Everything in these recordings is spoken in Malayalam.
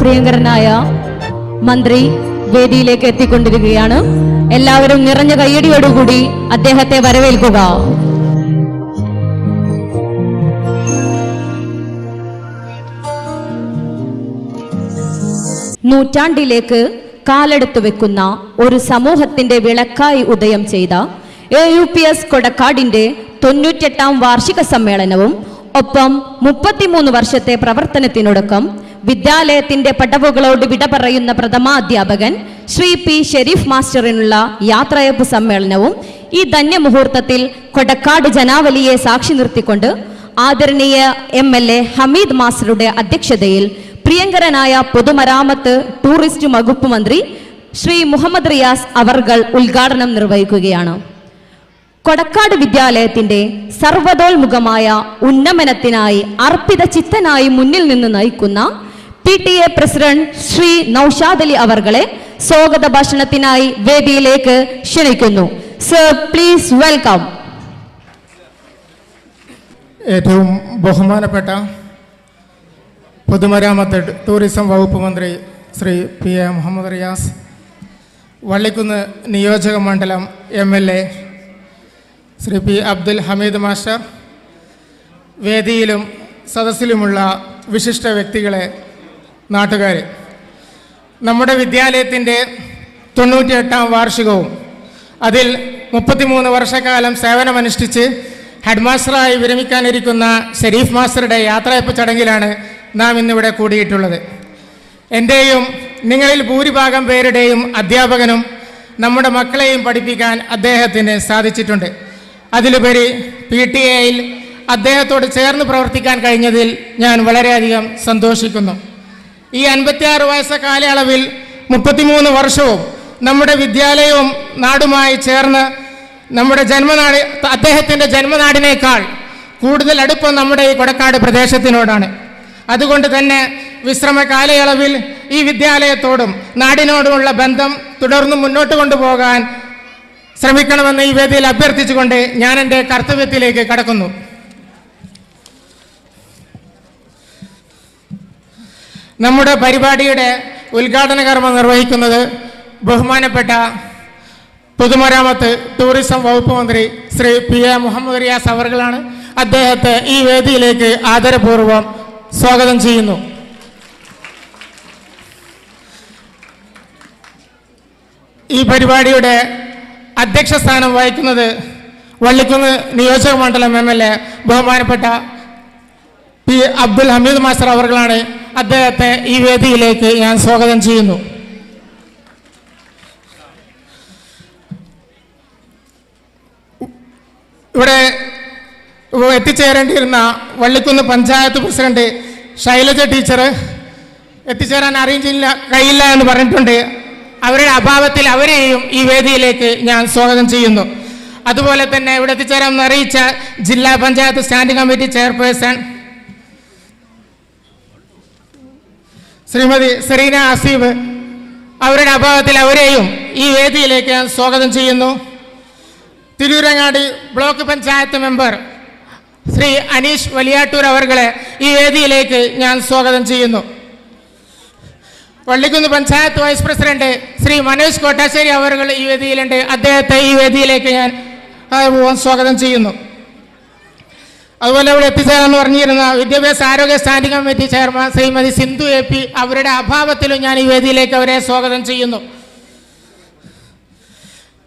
പ്രിയങ്കരനായ മന്ത്രി വേദിയിലേക്ക് എത്തിക്കൊണ്ടിരിക്കുകയാണ്. എല്ലാവരും നിറഞ്ഞ കയ്യടിയോടുകൂടി അദ്ദേഹത്തെ വരവേൽക്കുക. നൂറ്റാണ്ടിലേക്ക് കാലെടുത്തു വെക്കുന്ന ഒരു സമൂഹത്തിന്റെ വിളക്കായി ഉദയം ചെയ്ത AUPS കൊടക്കാടിന്റെ 98ാം വാർഷിക സമ്മേളനവും ഒപ്പം 33 വർഷത്തെ പ്രവർത്തനത്തിനൊടുക്കം വിദ്യാലയത്തിന്റെ പടവുകളോട് വിട പറയുന്ന പ്രഥമാധ്യാപകൻ ശ്രീ P. ഷെരീഫ് മാസ്റ്ററിനുള്ള യാത്രയപ്പ് സമ്മേളനവും ഈ ധന്യമുഹൂർത്തത്തിൽ കൊടക്കാട് ജനാവലിയെ സാക്ഷി നിർത്തിക്കൊണ്ട് ആദരണീയ MLA ഹമീദ് മാസ്റ്ററുടെ അധ്യക്ഷതയിൽ പ്രിയങ്കരനായ പൊതുമരാമത്ത് ടൂറിസ്റ്റ് വകുപ്പ് മന്ത്രി ശ്രീ മുഹമ്മദ് റിയാസ് അവർകൾ ഉദ്ഘാടനം നിർവഹിക്കുകയാണ്. കൊടക്കാട് വിദ്യാലയത്തിന്റെ സർവതോന്മുഖമായ ഉന്നമനത്തിനായി അർപ്പിത ചിത്തനായി മുന്നിൽ നിന്ന് നയിക്കുന്ന PTA പ്രസിഡന്റ് ശ്രീ നൌഷാദ് അലി അവർകളെ സ്വാഗത ഭാഷണത്തിനായി വേദിയിലേക്ക് ക്ഷണിക്കുന്നു. Sir, please welcome. ഏറ്റവും ബഹുമാനപ്പെട്ട പൊതുമരാമത്ത് ടൂറിസം വകുപ്പ് മന്ത്രി ശ്രീ PA മുഹമ്മദ് റിയാസ്, വള്ളിക്കുന്ന് നിയോജക മണ്ഡലം MLA Shri P. Abdul Hameed master, വേദിയിലും സദസ്സിലുമുള്ള വിശിഷ്ട വ്യക്തികളെ, നാട്ടുകാരെ, നമ്മുടെ വിദ്യാലയത്തിൻ്റെ 98ാം വാർഷികവും അതിൽ 33 വർഷക്കാലം സേവനമനുഷ്ഠിച്ച് ഹെഡ്മാസ്റ്ററായി വിരമിക്കാനിരിക്കുന്ന ഷെരീഫ് മാസ്റ്ററുടെ യാത്രയപ്പ് ചടങ്ങിലാണ് നാം ഇന്നിവിടെ കൂടിയിട്ടുള്ളത്. എൻ്റെയും നിങ്ങളിൽ ഭൂരിഭാഗം പേരുടെയും അധ്യാപകനും നമ്മുടെ മക്കളെയും പഠിപ്പിക്കാൻ അദ്ദേഹത്തിന് സാധിച്ചിട്ടുണ്ട്. അതിലുപരി PTA-യിൽ അദ്ദേഹത്തോട് ചേർന്ന് പ്രവർത്തിക്കാൻ കഴിഞ്ഞതിൽ ഞാൻ വളരെയധികം സന്തോഷിക്കുന്നു. ഈ 56 വയസ്സ കാലയളവിൽ 33 വർഷവും നമ്മുടെ വിദ്യാലയവും നാടുമായി ചേർന്ന് നമ്മുടെ ജന്മനാട്, അദ്ദേഹത്തിൻ്റെ ജന്മനാടിനേക്കാൾ കൂടുതൽ അടുപ്പം നമ്മുടെ ഈ കൊടക്കാട് പ്രദേശത്തിനോടാണ്. അതുകൊണ്ട് തന്നെ വിശ്രമ കാലയളവിൽ ഈ വിദ്യാലയത്തോടും നാടിനോടുമുള്ള ബന്ധം തുടർന്ന് മുന്നോട്ട് കൊണ്ടുപോകാൻ ശ്രമിക്കണമെന്ന് ഈ വേദിയിൽ അഭ്യർത്ഥിച്ചുകൊണ്ട് ഞാൻ എൻ്റെ കർത്തവ്യത്തിലേക്ക് കടക്കുന്നു. നമ്മുടെ പരിപാടിയുടെ ഉദ്ഘാടന കർമ്മം നിർവഹിക്കുന്നത് ബഹുമാനപ്പെട്ട പൊതുമരാമത്ത് ടൂറിസം വകുപ്പ് മന്ത്രി ശ്രീ PA മുഹമ്മദ് റിയാസ് അവർകളാണ്. അദ്ദേഹത്തെ ഈ വേദിയിലേക്ക് ആദരപൂർവ്വം സ്വാഗതം ചെയ്യുന്നു. ഈ പരിപാടിയുടെ അധ്യക്ഷ സ്ഥാനം വഹിക്കുന്നത് വള്ളിക്കുന്ന് നിയോജക മണ്ഡലം MLA ബഹുമാനപ്പെട്ട P. അബ്ദുൽ ഹമീദ് മാസ്റ്റർ അവർകളാണ്. അദ്ദേഹത്തെ ഈ വേദിയിലേക്ക് ഞാൻ സ്വാഗതം ചെയ്യുന്നു. ഇവിടെ എത്തിച്ചേരേണ്ടിയിരുന്ന വള്ളിക്കുന്ന് പഞ്ചായത്ത് പ്രസിഡന്റ് ശൈലജ ടീച്ചർ എത്തിച്ചേരാൻ കഴിയില്ല എന്ന് പറഞ്ഞിട്ടുണ്ട്. അവരുടെ അഭാവത്തിൽ അവരെയും ഈ വേദിയിലേക്ക് ഞാൻ സ്വാഗതം ചെയ്യുന്നു. അതുപോലെ തന്നെ ഇവിടെ എത്തിച്ചേരാമെന്ന് അറിയിച്ച ജില്ലാ panchayat standing committee chairperson Shrimati Serena Aseeb, അവരുടെ അഭാവത്തിൽ അവരെയും ഈ വേദിയിലേക്ക് ഞാൻ സ്വാഗതം ചെയ്യുന്നു. തിരൂരങ്ങാടി ബ്ലോക്ക് പഞ്ചായത്ത് മെമ്പർ ശ്രീ അനീഷ് വലിയാട്ടൂർ അവർകളെ ഈ വേദിയിലേക്ക് ഞാൻ സ്വാഗതം ചെയ്യുന്നു. വള്ളിക്കുന്ന് പഞ്ചായത്ത് വൈസ് പ്രസിഡന്റ് ശ്രീ മനോജ് കോട്ടാശ്ശേരി അവർകൾ ഈ വേദിയിലുണ്ട്. അദ്ദേഹത്തെ ഈ വേദിയിലേക്ക് ഞാൻ സ്വാഗതം ചെയ്യുന്നു. അതുപോലെ ഇവിടെ എത്തിച്ചേരാമെന്ന് പറഞ്ഞിരുന്ന വിദ്യാഭ്യാസ ആരോഗ്യ standing committee chairman Shrimati Sindhu AP, അവരുടെ അഭാവത്തിലും ഞാൻ ഈ വേദിയിലേക്ക് അവരെ സ്വാഗതം ചെയ്യുന്നു.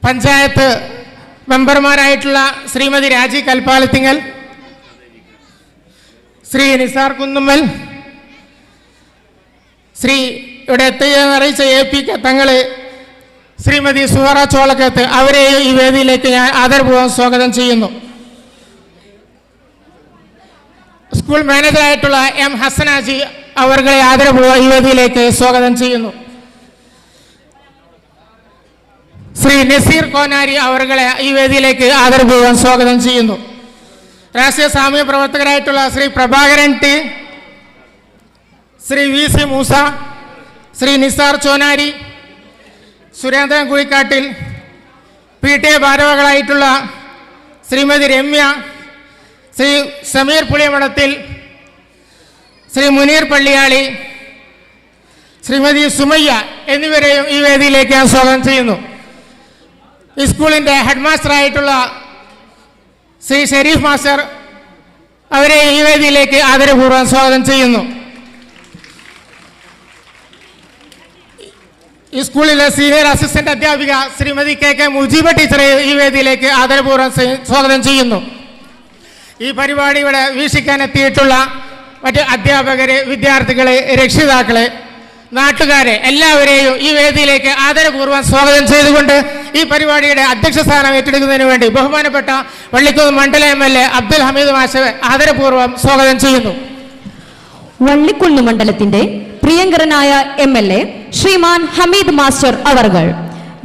പഞ്ചായത്ത് മെമ്പർമാരായിട്ടുള്ള ശ്രീമതി രാജി കൽപ്പാലത്തിങ്ങൽ, ശ്രീ നിസാർ കുന്നുമ്മൽ, ശ്രീ ഇവിടെ എത്തുകയെന്ന് അറിയിച്ച AP തങ്ങള്, ശ്രീമതി സുഹറ ചോളക്കത്ത്, അവരെയും ഈ വേദിയിലേക്ക് ഞാൻ ആദരപൂർവ്വം സ്വാഗതം ചെയ്യുന്നു. School മാനേജറായിട്ടുള്ള M. ഹസനാജി അവർകളെ ആദരപൂർവ്വം ഈ വേദിയിലേക്ക് സ്വാഗതം ചെയ്യുന്നു. ശ്രീ നസീർ കോനാരി അവർകളെ ഈ വേദിയിലേക്ക് ആദരപൂർവ്വം സ്വാഗതം ചെയ്യുന്നു. രാഷ്ട്രീയ സാമൂഹ്യ പ്രവർത്തകരായിട്ടുള്ള Shri Prabhakaran T, Shri VC Musa, Shri Nisar Chonari, Surendran Kuzhikkattil, PTA ഭാരവാഹികളായിട്ടുള്ള Shrimati Ramya, Shri Sameer പുളിയമടത്തിൽ, Shri Muneer Palliyali, Shrimati Sumayya എന്നിവരെയും ഈ വേദിയിലേക്ക് ഞാൻ സ്വാഗതം ചെയ്യുന്നു. ഈ സ്കൂളിൻ്റെ ഹെഡ് മാസ്റ്ററായിട്ടുള്ള ശ്രീ ഷെരീഫ് മാസ്റ്റർ അവരെ ഈ വേദിയിലേക്ക് ആദരപൂർവ്വം സ്വാഗതം ചെയ്യുന്നു. ഈ സ്കൂളിലെ സീനിയർ അസിസ്റ്റന്റ് അധ്യാപിക ശ്രീമതി കെ മുജീബ ടീച്ചറെ ഈ വേദിയിലേക്ക് ആദരപൂർവ്വം സ്വാഗതം ചെയ്യുന്നു. ഈ പരിപാടി ഇവിടെ വീക്ഷിക്കാനെത്തിയിട്ടുള്ള മറ്റ് അധ്യാപകരെ, വിദ്യാർത്ഥികളെ, രക്ഷിതാക്കളെ, നാട്ടുകാരെ എല്ലാവരെയും ഈ വേദിയിലേക്ക് ആദരപൂർവ്വം സ്വാഗതം ചെയ്തുകൊണ്ട് ഈ പരിപാടിയുടെ അധ്യക്ഷ സ്ഥാനം ഏറ്റെടുക്കുന്നതിന് വേണ്ടി ബഹുമാനപ്പെട്ട വള്ളിക്കുന്ന് മണ്ഡല MLA അബ്ദുൽ ഹമീദ് മാഷെ ആദരപൂർവ്വം സ്വാഗതം ചെയ്യുന്നു. വള്ളിക്കുന്ന് മണ്ഡലത്തിന്റെ പ്രിയങ്കരനായ MLA ശ്രീമാൻ ഹമീദ് മാസ്റ്റർ അവർകൾ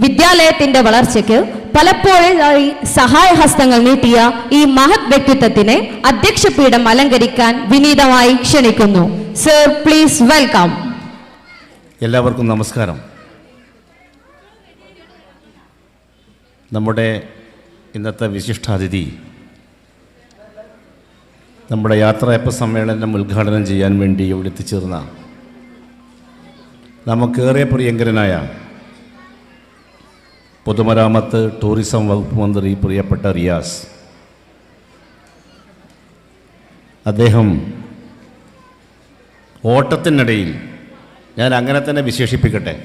വിദ്യാലയത്തിന്റെ വളർച്ചയ്ക്ക് പലപ്പോഴായി സഹായഹസ്തങ്ങൾ നീട്ടിയ ഈ മഹത് വ്യക്തിത്വത്തിനെ അധ്യക്ഷപീഠം അലങ്കരിക്കാൻ വിനീതമായി ക്ഷണിക്കുന്നു. Sir, please welcome. എല്ലാവർക്കും നമസ്കാരം. നമ്മുടെ ഇന്നത്തെ വിശിഷ്ടാതിഥി നമ്മുടെ യാത്രയപ്പ് സമ്മേളനം ഉദ്ഘാടനം ചെയ്യാൻ വേണ്ടി ഇവിടെ എത്തിച്ചേർന്ന നമുക്കേറെ പ്രിയങ്കരനായ പൊതുമരാമത്ത് ടൂറിസം വകുപ്പ് മന്ത്രി പ്രിയപ്പെട്ട റിയാസ്, അദ്ദേഹം ഓട്ടത്തിനിടയിൽ, ഞാൻ അങ്ങനെ തന്നെ വിശേഷിപ്പിക്കട്ടെ,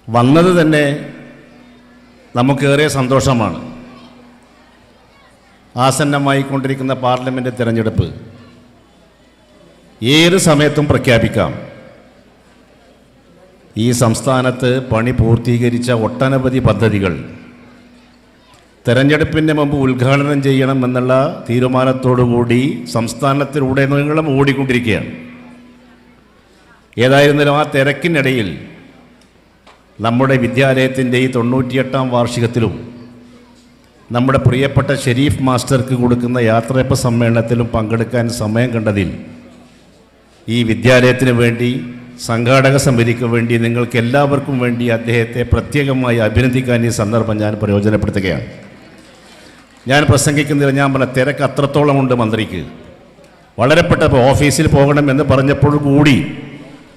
വന്നത് തന്നെ നമുക്കേറെ സന്തോഷമാണ്. ആസന്നമായിക്കൊണ്ടിരിക്കുന്ന പാർലമെൻറ്റ് തിരഞ്ഞെടുപ്പ് ഏത് സമയത്തും പ്രഖ്യാപിക്കാം. ഈ സംസ്ഥാനത്ത് പണി പൂർത്തീകരിച്ച ഒട്ടനവധി പദ്ധതികൾ തെരഞ്ഞെടുപ്പിന് മുമ്പ് ഉദ്ഘാടനം ചെയ്യണമെന്നുള്ള തീരുമാനത്തോടുകൂടി സംസ്ഥാനത്തിലുടനീളം ഓടിക്കൊണ്ടിരിക്കുകയാണ്. ഏതായിരുന്നാലും ആ തിരക്കിനിടയിൽ നമ്മുടെ വിദ്യാലയത്തിൻ്റെ ഈ 98ാം വാർഷികത്തിലും നമ്മുടെ പ്രിയപ്പെട്ട ഷെരീഫ് മാസ്റ്റർക്ക് കൊടുക്കുന്ന യാത്രയപ്പ് സമ്മേളനത്തിലും പങ്കെടുക്കാൻ സമയം കണ്ടതിൽ ഈ വിദ്യാലയത്തിന് വേണ്ടി, സംഘാടക സമിതിക്ക് വേണ്ടി, നിങ്ങൾക്ക് എല്ലാവർക്കും വേണ്ടി അദ്ദേഹത്തെ പ്രത്യേകമായി അഭിനന്ദിക്കാൻ ഈ സന്ദർഭം ഞാൻ പ്രയോജനപ്പെടുത്തുകയാണ്. ഞാൻ പ്രസംഗിക്കുന്നില്ല, ഞാൻ പറഞ്ഞ തിരക്ക് അത്രത്തോളം ഉണ്ട് മന്ത്രിക്ക്. വളരെ പെട്ടപ്പോൾ ഓഫീസിൽ പോകണമെന്ന് പറഞ്ഞപ്പോൾ കൂടി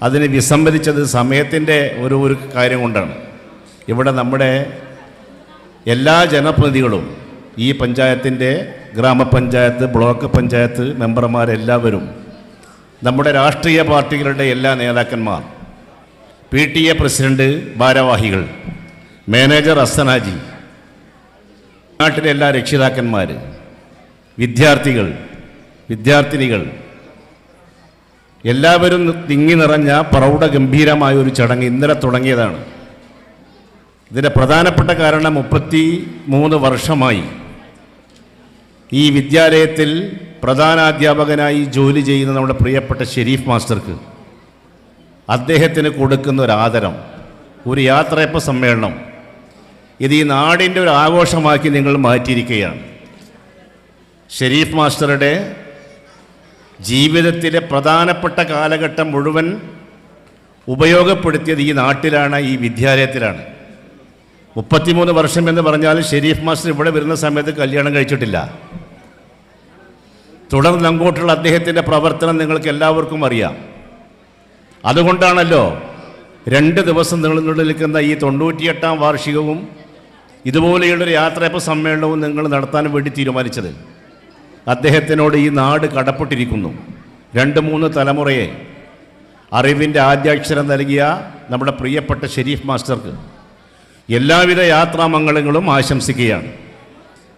അതിനെ വിസമ്മതിച്ചത് സമയത്തിൻ്റെ ഒരു കാര്യം കൊണ്ടാണ്. ഇവിടെ നമ്മുടെ എല്ലാ ജനപ്രതിനിധികളും, ഈ പഞ്ചായത്തിൻ്റെ ഗ്രാമപഞ്ചായത്ത്, ബ്ലോക്ക് പഞ്ചായത്ത് മെമ്പർമാരെല്ലാവരും, നമ്മുടെ രാഷ്ട്രീയ പാർട്ടികളുടെ എല്ലാ നേതാക്കന്മാർ, PTA പ്രസിഡന്റ്, ഭാരവാഹികൾ, മാനേജർ അസ്സനാജി, നാട്ടിലെ എല്ലാ രക്ഷിതാക്കന്മാർ, വിദ്യാർത്ഥികൾ, വിദ്യാർത്ഥിനികൾ എല്ലാവരും തിങ്ങി നിറഞ്ഞ പ്രൗഢഗംഭീരമായ ഒരു ചടങ്ങ് ഇന്നലെ തുടങ്ങിയതാണ്. ഇതിൻ്റെ പ്രധാനപ്പെട്ട കാരണം 33 വർഷമായി ഈ വിദ്യാലയത്തിൽ പ്രധാനാധ്യാപകനായി ജോലി ചെയ്യുന്ന നമ്മുടെ പ്രിയപ്പെട്ട ഷെരീഫ് മാസ്റ്റർക്ക് അദ്ദേഹത്തിന് കൊടുക്കുന്ന ഒരു ആദരം, ഒരു യാത്രയപ്പ് സമ്മേളനം, ഇത് ഈ നാടിൻ്റെ ഒരു ആഘോഷമാക്കി നിങ്ങൾ മാറ്റിയിരിക്കുകയാണ്. ഷെരീഫ് മാസ്റ്ററുടെ ജീവിതത്തിലെ പ്രധാനപ്പെട്ട കാലഘട്ടം മുഴുവൻ ഉപയോഗപ്പെടുത്തിയത് ഈ നാട്ടിലാണ്, ഈ വിദ്യാലയത്തിലാണ്. 33 വർഷം എന്ന് പറഞ്ഞാൽ ഷെരീഫ് മാസ്റ്റർ ഇവിടെ വരുന്ന സമയത്ത് കല്യാണം കഴിച്ചിട്ടില്ല. തുടർന്ന് അങ്ങോട്ടുള്ള അദ്ദേഹത്തിൻ്റെ പ്രവർത്തനം നിങ്ങൾക്ക് എല്ലാവർക്കും അറിയാം. അതുകൊണ്ടാണല്ലോ 2 ദിവസം നീണ്ടു നിൽക്കുന്ന ഈ 98ാം വാർഷികവും ഇതുപോലെയുള്ളൊരു യാത്രയപ്പ് സമ്മേളനവും നിങ്ങൾ നടത്താൻ വേണ്ടി തീരുമാനിച്ചത്. അദ്ദേഹത്തിനോട് ഈ നാട് കടപ്പെട്ടിരിക്കുന്നു. 2-3 തലമുറയെ അറിവിൻ്റെ ആദ്യാക്ഷരം നൽകിയ നമ്മുടെ പ്രിയപ്പെട്ട ഷെരീഫ് മാസ്റ്റർക്ക് എല്ലാവിധ യാത്രാമംഗളങ്ങളും ആശംസിക്കുകയാണ്.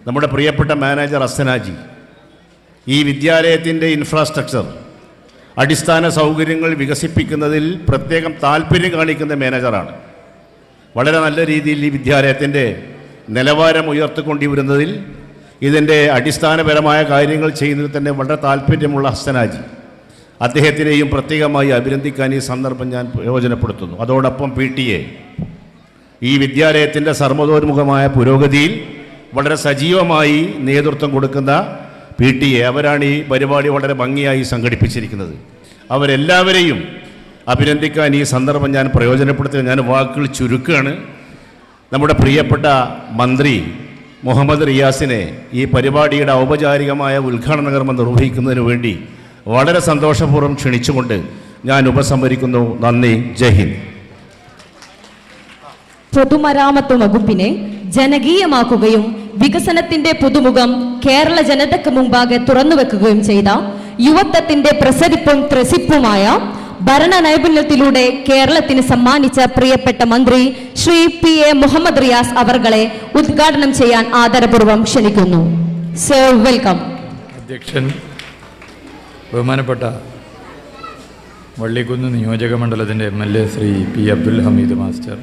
നമ്മുടെ പ്രിയപ്പെട്ട മാനേജർ അസ്സനാജി ഈ വിദ്യാലയത്തിൻ്റെ ഇൻഫ്രാസ്ട്രക്ചർ, അടിസ്ഥാന സൗകര്യങ്ങൾ വികസിപ്പിക്കുന്നതിൽ പ്രത്യേകം താല്പര്യം കാണിക്കുന്ന മാനേജറാണ്. വളരെ നല്ല രീതിയിൽ ഈ വിദ്യാലയത്തിൻ്റെ നിലവാരം ഉയർത്തിക്കൊണ്ടുവരുന്നതിൽ, ഇതിൻ്റെ അടിസ്ഥാനപരമായ കാര്യങ്ങൾ ചെയ്യുന്നതിൽ തന്നെ വളരെ താല്പര്യമുള്ള അസ്സനാജി, അദ്ദേഹത്തിനെയും പ്രത്യേകമായി അഭിനന്ദിക്കാൻ ഈ സന്ദർഭം ഞാൻ പ്രയോജനപ്പെടുത്തുന്നു. അതോടൊപ്പം PTA ഈ വിദ്യാലയത്തിൻ്റെ സർവ്വതോന്മുഖമായ പുരോഗതിയിൽ വളരെ സജീവമായി നേതൃത്വം കൊടുക്കുന്ന PTA, അവരാണ് ഈ പരിപാടി വളരെ ഭംഗിയായി സംഘടിപ്പിച്ചിരിക്കുന്നത്. അവരെല്ലാവരെയും അഭിനന്ദിക്കാൻ ഈ സന്ദർഭം ഞാൻ പ്രയോജനപ്പെടുത്തുക. ഞാൻ വാക്കുകൾ ചുരുക്കുകയാണ്. നമ്മുടെ പ്രിയപ്പെട്ട മന്ത്രി മുഹമ്മദ് റിയാസിനെ ഈ പരിപാടിയുടെ ഔപചാരികമായ ഉദ്ഘാടന കർമ്മം നിർവഹിക്കുന്നതിന് വേണ്ടി വളരെ സന്തോഷപൂർവ്വം ക്ഷണിച്ചുകൊണ്ട് ഞാൻ ഉപസംഹരിക്കുന്നു. നന്ദി. ജയ് ഹിന്ദ്. പൊതുമരാമത്ത് വകുപ്പിനെ ജനകീയമാക്കുകയും വികസനത്തിന്റെ പുതുമുഖം കേരള ജനതയ്ക്ക് മുമ്പാകെ തുറന്നുവെക്കുകയും ചെയ്ത യുവത്വത്തിന്റെ പ്രസരിപ്പും ത്രസിപ്പുമായ ഭരണ നൈപുണ്യത്തിലൂടെ കേരളത്തിന് സമ്മാനിച്ച പ്രിയപ്പെട്ട മന്ത്രി ശ്രീ P.A. മുഹമ്മദ് റിയാസ് അവർകളെ ഉദ്ഘാടനം ചെയ്യാൻ ആദരപൂർവ്വം ക്ഷണിക്കുന്നു. Sir, welcome. അധ്യക്ഷൻ, ബഹുമാനപ്പെട്ട വള്ളിക്കുന്ന് നിയോജക മണ്ഡലത്തിൻ്റെ MLA Shri P. Abdul Hameed master,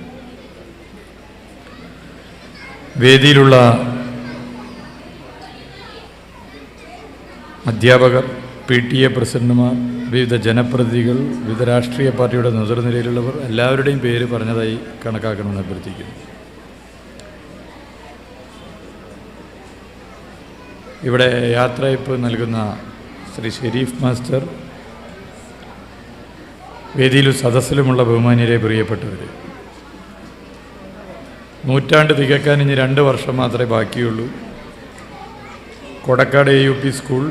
വേദിയിലുള്ള അധ്യാപകർ, PTA പ്രസിഡന്റുമാർ, വിവിധ ജനപ്രതിനിധികൾ, വിവിധ രാഷ്ട്രീയ പാർട്ടിയുടെ നേതൃനിരയിലുള്ളവർ, എല്ലാവരുടെയും പേര് പറഞ്ഞതായി കണക്കാക്കണമെന്ന് അഭ്യർത്ഥിക്കുന്നു. ഇവിടെ യാത്രയപ്പ് നൽകുന്ന ശ്രീ ഷെരീഫ് മാസ്റ്റർ, വേദിയിലും സദസ്സിലുമുള്ള ബഹുമാന്യരെ, പ്രിയപ്പെട്ടവർ, നൂറ്റാണ്ട് തികക്കാൻ ഇനി 2 വർഷം മാത്രമേ ബാക്കിയുള്ളൂ. കൊടക്കാട് AUP സ്കൂൾ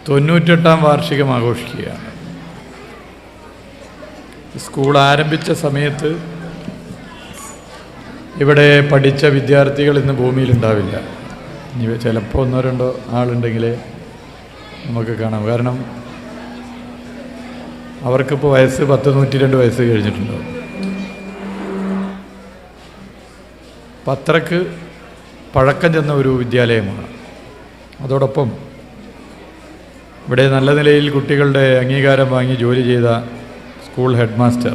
98ാം വാർഷികം ആഘോഷിക്കുകയാണ്. സ്കൂൾ ആരംഭിച്ച സമയത്ത് ഇവിടെ പഠിച്ച വിദ്യാർത്ഥികൾ ഇന്ന് ഭൂമിയിലുണ്ടാവില്ല. ഇനി ചിലപ്പോൾ 1-2 ആളുണ്ടെങ്കിലേ നമുക്ക് കാണാം. കാരണം അവർക്കിപ്പോൾ വയസ്സ് 102 വയസ്സ് കഴിഞ്ഞിട്ടുണ്ടാവും. അത്രയ്ക്ക് പഴക്കം ചെന്ന ഒരു വിദ്യാലയമാണ്. അതോടൊപ്പം ഇവിടെ നല്ല നിലയിൽ കുട്ടികളുടെ അംഗീകാരം വാങ്ങി ജോലി ചെയ്ത സ്കൂൾ ഹെഡ് മാസ്റ്റർ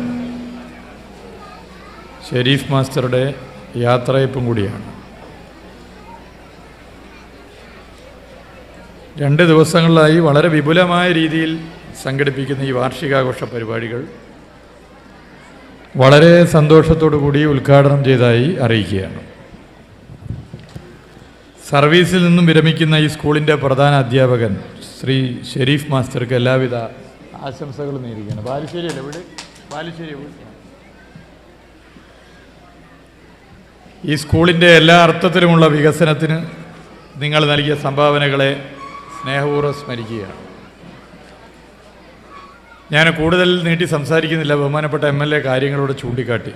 ഷെരീഫ് മാസ്റ്ററുടെ യാത്രയപ്പും കൂടിയാണ്. 2 ദിവസങ്ങളിലായി വളരെ വിപുലമായ രീതിയിൽ സംഘടിപ്പിക്കുന്ന ഈ വാർഷികാഘോഷ പരിപാടികൾ വളരെ സന്തോഷത്തോടു കൂടി ഉദ്ഘാടനം ചെയ്തതായി അറിയിക്കുകയാണ്. സർവീസിൽ നിന്നും വിരമിക്കുന്ന ഈ സ്കൂളിൻ്റെ പ്രധാന അധ്യാപകൻ ശ്രീ ഷെരീഫ് മാസ്റ്റർക്ക് എല്ലാവിധ ആശംസകളും നേരുകയാണ്. ബാലുശ്ശേരിയല്ലേ ഇവിടെ? ബാലുശ്ശേരി. ഈ സ്കൂളിൻ്റെ എല്ലാ അർത്ഥത്തിലുമുള്ള വികസനത്തിന് നിങ്ങൾ നൽകിയ സംഭാവനകളെ സ്നേഹപൂർവ്വം സ്മരിക്കുകയാണ്. ഞാൻ കൂടുതൽ നീട്ടി സംസാരിക്കുന്നില്ല. ബഹുമാനപ്പെട്ട MLA കാര്യങ്ങളോട് ചൂണ്ടിക്കാട്ടി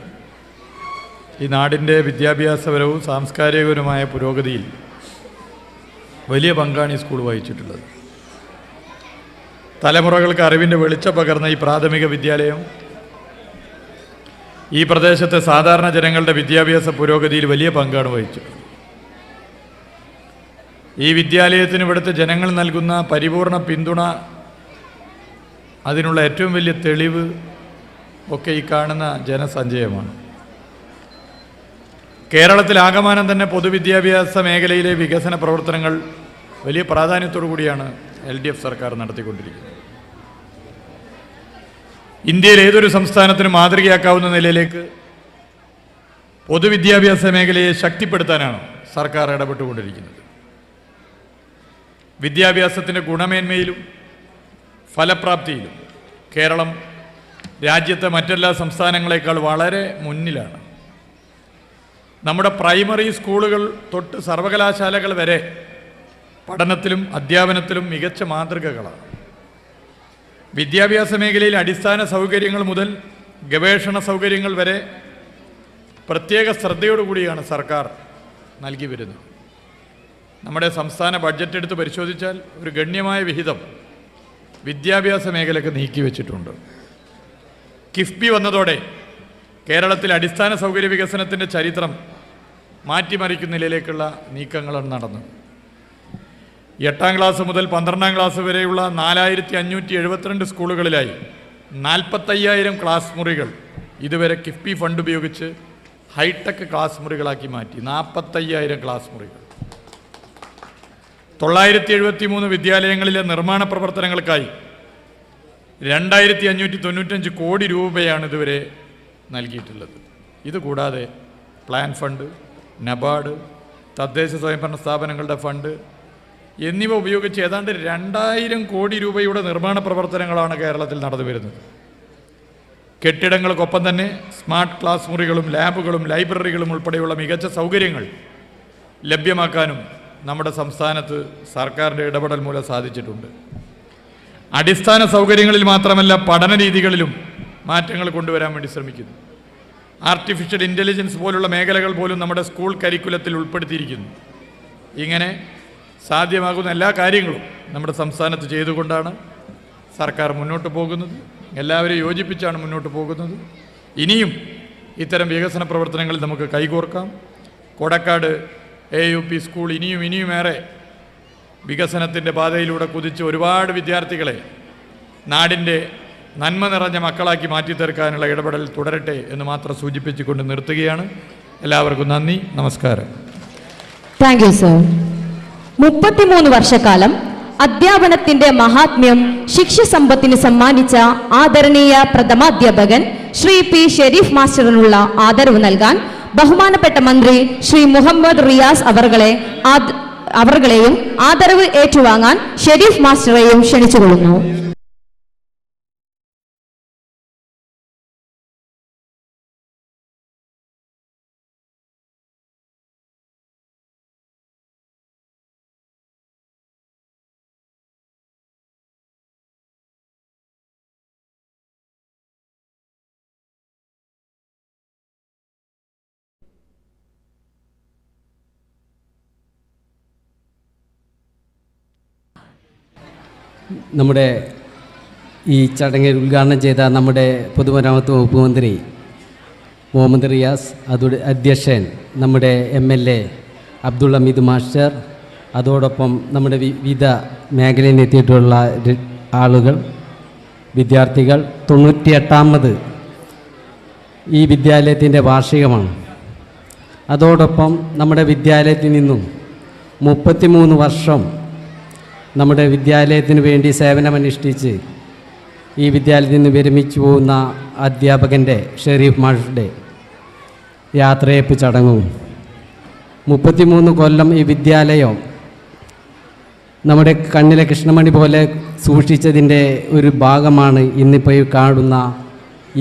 ഈ നാടിൻ്റെ വിദ്യാഭ്യാസപരവും സാംസ്കാരികപരവുമായ പുരോഗതിയിൽ വലിയ പങ്കാണ് ഈ സ്കൂൾ വഹിച്ചിട്ടുള്ളത്. തലമുറകൾക്ക് അറിവിൻ്റെ വെളിച്ചം പകർന്ന ഈ പ്രാഥമിക വിദ്യാലയം ഈ പ്രദേശത്തെ സാധാരണ ജനങ്ങളുടെ വിദ്യാഭ്യാസ പുരോഗതിയിൽ വലിയ പങ്കാണ് വഹിച്ചിട്ടുള്ളത്. ഈ വിദ്യാലയത്തിന് ഇവിടുത്തെ ജനങ്ങൾ നൽകുന്ന പരിപൂർണ പിന്തുണ, അതിനുള്ള ഏറ്റവും വലിയ തെളിവ് ഒക്കെ ഈ കാണുന്ന ജനസഞ്ചയമാണ്. കേരളത്തിലാകമാനം തന്നെ പൊതുവിദ്യാഭ്യാസ മേഖലയിലെ വികസന പ്രവർത്തനങ്ങൾ വലിയ പ്രാധാന്യത്തോടു കൂടിയാണ് LDF സർക്കാർ നടത്തിക്കൊണ്ടിരിക്കുന്നത്. ഇന്ത്യയിൽ ഏതൊരു സംസ്ഥാനത്തിനും മാതൃകയാക്കാവുന്ന നിലയിലേക്ക് പൊതുവിദ്യാഭ്യാസ മേഖലയെ ശക്തിപ്പെടുത്താനാണ് സർക്കാർ ഇടപെട്ടുകൊണ്ടിരിക്കുന്നത്. വിദ്യാഭ്യാസത്തിൻ്റെ ഗുണമേന്മയിലും ഫലപ്രാപ്തിയിലും കേരളം രാജ്യത്തെ മറ്റെല്ലാ സംസ്ഥാനങ്ങളെക്കാൾ വളരെ മുന്നിലാണ്. നമ്മുടെ പ്രൈമറി സ്കൂളുകൾ തൊട്ട് സർവകലാശാലകൾ വരെ പഠനത്തിലും അധ്യാപനത്തിലും മികച്ച മാതൃകകളാണ്. വിദ്യാഭ്യാസ മേഖലയിൽ അടിസ്ഥാന സൗകര്യങ്ങൾ മുതൽ ഗവേഷണ സൗകര്യങ്ങൾ വരെ പ്രത്യേക ശ്രദ്ധയോടുകൂടിയാണ് സർക്കാർ നൽകി വരുന്നത്. നമ്മുടെ സംസ്ഥാന ബഡ്ജറ്റ് എടുത്ത് പരിശോധിച്ചാൽ ഒരു ഗണ്യമായ വിഹിതം വിദ്യാഭ്യാസ മേഖലയ്ക്ക് നീക്കിവെച്ചിട്ടുണ്ട്. കിഫ്ബി വന്നതോടെ കേരളത്തിൽ അടിസ്ഥാന സൗകര്യ വികസനത്തിൻ്റെ ചരിത്രം മാറ്റിമറിക്കുന്ന നിലയിലേക്കുള്ള നീക്കങ്ങളാണ് നടന്നത്. 8ാം ക്ലാസ് മുതൽ 12ാം ക്ലാസ് വരെയുള്ള 4572 സ്കൂളുകളിലായി 45,000 ക്ലാസ് മുറികൾ ഇതുവരെ കിഫ്ബി ഫണ്ട് ഉപയോഗിച്ച് ഹൈടെക് ക്ലാസ് മുറികളാക്കി മാറ്റി. 45,000 ക്ലാസ് മുറികൾ. 973 വിദ്യാലയങ്ങളിലെ നിർമ്മാണ പ്രവർത്തനങ്ങൾക്കായി 2595 കോടി രൂപയാണ് ഇതുവരെ നൽകിയിട്ടുള്ളത്. ഇതുകൂടാതെ പ്ലാൻ ഫണ്ട്, നബാർഡ്, തദ്ദേശ സ്വയംഭരണ സ്ഥാപനങ്ങളുടെ ഫണ്ട് എന്നിവ ഉപയോഗിച്ച് ഏതാണ്ട് 2000 കോടി രൂപയുടെ നിർമ്മാണ പ്രവർത്തനങ്ങളാണ് കേരളത്തിൽ നടന്നു വരുന്നത്. കെട്ടിടങ്ങൾക്കൊപ്പം തന്നെ സ്മാർട്ട് ക്ലാസ് മുറികളും ലാബുകളും ലൈബ്രറികളും ഉൾപ്പെടെയുള്ള മികച്ച സൗകര്യങ്ങൾ ലഭ്യമാക്കാനും നമ്മുടെ സംസ്ഥാനത്ത് സർക്കാരിൻ്റെ ഇടപെടൽ മൂലം സാധിച്ചിട്ടുണ്ട്. അടിസ്ഥാന സൗകര്യങ്ങളിൽ മാത്രമല്ല പഠന രീതികളിലും മാറ്റങ്ങൾ കൊണ്ടുവരാൻ വേണ്ടി ശ്രമിക്കുന്നു. ആർട്ടിഫിഷ്യൽ ഇൻ്റലിജൻസ് പോലുള്ള മേഖലകൾ പോലും നമ്മുടെ സ്കൂൾ കരിക്കുലത്തിൽ ഉൾപ്പെടുത്തിയിരിക്കുന്നു. ഇങ്ങനെ സാധ്യമാകുന്ന എല്ലാ കാര്യങ്ങളും നമ്മുടെ സംസ്ഥാനത്ത് ചെയ്തുകൊണ്ടാണ് സർക്കാർ മുന്നോട്ട് പോകുന്നത്. എല്ലാവരെയും യോജിപ്പിച്ചാണ് മുന്നോട്ട് പോകുന്നത്. ഇനിയും ഇത്തരം വികസന പ്രവർത്തനങ്ങളിൽ നമുക്ക് കൈകോർക്കാം. കൊടക്കാട് AUP സ്കൂൾ ഇനിയുമേറെ വികസനത്തിൻ്റെ പാതയിലൂടെ കുതിച്ച് ഒരുപാട് വിദ്യാർത്ഥികളെ നാടിൻ്റെ നന്മ നിറഞ്ഞ മക്കളാക്കി മാറ്റിത്തീർക്കാനുള്ള ഇടപെടൽ തുടരട്ടെ എന്ന് മാത്രം സൂചിപ്പിച്ചുകൊണ്ട് നിർത്തുകയാണ്. എല്ലാവർക്കും നന്ദി, നമസ്കാരം. Thank you sir. 33 വർഷക്കാലം അധ്യാപനത്തിന്റെ മഹാത്മ്യം ശിക്ഷസമ്പത്തിന് സമ്മാനിച്ച ആദരണീയ പ്രഥമാധ്യാപകൻ ശ്രീ P. ഷെരീഫ് മാസ്റ്ററിനുള്ള ആദരവ് നൽകാൻ ബഹുമാനപ്പെട്ട മന്ത്രി ശ്രീ മുഹമ്മദ് റിയാസ് അവർകളെയും ആദരവ് ഏറ്റുവാങ്ങാൻ ഷെരീഫ് മാസ്റ്ററെയും ക്ഷണിച്ചുകൊള്ളുന്നു. നമ്മുടെ ഈ ചടങ്ങിൽ ഉദ്ഘാടനം ചെയ്ത നമ്മുടെ പൊതുമരാമത്ത് വകുപ്പ് മന്ത്രി മുഹമ്മദ് റിയാസ്, അതോടെ അധ്യക്ഷൻ നമ്മുടെ MLA അബ്ദുൾ ഹമീദ് മാസ്റ്റർ, അതോടൊപ്പം നമ്മുടെ വിവിധ മേഖലയിൽ എത്തിയിട്ടുള്ള ആളുകൾ, വിദ്യാർത്ഥികൾ. 98ാമത് ഈ വിദ്യാലയത്തിൻ്റെ വാർഷികമാണ്. അതോടൊപ്പം നമ്മുടെ വിദ്യാലയത്തിൽ നിന്നും 33 വർഷം നമ്മുടെ വിദ്യാലയത്തിന് വേണ്ടി സേവനമനുഷ്ഠിച്ച് ഈ വിദ്യാലയത്തിൽ നിന്ന് വിരമിച്ചു പോകുന്ന അധ്യാപകൻ്റെ ഷെരീഫ് മാഷുടെ യാത്രയപ്പ് ചടങ്ങും 33 കൊല്ലം ഈ വിദ്യാലയം നമ്മുടെ കണ്ണിലെ കൃഷ്ണമണി പോലെ സൂക്ഷിച്ചതിൻ്റെ ഒരു ഭാഗമാണ് ഇന്നിപ്പോൾ ഈ കാണുന്ന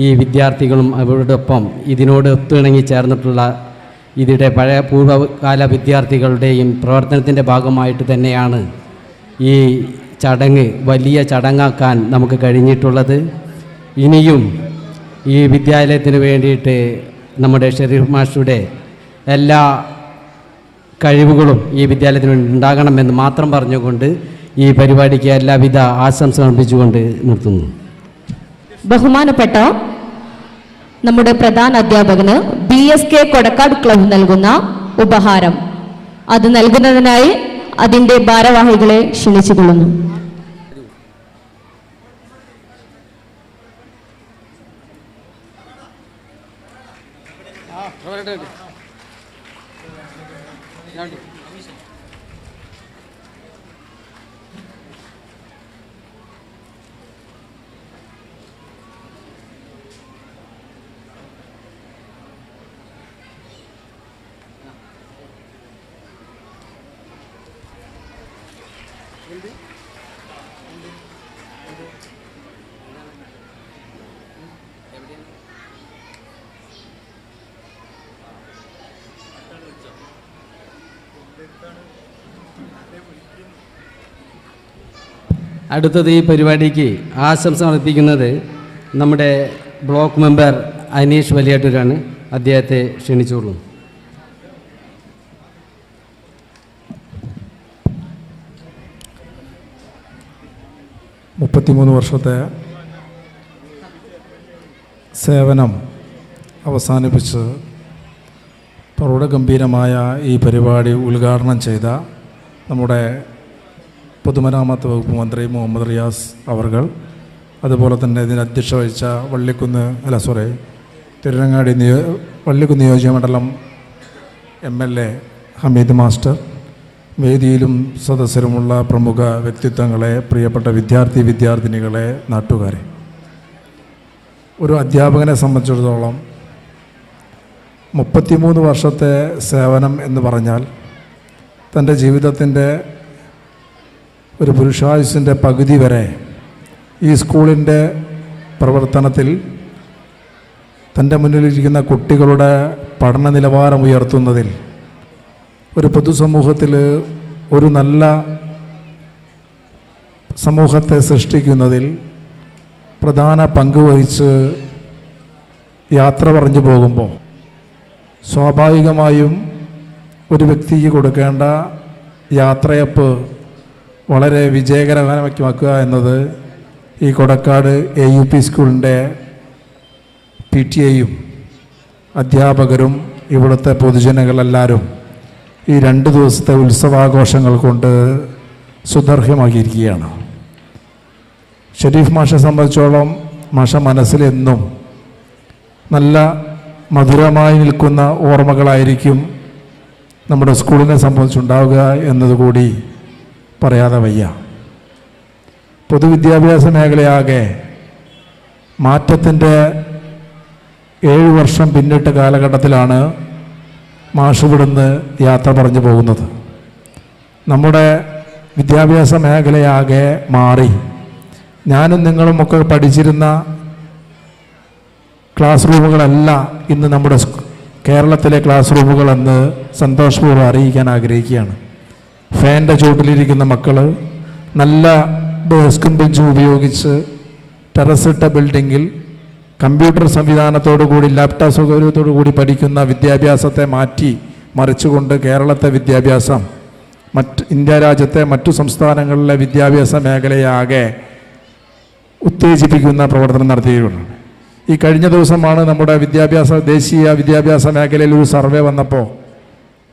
ഈ വിദ്യാർത്ഥികളും അവരോടൊപ്പം ഇതിനോട് ഒത്തിണങ്ങി ചേർന്നിട്ടുള്ള ഇതിൻ്റെ പഴയ പൂർവ്വകാല വിദ്യാർത്ഥികളുടെയും പ്രവർത്തനത്തിൻ്റെ ഭാഗമായിട്ട് തന്നെയാണ് ഈ ചടങ്ങ് വലിയ ചടങ്ങാക്കാൻ നമുക്ക് കഴിഞ്ഞിട്ടുള്ളത്. ഇനിയും ഈ വിദ്യാലയത്തിന് വേണ്ടിയിട്ട് നമ്മുടെ ഷെരീഫ് മാഷുടെ എല്ലാ കഴിവുകളും ഈ വിദ്യാലയത്തിന് വേണ്ടി ഉണ്ടാകണമെന്ന് മാത്രം പറഞ്ഞുകൊണ്ട് ഈ പരിപാടിക്ക് എല്ലാവിധ ആശംസ അർപ്പിച്ചുകൊണ്ട് നിർത്തുന്നു. ബഹുമാനപ്പെട്ട നമ്മുടെ പ്രധാന അധ്യാപകന് BSK കൊടക്കാട് ക്ലബ് നൽകുന്ന ഉപഹാരം അത് നൽകുന്നതിനായി അതിൻ്റെ ഭാരവാഹികളെ ക്ഷണിച്ചുകൊള്ളുന്നു. അടുത്തത് ഈ പരിപാടിക്ക് ആശംസ അർപ്പിക്കുന്നത് നമ്മുടെ ബ്ലോക്ക് മെമ്പർ അനീഷ് വലിയാട്ടൂരാണ്. അദ്ദേഹത്തെ ക്ഷണിച്ചോളൂ. വർഷത്തെ സേവനം അവസാനിപ്പിച്ച് പ്രൗഢഗംഭീരമായ ഈ പരിപാടി ഉദ്ഘാടനം ചെയ്ത നമ്മുടെ പൊതുമരാമത്ത് വകുപ്പ് മന്ത്രി മുഹമ്മദ് റിയാസ് അവർകൾ, അതുപോലെ തന്നെ ഇതിന് അധ്യക്ഷത വഹിച്ച തിരുരങ്ങാടി വള്ളിക്കുന്ന് നിയോജകമണ്ഡലം MLA ഹമീദ് മാസ്റ്റർ, വേദിയിലും സദസ്സരുമുള്ള പ്രമുഖ വ്യക്തിത്വങ്ങളെ, പ്രിയപ്പെട്ട വിദ്യാർത്ഥിനികളെ, നാട്ടുകാരെ, ഒരു അധ്യാപകനെ സംബന്ധിച്ചിടത്തോളം 33 വർഷത്തെ സേവനം എന്ന് പറഞ്ഞാൽ തൻ്റെ ജീവിതത്തിൻ്റെ ഒരു പുരുഷായുസിൻ്റെ പകുതി വരെ ഈ സ്കൂളിൻ്റെ പ്രവർത്തനത്തിൽ തൻ്റെ മുന്നിലിരിക്കുന്ന കുട്ടികളുടെ പഠന നിലവാരം ഉയർത്തുന്നതിൽ, ഒരു പൊതുസമൂഹത്തിൽ ഒരു നല്ല സമൂഹത്തെ സൃഷ്ടിക്കുന്നതിൽ പ്രധാന പങ്ക് വഹിച്ച് യാത്ര പറഞ്ഞു പോകുമ്പോൾ സ്വാഭാവികമായും ഒരു വ്യക്തിക്ക് കൊടുക്കേണ്ട യാത്രയപ്പ് വളരെ വിജയകരമാക്കുക എന്നത് ഈ കൊടക്കാട് AUP സ്കൂളിൻ്റെ PTA-യും അധ്യാപകരും ഇവിടുത്തെ പൊതുജനങ്ങളെല്ലാവരും ഈ 2 ദിവസത്തെ ഉത്സവാഘോഷങ്ങൾ കൊണ്ട് സുദർഹ്യമാക്കിയിരിക്കുകയാണ്. ഷെരീഫ് മാഷെ സംബന്ധിച്ചോളം മാഷ മനസ്സിലെന്നും നല്ല മധുരമായി നിൽക്കുന്ന ഓർമ്മകളായിരിക്കും നമ്മുടെ സ്കൂളിനെ സംബന്ധിച്ചുണ്ടാവുക എന്നതുകൂടി പറയാതെ വയ്യ. പൊതുവിദ്യാഭ്യാസ മേഖലയാകെ മാറ്റത്തിൻ്റെ 7 വർഷം പിന്നിട്ട കാലഘട്ടത്തിലാണ് മാഷ് ഇവിടുന്ന് യാത്ര പറഞ്ഞു പോകുന്നത്. നമ്മുടെ വിദ്യാഭ്യാസ മേഖലയാകെ മാറി. ഞാനും നിങ്ങളുമൊക്കെ പഠിച്ചിരുന്ന ക്ലാസ് റൂമുകളല്ല ഇന്ന് നമ്മുടെ കേരളത്തിലെ ക്ലാസ് റൂമുകളെന്ന് സന്തോഷപൂർവ്വം അറിയിക്കാൻ ആഗ്രഹിക്കുകയാണ്. ഫാൻ്റെ ചുവട്ടിലിരിക്കുന്ന മക്കൾ നല്ല ഡെസ്കും ബെഞ്ചും ഉപയോഗിച്ച് ടെറസിട്ട ബിൽഡിങ്ങിൽ കമ്പ്യൂട്ടർ സംവിധാനത്തോടു കൂടി ലാപ്ടോപ്പ് സൗകര്യത്തോടു കൂടി പഠിക്കുന്ന വിദ്യാഭ്യാസത്തെ മാറ്റി മറിച്ചുകൊണ്ട് കേരളത്തെ വിദ്യാഭ്യാസം ഇന്ത്യ രാജ്യത്തെ മറ്റു സംസ്ഥാനങ്ങളിലെ വിദ്യാഭ്യാസ മേഖലയാകെ ഉത്തേജിപ്പിക്കുന്ന പ്രവർത്തനം നടത്തിയിട്ടുണ്ട്. ഈ കഴിഞ്ഞ ദിവസമാണ് നമ്മുടെ ദേശീയ വിദ്യാഭ്യാസ മേഖലയിൽ ഒരു സർവേ വന്നപ്പോൾ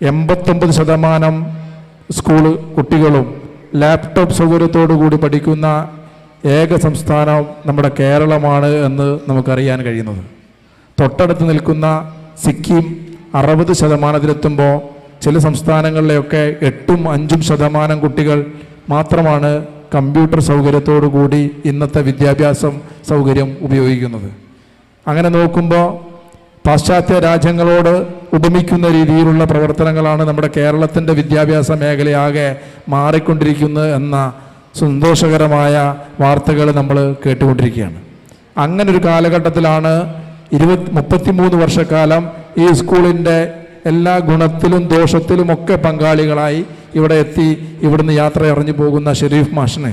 89% സ്കൂൾ കുട്ടികളും ലാപ്ടോപ്പ് സൗകര്യത്തോടു കൂടി പഠിക്കുന്ന ഏക സംസ്ഥാനം നമ്മുടെ കേരളമാണ് എന്ന് നമുക്കറിയാൻ കഴിയുന്നത്. തൊട്ടടുത്ത് നിൽക്കുന്ന സിക്കിം 60%-ത്തിലെത്തുമ്പോൾ ചില സംസ്ഥാനങ്ങളിലെയൊക്കെ 8-5% കുട്ടികൾ മാത്രമാണ് കമ്പ്യൂട്ടർ സൗകര്യത്തോടു കൂടി ഇന്നത്തെ വിദ്യാഭ്യാസം സൗകര്യം ഉപയോഗിക്കുന്നത്. അങ്ങനെ നോക്കുമ്പോൾ പാശ്ചാത്യ രാജ്യങ്ങളോട് ഉപമിക്കുന്ന രീതിയിലുള്ള പ്രവർത്തനങ്ങളാണ് നമ്മുടെ കേരളത്തിൻ്റെ വിദ്യാഭ്യാസ മേഖലയാകെ മാറിക്കൊണ്ടിരിക്കുന്നത് എന്ന സന്തോഷകരമായ വാർത്തകൾ നമ്മൾ കേട്ടുകൊണ്ടിരിക്കുകയാണ്. അങ്ങനൊരു കാലഘട്ടത്തിലാണ് 33 വർഷക്കാലം ഈ സ്കൂളിൻ്റെ എല്ലാ ഗുണത്തിലും ദോഷത്തിലുമൊക്കെ പങ്കാളികളായി ഇവിടെ എത്തി ഇവിടുന്ന് യാത്ര അറിഞ്ഞു പോകുന്ന ഷെരീഫ് മാഷിന്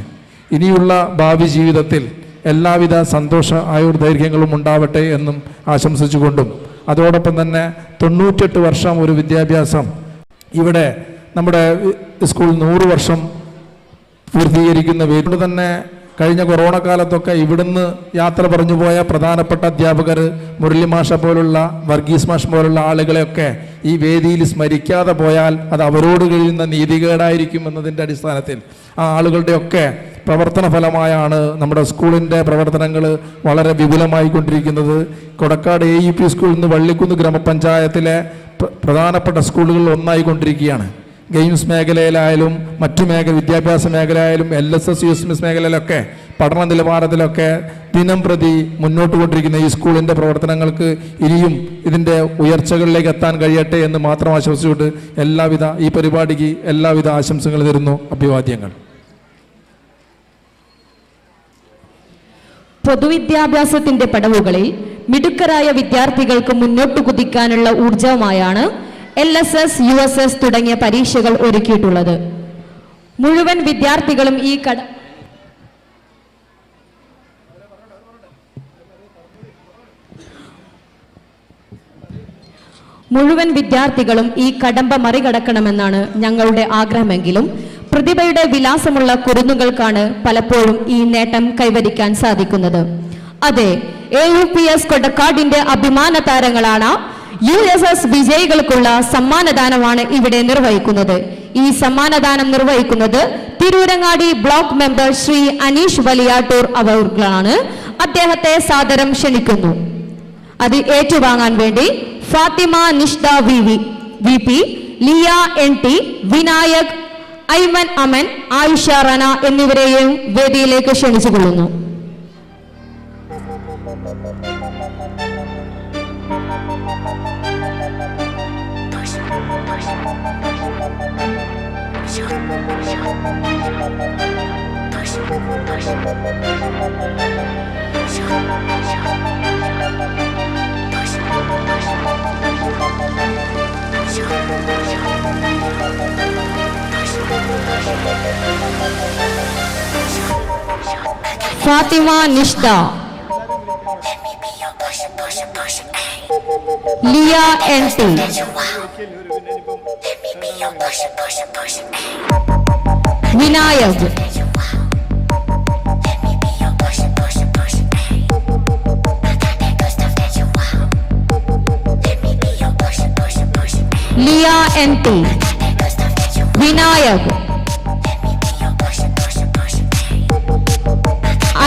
ഇനിയുള്ള ഭാവി ജീവിതത്തിൽ എല്ലാവിധ സന്തോഷ ആയുർദൈർഘ്യങ്ങളും ഉണ്ടാവട്ടെ എന്നും ആശംസിച്ചുകൊണ്ടും അതോടൊപ്പം തന്നെ 98 വർഷം ഒരു വിദ്യാഭ്യാസം ഇവിടെ നമ്മുടെ സ്കൂൾ 100 വർഷം പൂർത്തീകരിക്കുന്ന വേദിയോട് തന്നെ കഴിഞ്ഞ കൊറോണ കാലത്തൊക്കെ ഇവിടുന്ന് യാത്ര പറഞ്ഞു പോയ പ്രധാനപ്പെട്ട അധ്യാപകർ മുരളി മാഷ പോലുള്ള വർഗീസ് മാഷ് പോലുള്ള ആളുകളെയൊക്കെ ഈ വേദിയിൽ സ്മരിക്കാതെ പോയാൽ അത് അവരോട് കഴിയുന്ന നീതികേടായിരിക്കും എന്നതിൻ്റെ അടിസ്ഥാനത്തിൽ ആ ആളുകളുടെയൊക്കെ പ്രവർത്തന ഫലമായാണ് നമ്മുടെ സ്കൂളിൻ്റെ പ്രവർത്തനങ്ങൾ വളരെ വിപുലമായി കൊണ്ടിരിക്കുന്നത്. കൊടക്കാട് AUP സ്കൂൾ ഇന്ന് വള്ളിക്കുന്ന് ഗ്രാമപഞ്ചായത്തിലെ പ്രധാനപ്പെട്ട സ്കൂളുകളിൽ ഒന്നായിക്കൊണ്ടിരിക്കുകയാണ്. ഗെയിംസ് മേഖലയിലായാലും മറ്റു വിദ്യാഭ്യാസ മേഖലയായാലും LSS USMS മേഖലയിലൊക്കെ പഠന നിലവാരത്തിലൊക്കെ ദിനം പ്രതി മുന്നോട്ട് കൊണ്ടിരിക്കുന്ന ഈ സ്കൂളിൻ്റെ പ്രവർത്തനങ്ങൾക്ക് ഇനിയും ഇതിൻ്റെ ഉയർച്ചകളിലേക്ക് എത്താൻ കഴിയട്ടെ എന്ന് മാത്രം ആശംസിച്ചുകൊണ്ട് ഈ പരിപാടിക്ക് എല്ലാവിധ ആശംസകൾ തരുന്നു. അഭിവാദ്യങ്ങൾ. പൊതുവിദ്യാഭ്യാസത്തിന്റെ പടവുകളിൽ മിടുക്കരായ വിദ്യാർത്ഥികൾക്ക് മുന്നോട്ട് കുതിക്കാനുള്ള ഊർജവുമായാണ് LSS USS തുടങ്ങിയ പരീക്ഷകൾ ഒരുക്കിയിട്ടുള്ളത്. മുഴുവൻ വിദ്യാർത്ഥികളും ഈ കടമ്പ മറികടക്കണമെന്നാണ് ഞങ്ങളുടെ ആഗ്രഹമെങ്കിലും പ്രതിഭയുടെ വിലാസമുള്ള കുരുന്നുകൾക്കാണ് പലപ്പോഴും ഈ നേട്ടം കൈവരിക്കാൻ സാധിക്കുന്നത്. അതെ, AUPS കൊടക്കാടിന്റെ അഭിമാന താരങ്ങളാണ് USS വിജയികൾക്കുള്ള സമ്മാനദാനമാണ് ഇവിടെ നിർവഹിക്കുന്നത്. ഈ സമ്മാനദാനം നിർവഹിക്കുന്നത് തിരൂരങ്ങാടി ബ്ലോക്ക് മെമ്പർ ശ്രീ അനീഷ് വലിയാട്ടൂർ അവർകളാണ്. അദ്ദേഹത്തെ സാദരം ക്ഷണിക്കുന്നു. അത് ഏറ്റുവാങ്ങാൻ വേണ്ടി ഫാത്തിമ നിഷ്ദ VP, ലിയ NT, വിനായക്, ഐമൻ അമൻ, ആയിഷ റന എന്നിവരെയും വേദിയിലേക്ക് ക്ഷണിച്ചുകൊള്ളുന്നു. Fathima Nishtha, Liya NT, Vinayak, Liya NT, Vinayak,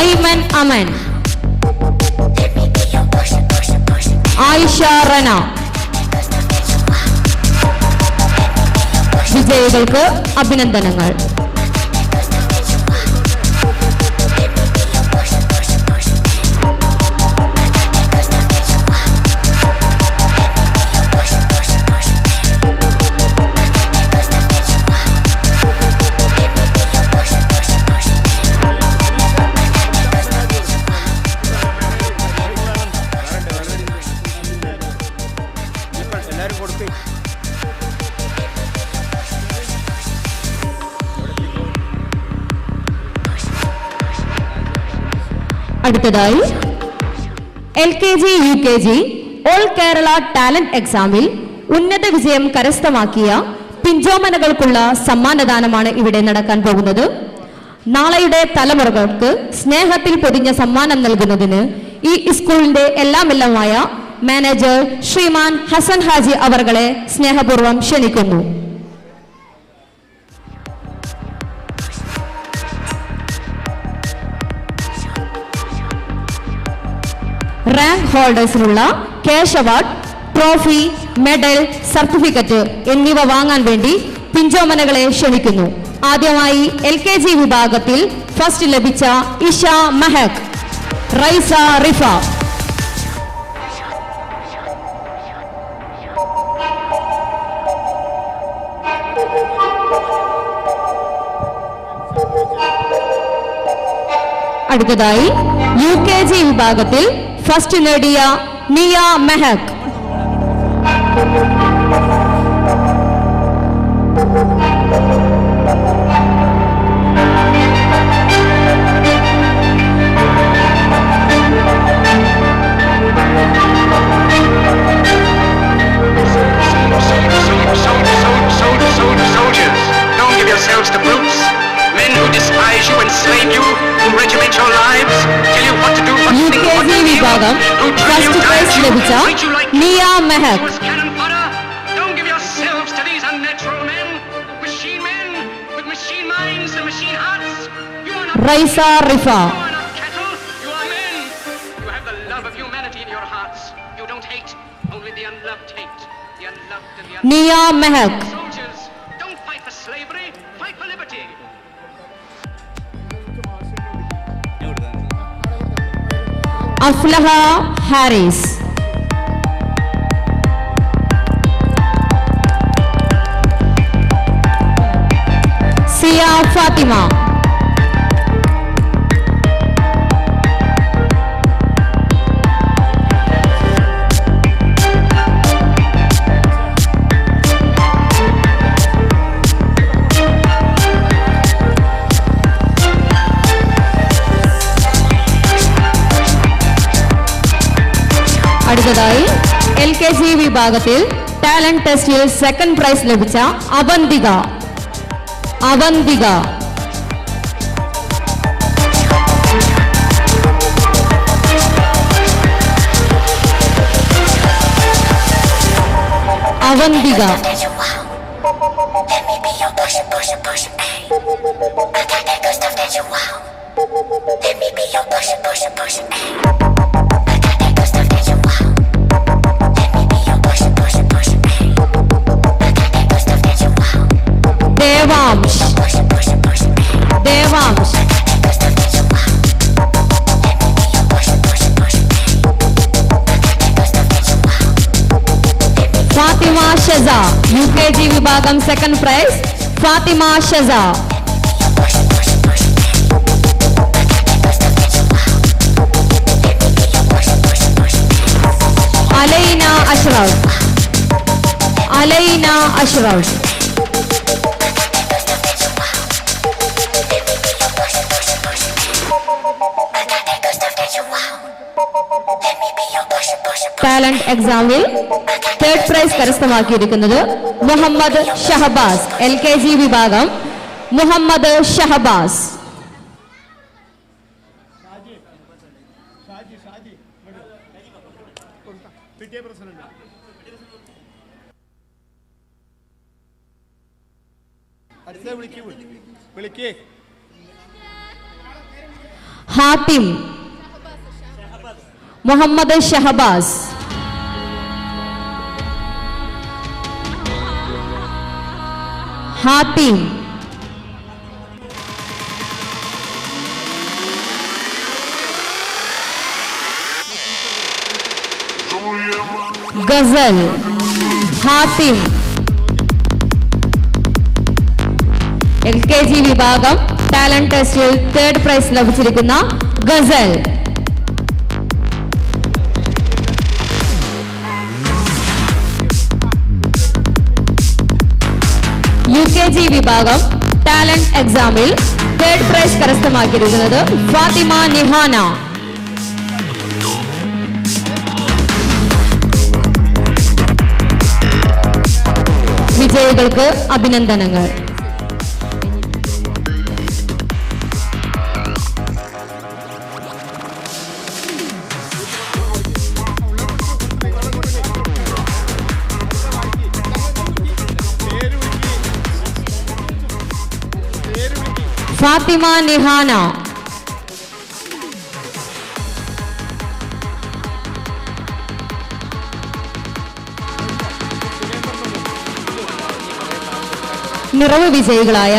Ayman Aman, Ayisha Rana. വിജയികൾക്ക് അഭിനന്ദനങ്ങൾ. അടുത്തതായി LKG UKG all Kerala talent എക്സാമിൽ ഉന്നത വിജയം കരസ്ഥമാക്കിയ പിഞ്ചോമനകൾക്കുള്ള സമ്മാനദാനമാണ് ഇവിടെ നടക്കാൻ പോകുന്നത്. നാളെയുടെ തലമുറകൾക്ക് സ്നേഹത്തിൽ പൊതിഞ്ഞ സമ്മാനം നൽകുന്നതിന് ഈ സ്കൂളിന്റെ എല്ലാമെല്ലാമായ മാനേജർ ശ്രീമാൻ ഹസൻ ഹാജി അവർകളെ സ്നേഹപൂർവ്വം ക്ഷണിക്കുന്നു. റാങ്ക് ഹോൾഡേഴ്സിനുള്ള cash award, trophy, medal, certificate എന്നിവ വാങ്ങാൻ വേണ്ടി പിഞ്ചോമനകളെ ക്ഷണിക്കുന്നു. ആദ്യമായി LKG വിഭാഗത്തിൽ ഫസ്റ്റ് ലഭിച്ച ഇഷ മെഹക്, റൈസ റിഫ. അടുത്തതായി UKG വിഭാഗത്തിൽ ഫസ്റ്റ് നേടിയ നിയ Mehak. Soldiers, don't give yourselves to brutes. Men who despise you, enslave you, who regiment your lives, tell you what to do, what to think, what to UKG feel, വിഭാഗം who drive you, first guide prize you, ലഭിച്ച treat you like Niya Mehak. cannon fodder. Don't give yourselves to these unnatural men, machine men with machine minds and machine hearts. You are not Raisa Rifa. You are not cattle, you are men. You have the love of humanity in your hearts. You don't hate, only the unloved hate. The unloved and the unloved. നിയ Mehak. Soldiers, don't fight for slavery, fight for liberty. അഫ്ലഹ Haris, സിയ ഫാത്തിമ, അടുത്തതായി LKG വിഭാഗത്തിൽ ടാലന്റ് ടെസ്റ്റിൽ സെക്കൻഡ് പ്രൈസ് ലഭിച്ച അവന്തിക. അവന്തിക അവന്തിക ദേവാംശ്. ദേവാംശ് ഫാത്തിമ ഷെസ. UKG വിഭാഗം second prize Fathima Sheza. Alaina Ashraf. Alaina Ashraf. Talent എക്സാമിൽ തേർഡ് പ്രൈസ് കരസ്ഥമാക്കിയിരിക്കുന്നത് മുഹമ്മദ് ഷഹബാസ്, LKG വിഭാഗം. മുഹമ്മദ് ഷഹബാസ്. ഹാത്തിം മുഹമ്മദ് ഷഹബാസ്. ഹാത്തിം. ഗസൽ. ഹാത്തിം. LKG വിഭാഗം ടാലന്റ് ടെസ്റ്റിൽ തേർഡ് പ്രൈസ് ലഭിച്ചിരിക്കുന്ന ഗസൽ. UKG വിഭാഗം ടാലന്റ് എക്സാമിൽ തേർഡ് പ്രൈസ് കരസ്ഥമാക്കിയിരിക്കുന്നത് ഫാത്തിമ നിഹാന. വിജയികൾക്ക് അഭിനന്ദനങ്ങൾ. ഫാത്തിമ നിഹാന. നിറവ് വിജയികളായ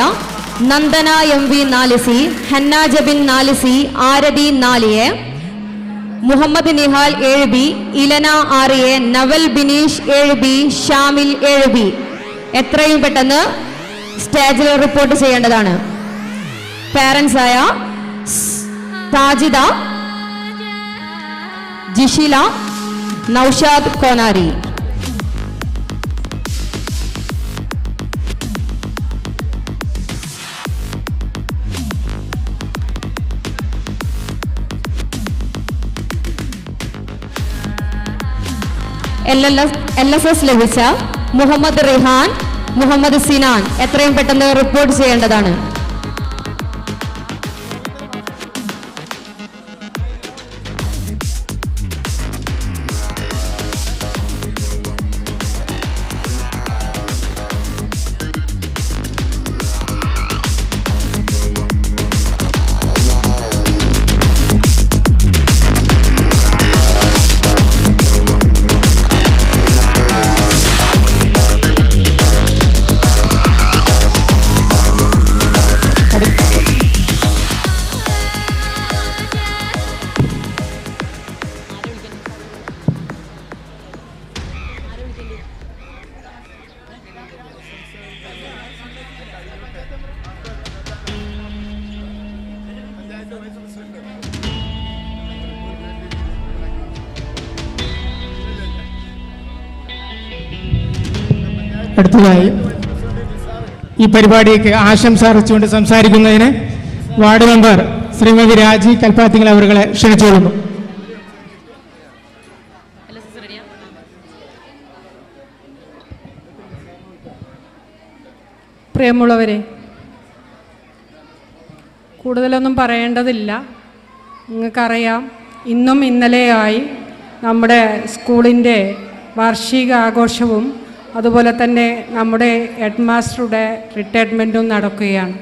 Nandana MV 4C, Hanna Jabin 4C, Arathi 4A, Muhammad Nihal 7B, ഇലന 6A, naval Bineesh 7B, Shamil 7B എത്രയും പെട്ടെന്ന് സ്റ്റേജിൽ റിപ്പോർട്ട് ചെയ്യേണ്ടതാണ്. പാരന്റ്സ് ആയ താജിദ, ജിഷില, നൌഷാദ് കോനാരി. LSS ലഭിച്ച മുഹമ്മദ് റിഹാൻ, മുഹമ്മദ് സിനാൻ എത്രയും പെട്ടെന്ന് റിപ്പോർട്ട് ചെയ്യേണ്ടതാണ്. അടുത്തതായി ഈ പരിപാടിക്ക് ആശംസ അറിയിച്ചുകൊണ്ട് സംസാരിക്കുന്നതിന് വാർഡ് മെമ്പർ ശ്രീമതി രാജി കൽപ്പാത്തിങ്ങൾ അവരെ ക്ഷണിച്ചുകൊള്ളുന്നു. പ്രിയമുള്ളവരെ, കൂടുതലൊന്നും പറയേണ്ടതില്ല. നിങ്ങൾക്കറിയാം, ഇന്നും ഇന്നലെയായി നമ്മുടെ സ്കൂളിൻ്റെ വാർഷികാഘോഷവും അതുപോലെ തന്നെ നമ്മുടെ ഹെഡ് മാസ്റ്ററുടെ റിട്ടയർമെൻറ്റും നടക്കുകയാണ്.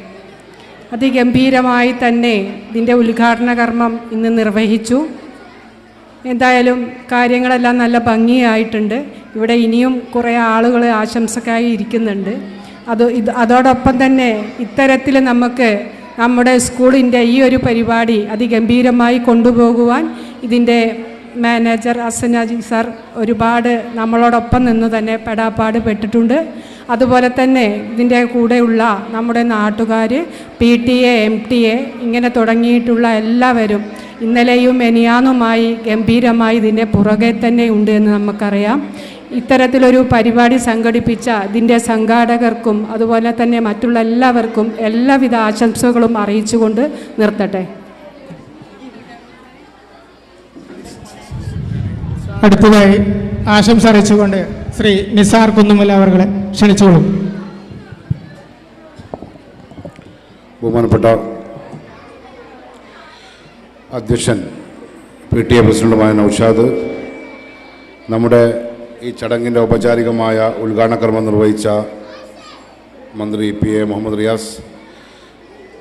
അതിഗംഭീരമായി തന്നെ ഇതിൻ്റെ ഉദ്ഘാടന കർമ്മം ഇന്ന് നിർവഹിച്ചു. എന്തായാലും കാര്യങ്ങളെല്ലാം നല്ല ഭംഗിയായിട്ടുണ്ട്. ഇവിടെ ഇനിയും കുറേ ആളുകൾ ആശംസക്കായി ഇരിക്കുന്നുണ്ട്. അതോടൊപ്പം തന്നെ ഇത്തരത്തിൽ നമുക്ക് നമ്മുടെ സ്കൂളിൻ്റെ ഈ ഒരു പരിപാടി അതിഗംഭീരമായി കൊണ്ടുപോകുവാൻ ഇതിൻ്റെ മാനേജർ ഹസനാജി സാർ ഒരുപാട് നമ്മളോടൊപ്പം നിന്ന് തന്നെ പെടാപ്പാട് പെട്ടിട്ടുണ്ട്. അതുപോലെ തന്നെ ഇതിൻ്റെ കൂടെയുള്ള നമ്മുടെ നാട്ടുകാർ, PTA, MTA ഇങ്ങനെ തുടങ്ങിയിട്ടുള്ള എല്ലാവരും ഇന്നലെയും മെനിയാന്നുമായി ഗംഭീരമായി ഇതിൻ്റെ പുറകെ തന്നെ ഉണ്ട് എന്ന് നമുക്കറിയാം. ഇത്തരത്തിലൊരു പരിപാടി സംഘടിപ്പിച്ച ഇതിൻ്റെ സംഘാടകർക്കും അതുപോലെ തന്നെ മറ്റുള്ള എല്ലാവർക്കും എല്ലാവിധ ആശംസകളും അറിയിച്ചുകൊണ്ട് നിർത്തട്ടെ. അടുത്തതായി ആശംസ അറിയിച്ചുകൊണ്ട് ശ്രീ നിസാർ കുന്നുമല അവരെ ക്ഷണിച്ചോളും. ബഹുമാനപ്പെട്ട അധ്യക്ഷൻ PTA പ്രസിഡന്റുമായ നൗഷാദ്, നമ്മുടെ ഈ ചടങ്ങിൻ്റെ ഔപചാരികമായ ഉദ്ഘാടന കർമ്മം നിർവഹിച്ച മന്ത്രി PA മുഹമ്മദ് റിയാസ്,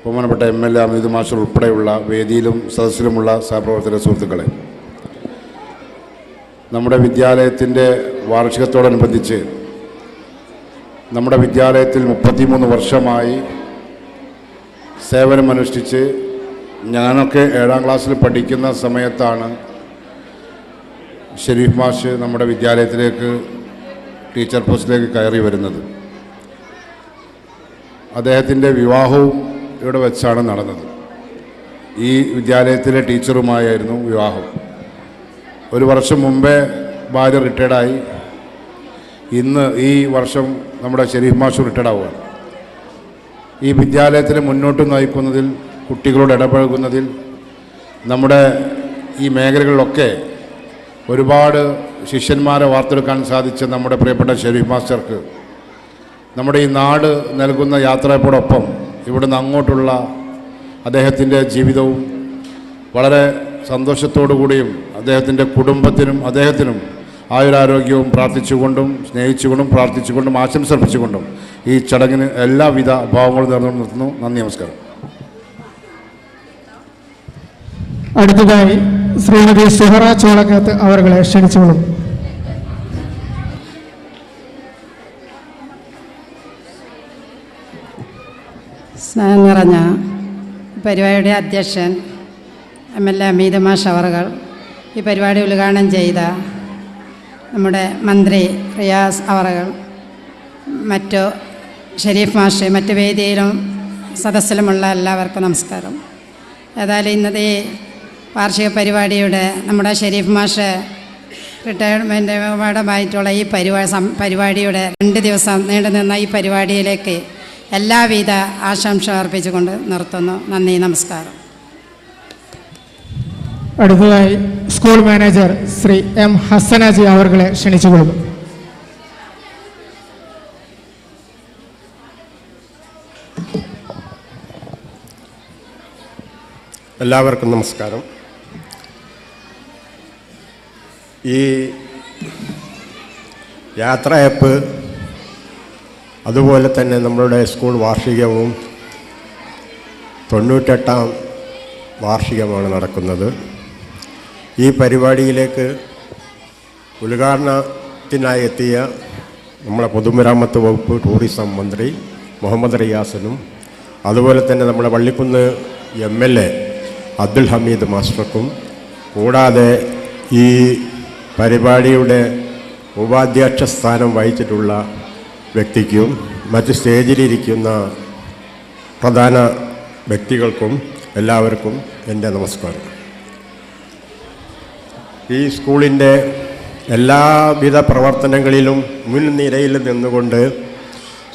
ബഹുമാനപ്പെട്ട MLA അമീദ് മാസ്റ്റർ ഉൾപ്പെടെയുള്ള വേദിയിലും സദസ്സിലുമുള്ള സഹപ്രവർത്തക സുഹൃത്തുക്കളെ, നമ്മുടെ വിദ്യാലയത്തിൻ്റെ വാർഷികത്തോടനുബന്ധിച്ച് നമ്മുടെ വിദ്യാലയത്തിൽ 33 വർഷമായി സേവനമനുഷ്ഠിച്ച് ഞാനൊക്കെ 7ാം ക്ലാസ്സിൽ പഠിക്കുന്ന സമയത്താണ് ഷെരീഫ് മാഷ് നമ്മുടെ വിദ്യാലയത്തിലേക്ക് ടീച്ചർ പോസ്റ്റിലേക്ക് കയറി വരുന്നത്. അദ്ദേഹത്തിൻ്റെ വിവാഹവും ഇവിടെ വെച്ചാണ് നടന്നത്. ഈ വിദ്യാലയത്തിലെ ടീച്ചറുമായിരുന്നു വിവാഹം. ഒരു വർഷം മുമ്പേ ഭാര്യ റിട്ടയർഡായി. ഇന്ന് ഈ വർഷം നമ്മുടെ ഷെരീഫ് മാഷ് റിട്ടയർഡാവുകയാണ്. ഈ വിദ്യാലയത്തിനെ മുന്നോട്ട് നയിക്കുന്നതിൽ, കുട്ടികളോട് ഇടപഴകുന്നതിൽ, നമ്മുടെ ഈ മേഖലകളിലൊക്കെ ഒരുപാട് ശിഷ്യന്മാരെ വാർത്തെടുക്കാൻ സാധിച്ച നമ്മുടെ പ്രിയപ്പെട്ട ഷെരീഫ് മാസ്റ്റർക്ക് നമ്മുടെ ഈ നാട് നൽകുന്ന യാത്രയോടൊപ്പം ഇവിടുന്ന് അങ്ങോട്ടുള്ള അദ്ദേഹത്തിൻ്റെ ജീവിതവും വളരെ സന്തോഷത്തോടു കൂടിയും അദ്ദേഹത്തിൻ്റെ കുടുംബത്തിനും അദ്ദേഹത്തിനും ആയുരാരോഗ്യവും പ്രാർത്ഥിച്ചുകൊണ്ടും സ്നേഹിച്ചുകൊണ്ടും പ്രാർത്ഥിച്ചുകൊണ്ടും ആശംസ അർപ്പിച്ചുകൊണ്ടും ഈ ചടങ്ങിന് എല്ലാവിധ ഭാവങ്ങളും നേർന്നുകൊണ്ട് നിർത്തുന്നു. നന്ദി, നമസ്കാരം. അടുത്തതായി ശ്രീമതി സുഹറ ചോളക്കത്ത് അവരെ ക്ഷണിച്ചോളും. സ്നേഹം നിറഞ്ഞ പരിപാടിയുടെ അധ്യക്ഷൻ MLA അമീദ് മാഷ് അവർ, ഈ പരിപാടി ഉദ്ഘാടനം ചെയ്ത നമ്മുടെ മന്ത്രി റിയാസ് അവർ, മറ്റു ഷെരീഫ് മാഷ്, മറ്റു വേദിയിലും സദസ്സിലുമുള്ള എല്ലാവർക്കും നമസ്കാരം. ഏതായാലും ഇന്നത്തെ ഈ വാർഷിക പരിപാടിയുടെ നമ്മുടെ ഷെരീഫ് മാഷ് റിട്ടയർമെൻ്റ് പാഠമായിട്ടുള്ള ഈ പരിപാടിയുടെ 2 ദിവസം നീണ്ടു നിന്ന ഈ പരിപാടിയിലേക്ക് എല്ലാവിധ ആശംസ അർപ്പിച്ചുകൊണ്ട് നിർത്തുന്നു. നന്ദി, നമസ്കാരം. അടുത്തതായി സ്കൂൾ മാനേജർ ശ്രീ M ഹസനാജി അവരെ ക്ഷണിച്ചുകൊള്ളുന്നു. എല്ലാവർക്കും നമസ്കാരം. ഈ യാത്രയപ്പ്, അതുപോലെ തന്നെ നമ്മളുടെ സ്കൂൾ വാർഷികവും 98ാം വാർഷികമാണ് നടക്കുന്നത്. ഈ പരിപാടിയിലേക്ക് ഉദ്ഘാടനത്തിനായി എത്തിയ നമ്മുടെ പൊതുമരാമത്ത് വകുപ്പ് ടൂറിസം മന്ത്രി മുഹമ്മദ് റിയാസിനും, അതുപോലെ തന്നെ നമ്മുടെ വള്ളിക്കുന്ന് MLA അബ്ദുൽ ഹമീദ് മാസ്റ്റർക്കും, കൂടാതെ ഈ പരിപാടിയുടെ ഉപാധ്യക്ഷ സ്ഥാനം വഹിച്ചിട്ടുള്ള വ്യക്തിക്കും, മറ്റ് സ്റ്റേജിലിരിക്കുന്ന പ്രധാന വ്യക്തികൾക്കും എല്ലാവർക്കും എൻ്റെ നമസ്കാരം. ഈ സ്കൂളിൻ്റെ എല്ലാവിധ പ്രവർത്തനങ്ങളിലും മുൻനിരയിൽ നിന്നുകൊണ്ട്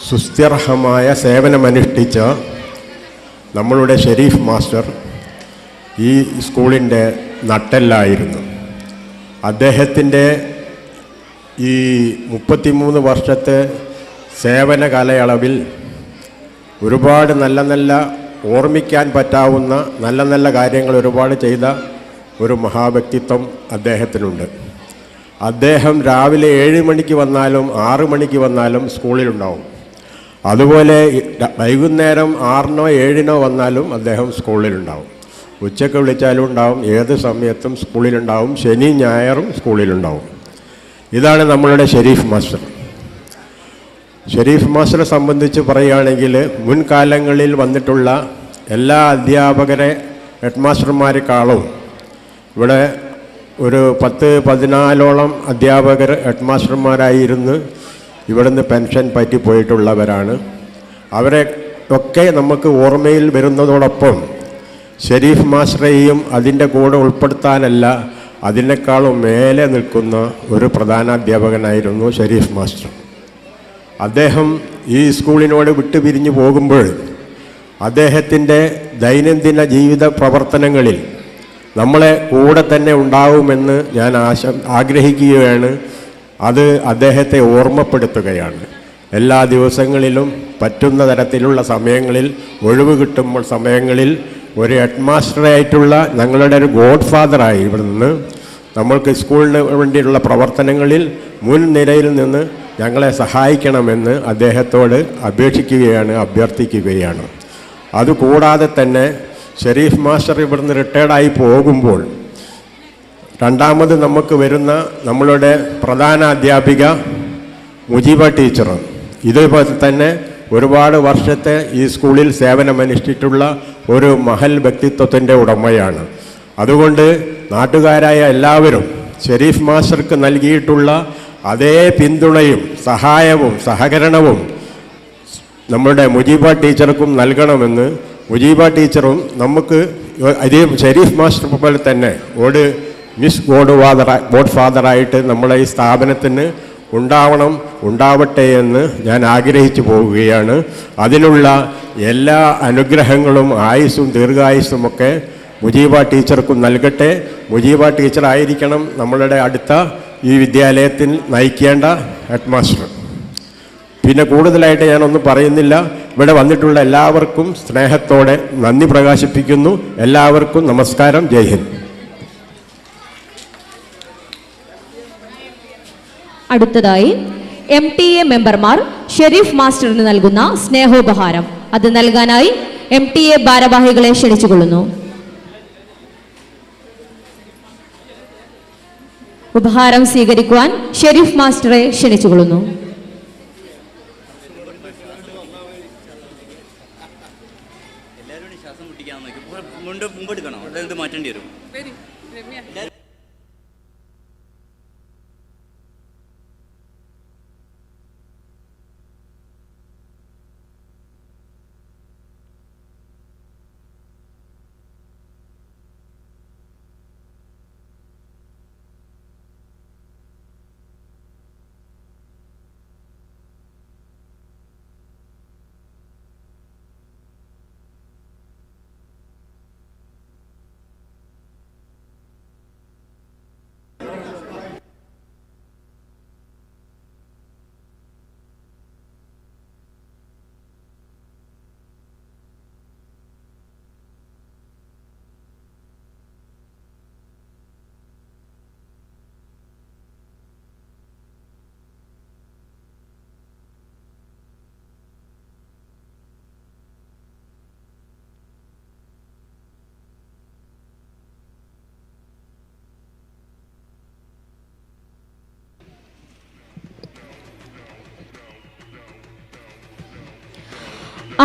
സുസ്ഥിരമായ സേവനമനുഷ്ഠിച്ച നമ്മളുടെ ഷെരീഫ് മാസ്റ്റർ ഈ സ്കൂളിൻ്റെ നട്ടെല്ലായിരുന്നു. അദ്ദേഹത്തിൻ്റെ ഈ 33 വർഷത്തെ സേവന കാലയളവിൽ ഒരുപാട് നല്ല നല്ല ഓർമ്മിക്കാൻ പറ്റാവുന്ന നല്ല നല്ല കാര്യങ്ങൾ ഒരുപാട് ചെയ്ത ഒരു മഹാവ്യക്തിത്വം അദ്ദേഹത്തിനുണ്ട്. അദ്ദേഹം രാവിലെ 7 മണിക്ക് വന്നാലും 6 മണിക്ക് വന്നാലും സ്കൂളിലുണ്ടാവും. അതുപോലെ വൈകുന്നേരം 6നോ 7നോ വന്നാലും അദ്ദേഹം സ്കൂളിലുണ്ടാവും. ഉച്ചയ്ക്ക് വിളിച്ചാലും ഉണ്ടാവും, ഏത് സമയത്തും സ്കൂളിലുണ്ടാവും. ശനി ഞായറും സ്കൂളിലുണ്ടാവും. ഇതാണ് നമ്മളുടെ ഷെരീഫ് മാസ്റ്റർ. ഷെരീഫ് മാസ്റ്ററെ സംബന്ധിച്ച് പറയുകയാണെങ്കിൽ മുൻകാലങ്ങളിൽ വന്നിട്ടുള്ള എല്ലാ അധ്യാപകരെ ഹെഡ് മാസ്റ്റർമാരെക്കാളും ഇവിടെ ഒരു 10-14ഓളം അധ്യാപകർ ഹെഡ് മാസ്റ്റർമാരായിരുന്ന് ഇവിടുന്ന് പെൻഷൻ പറ്റിപ്പോയിട്ടുള്ളവരാണ്. അവരെ ഒക്കെ നമുക്ക് ഓർമ്മയിൽ വരുന്നതോടൊപ്പം ഷെരീഫ് മാസ്റ്ററെയും അതിൻ്റെ കൂടെ ഉൾപ്പെടുത്താനല്ല, അതിനേക്കാളും മേലെ നിൽക്കുന്ന ഒരു പ്രധാന അധ്യാപകനായിരുന്നു ഷെരീഫ് മാസ്റ്റർ. അദ്ദേഹം ഈ സ്കൂളിനോട് വിട്ടുപിരിഞ്ഞു പോകുമ്പോൾ അദ്ദേഹത്തിൻ്റെ ദൈനംദിന ജീവിത പ്രവർത്തനങ്ങളിൽ നമ്മളെ കൂടെ തന്നെ ഉണ്ടാവുമെന്ന് ഞാൻ ആഗ്രഹിക്കുകയാണ്. അത് അദ്ദേഹത്തെ ഓർമ്മപ്പെടുത്തുകയാണ്. എല്ലാ ദിവസങ്ങളിലും പറ്റുന്ന തരത്തിലുള്ള സമയങ്ങളിൽ, ഒഴിവ് കിട്ടുമ്പോൾ സമയങ്ങളിൽ ഒരു ഹെഡ് മാസ്റ്ററായിട്ടുള്ള ഞങ്ങളുടെ ഒരു ഗോഡ് ഫാദറായി ഇവിടെ നിന്ന് നമ്മൾക്ക് സ്കൂളിന് വേണ്ടിയുള്ള പ്രവർത്തനങ്ങളിൽ മുൻനിരയിൽ നിന്ന് ഞങ്ങളെ സഹായിക്കണമെന്ന് അദ്ദേഹത്തോട് അപേക്ഷിക്കുകയാണ്, അഭ്യർത്ഥിക്കുകയാണ്. അതുകൂടാതെ തന്നെ ഷെരീഫ് മാസ്റ്റർ ഇവിടുന്ന് റിട്ടയർഡായി പോകുമ്പോൾ രണ്ടാമത് നമുക്ക് വരുന്ന നമ്മളുടെ പ്രധാന അധ്യാപിക മുജീബ ടീച്ചർ ഇതേപോലെ തന്നെ ഒരുപാട് വർഷത്തെ ഈ സ്കൂളിൽ സേവനമനുഷ്ഠിച്ചിട്ടുള്ള ഒരു മഹൽ വ്യക്തിത്വത്തിൻ്റെ ഉടമയാണ്. അതുകൊണ്ട് നാട്ടുകാരായ എല്ലാവരും ഷെരീഫ് മാസ്റ്റർക്ക് നൽകിയിട്ടുള്ള അതേ പിന്തുണയും സഹായവും സഹകരണവും നമ്മുടെ മുജീബ ടീച്ചർക്കും നൽകണമെന്ന് മുജീബ ടീച്ചറും നമുക്ക് അതേ ഷെരീഫ് മാസ്റ്റർ പോലെ തന്നെ ഒരു മിസ് ഗോഡ് ഫാദറായിട്ട് നമ്മളെ ഈ സ്ഥാപനത്തിന് ഉണ്ടാവട്ടെ എന്ന് ഞാൻ ആഗ്രഹിച്ചു പോവുകയാണ്. അതിനുള്ള എല്ലാ അനുഗ്രഹങ്ങളും ആയുസ്സും ദീർഘായുസ്സുമൊക്കെ മുജീബ ടീച്ചർക്കും നൽകട്ടെ. മുജീബ ടീച്ചർ ആയിരിക്കണം നമ്മളുടെ അടുത്ത ഈ വിദ്യാലയത്തിൽ നയിക്കേണ്ട ഹെഡ് മാസ്റ്റർ. പിന്നെ കൂടുതലായിട്ട് ഞാനൊന്നും പറയുന്നില്ല. ഇവിടെ വന്നിട്ടുള്ള എല്ലാവർക്കും സ്നേഹത്തോടെ നന്ദി പ്രകാശിപ്പിക്കുന്നു. എല്ലാവർക്കും നമസ്കാരം. ജയ് ഹിന്ദ്. അടുത്തതായി MTA മെമ്പർമാർ ഷെരീഫ് മാസ്റ്ററിന് നൽകുന്ന സ്നേഹോപഹാരം അത് നൽകാനായി MTA ഭാരവാഹികളെ ക്ഷണിച്ചുകൊള്ളുന്നു. ഉപഹാരം സ്വീകരിക്കുവാൻ ഷെരീഫ് മാസ്റ്ററെ ക്ഷണിച്ചുകൊള്ളുന്നു. മാറ്റേണ്ടി വരും.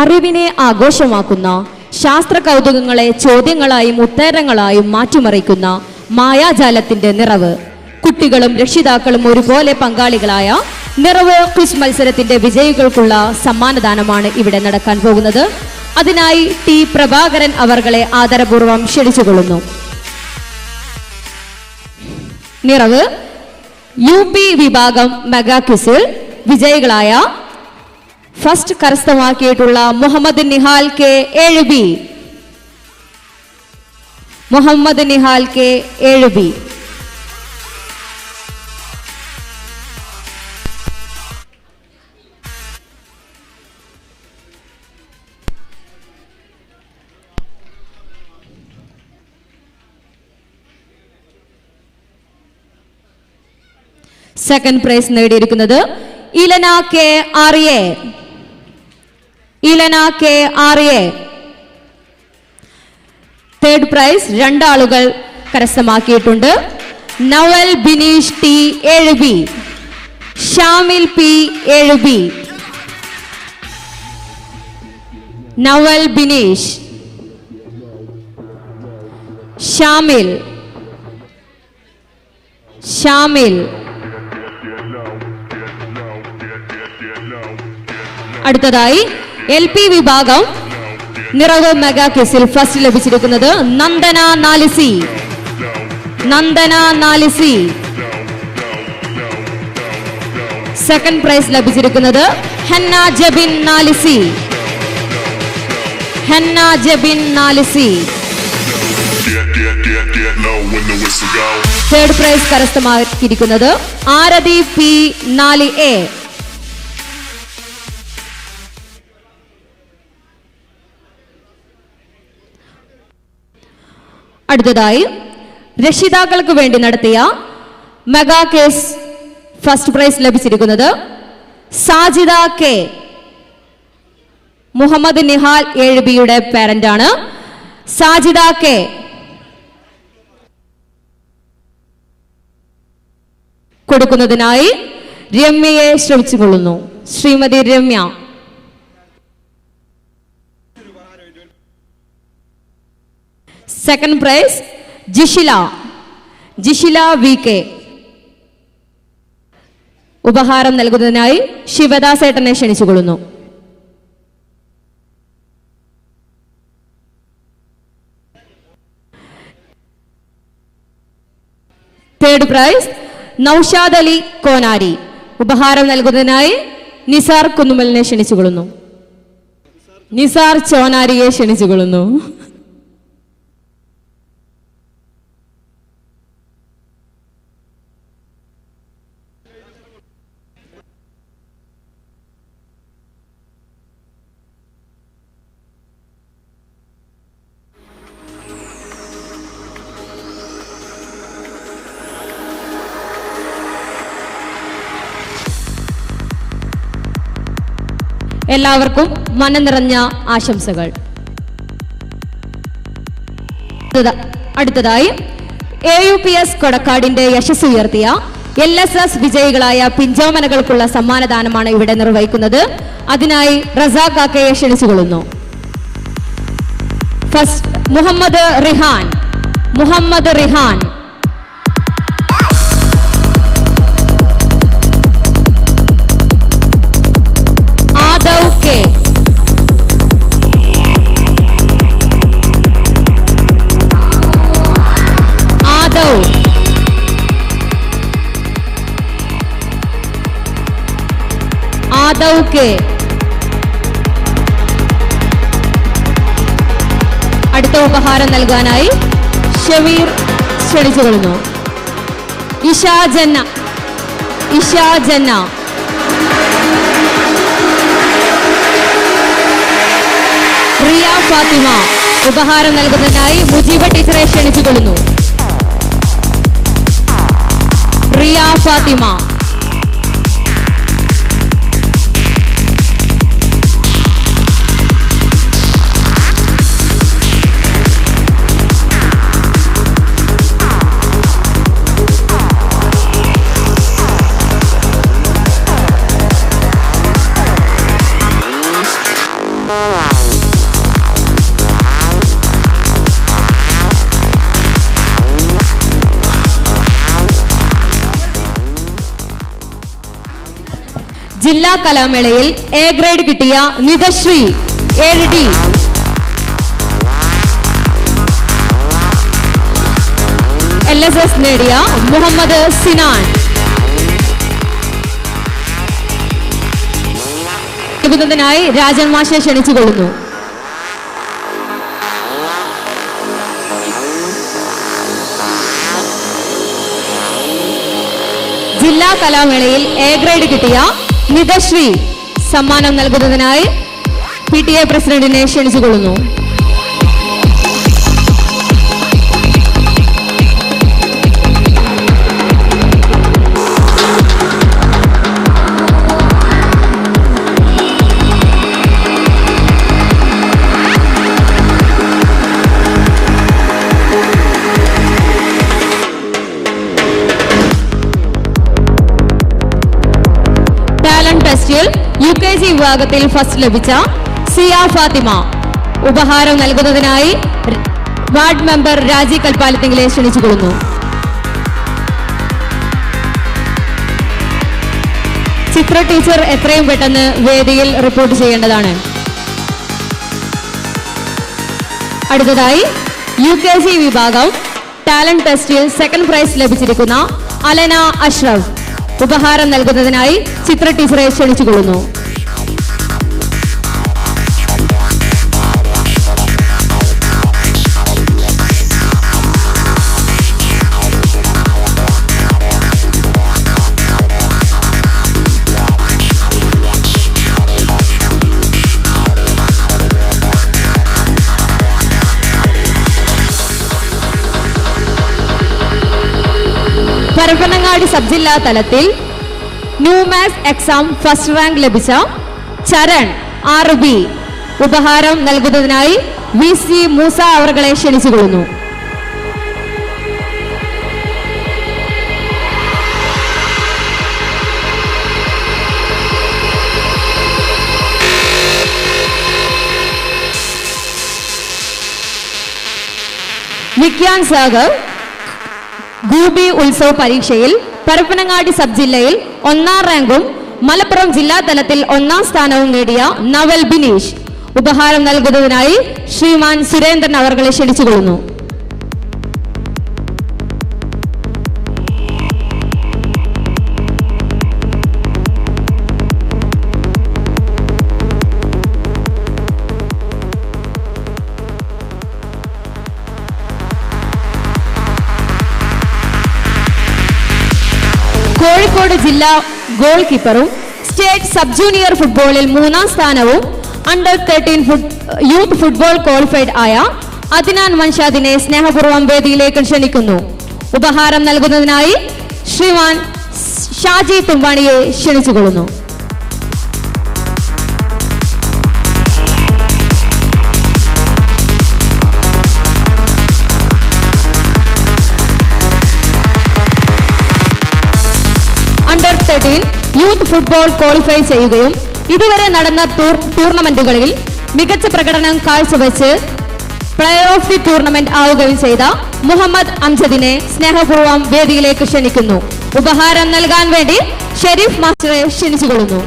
അറിവിനെ ആഘോഷമാക്കുന്ന, ശാസ്ത്ര കൗതുകങ്ങളെ ചോദ്യങ്ങളായും ഉത്തരങ്ങളായും മാറ്റിമറിക്കുന്ന മായാജാലത്തിന്റെ നിറവ്. കുട്ടികളും രക്ഷിതാക്കളും ഒരുപോലെ പങ്കാളികളായ നിറവ് ക്വിസ് മത്സരത്തിന്റെ വിജയികൾക്കുള്ള സമ്മാനദാനമാണ് ഇവിടെ നടക്കാൻ പോകുന്നത്. അതിനായി T. പ്രഭാകരൻ അവർകളെ ആദരപൂർവ്വം ക്ഷണിച്ചുകൊള്ളുന്നു. നിറവ് UP വിഭാഗം മെഗാ ക്വിസിൽ വിജയികളായ ഫസ്റ്റ് കരസ്ഥമാക്കിയിട്ടുള്ള Muhammad Nihal K 7B. Muhammad Nihal K 7B. Second prize നേടിയിരിക്കുന്നത് ഇലന കെ ആർയെ. ഇലന കെ ആർയെ. തേർഡ് പ്രൈസ് 2 ആളുകൾ കരസ്ഥമാക്കിയിട്ടുണ്ട്. Naval Bineesh T 7B. Shamil P 7B. Naval Bineesh, Shamil, Shamil. അടുത്തതായി LP വിഭാഗം നിറവ് മെഗാ ക്വിസിൽ ഫസ്റ്റ് ലഭിച്ചിരിക്കുന്നത് Nandana 4C. Nandana 4C. Second prize ലഭിച്ചിരിക്കുന്നത് Hanna Jabin 4C. Hanna Jabin 4C. Third prize കരസ്ഥമാക്കിയിരിക്കുന്നത് ആരതി പി 4A. അടുത്തതായി രക്ഷിതാക്കൾക്ക് വേണ്ടി നടത്തിയ മെഗാ കേസ് ഫസ്റ്റ് പ്രൈസ് ലഭിച്ചിരിക്കുന്നത് സാജിദ കെ. മുഹമ്മദ് നിഹാൽ 7Bയുടെ പേരന്റ് ആണ് സാജിദ കെ. കൊടുക്കുന്നതിനായി രമ്യയെ ശ്രമിച്ചുകൊള്ളുന്നു. Shrimati Ramya. Second prize Jishila VK. ഉപഹാരം നൽകുന്നതിനായി ശിവദാസേട്ടനെ ക്ഷണിച്ചുകൊള്ളുന്നു. Third prize Naushad Ali Konari. ഉപഹാരം നൽകുന്നതിനായി നിസാർ കുന്നുമലിനെ ക്ഷണിച്ചുകൊള്ളുന്നു. നിസാർ ചോനാരിയെ ക്ഷണിച്ചുകൊള്ളുന്നു. എല്ലാവർക്കും മനം നിറഞ്ഞ ആശംസകൾ. അടുത്തതായി AUPS കൊടക്കാടിന്റെ യശസ് ഉയർത്തിയ LSS വിജയികളായ പിഞ്ചോമനകൾക്കുള്ള സമ്മാനദാനമാണ് ഇവിടെ നിർവഹിക്കുന്നത്. അതിനായി റസാഖ് കാക്കയെ ക്ഷണിച്ചുകൊള്ളുന്നു. ഫസ്റ്റ് മുഹമ്മദ് റിഹാൻ. ആദവ് കെ. അടുത്ത ഉപഹാരം നൽകാനായി ഷമീർ ക്ഷണിച്ചുകൊള്ളുന്നു. ഇഷ ജന്ന. റിയ ഫാത്തിമ. ഉപഹാരം നൽകുന്നതിനായി മുജീബ ടീച്ചറെ ക്ഷണിച്ചുകൊള്ളുന്നു. റിയ ഫാത്തിമ. ജില്ലാ കലാമേളയിൽ A ഗ്രേഡ് കിട്ടിയ നിതശ്രീ 7D. LSS നേടിയ മുഹമ്മദ് സിനാൻ. നൽകുന്നതിനായി രാജൻ മാഷെ ക്ഷണിച്ചുകൊള്ളുന്നു. ജില്ലാ കലാമേളയിൽ A ഗ്രേഡ് കിട്ടിയ നിതശ്രീ സമ്മാനം നൽകുന്നതിനായി PTA പ്രസിഡന്റിനെ ക്ഷണിച്ചുകൊള്ളുന്നു. UKG വിഭാഗത്തിൽ ഫസ്റ്റ് ലഭിച്ച സിയ ഫാത്തിമ. ഉപഹാരം നൽകുന്നതിനായി വാർഡ് മെമ്പർ രാജി കൽപ്പാലത്തിങ്കിലെ ക്ഷണിച്ചുകൊള്ളുന്നു. ചിത്ര ടീച്ചർ എത്രയും പെട്ടെന്ന് വേദിയിൽ റിപ്പോർട്ട് ചെയ്യേണ്ടതാണ്. അടുത്തതായി UKG വിഭാഗം ടാലന്റ് ടെസ്റ്റിൽ സെക്കൻഡ് പ്രൈസ് ലഭിച്ചിരിക്കുന്ന അലന അഷ്റഫ്. ഉപഹാരം നൽകുന്നതിനായി ചിത്ര ടീച്ചറെ ക്ഷണിച്ചുകൊള്ളുന്നു. പരപ്പനങ്ങാടി സബ് ജില്ലാ തലത്തിൽ ന്യൂമാത്സ് എക്സാം ഫസ്റ്റ് റാങ്ക് ലഭിച്ച ചരൺ RB ഉപഹാരം നൽകുന്നതിനായി VC മൂസ അവരെ ക്ഷണിച്ചുകൊള്ളുന്നു. വിജ്ഞാൻ സാഗർ ഗൂബി ഉത്സവ പരീക്ഷയിൽ പരപ്പനങ്ങാടി സബ് ജില്ലയിൽ 1ാം റാങ്കും മലപ്പുറം ജില്ലാ തലത്തിൽ 1ാം സ്ഥാനവും നേടിയ നവൽ ബിനീഷ് ഉപഹാരം നൽകുന്നതിനായി ശ്രീമാൻ സുരേന്ദ്രൻ അവരെ ക്ഷണിച്ചുകൊള്ളുന്നു. കോഴിക്കോട് ജില്ലാ ഗോൾ കീപ്പറും സ്റ്റേറ്റ് സബ് ജൂനിയർ ഫുട്ബോളിൽ 3ാം സ്ഥാനവും അണ്ടർ 13 യൂത്ത് ഫുട്ബോൾ ക്വാളിഫൈഡ് ആയ അദ്നാൻ മൻഷാദിനെ സ്നേഹപൂർവ്വം വേദിയിലേക്ക് ക്ഷണിക്കുന്നു. ഉപഹാരം നൽകുന്നതിനായി ശ്രീമാൻ ഷാജി തുമ്പാണിയെ ക്ഷണിച്ചുകൊള്ളുന്നു. അണ്ടർ 13 യൂത്ത് ഫുട്ബോൾ ക്വാളിഫൈ ചെയ്യുകയും ഇതുവരെ നടന്ന ടൂർണമെന്റുകളിൽ മികച്ച പ്രകടനം കാഴ്ചവെച്ച് പ്ലെയർ ഓഫ് ദി ടൂർണമെന്റ് ആവുകയും ചെയ്ത മുഹമ്മദ് അംജദിനെ സ്നേഹപൂർവ്വം വേദിയിലേക്ക് ക്ഷണിക്കുന്നു. ഉപഹാരം നൽകാൻ വേണ്ടി ഷെരീഫ് മാസ്റ്ററെ ക്ഷണിച്ചുകൊള്ളുന്നു.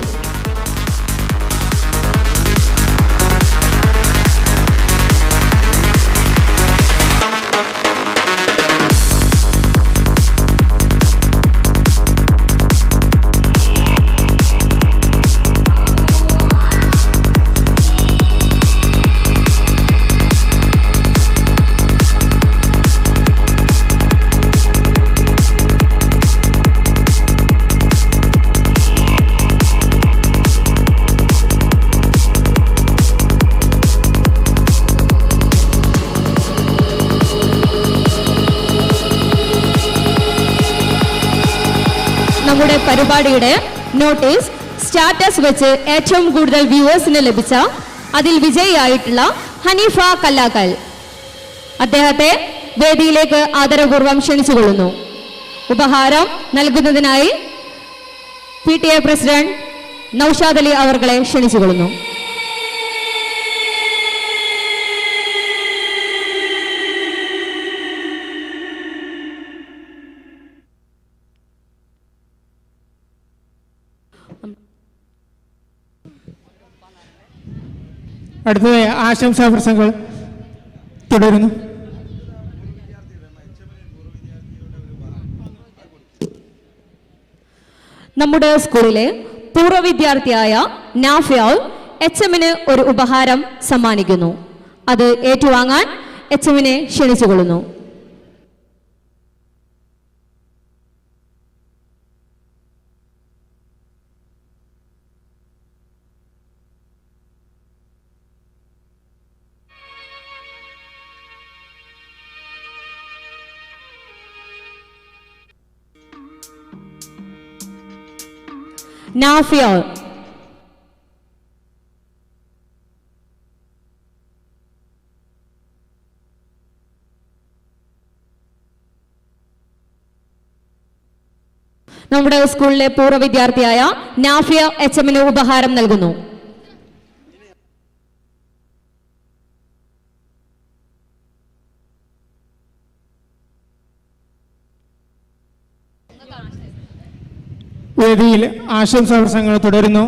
നമ്മുടെ പരിപാടിയുടെ നോട്ടീസ് സ്റ്റാറ്റസ് വെച്ച് ഏറ്റവും കൂടുതൽ വ്യൂവേഴ്സിന് ലഭിച്ച അതിൽ വിജയിയായിട്ടുള്ള ഹനീഫ കല്ലാക്കൽ അദ്ദേഹത്തെ വേദിയിലേക്ക് ആദരപൂർവ്വം ക്ഷണിച്ചുകൊള്ളുന്നു. ഉപഹാരം നൽകുന്നതിനായി PTA പ്രസിഡന്റ് നൌഷാദ് അലി അവരെ ക്ഷണിച്ചുകൊള്ളുന്നു. അടുത്തത് ആശംസാ പ്രസംഗങ്ങൾ തുടരുന്നു. നമ്മുടെ സ്കൂളിലെ പൂർവ്വ വിദ്യാർത്ഥിയായ നാഫിയാൽ HMന് ഒരു ഉപഹാരം സമ്മാനിക്കുന്നു. അത് ഏറ്റുവാങ്ങാൻ HMനെ ക്ഷണിച്ചുകൊള്ളുന്നു. നാഫിയ നമ്മുടെ സ്കൂളിലെ പൂർവ്വ വിദ്യാർത്ഥിയായ നാഫിയ HMന് ഉപഹാരം നൽകുന്നു. വേദിയിൽ ആശംസാ പ്രസംഗങ്ങൾ തുടരുന്നു.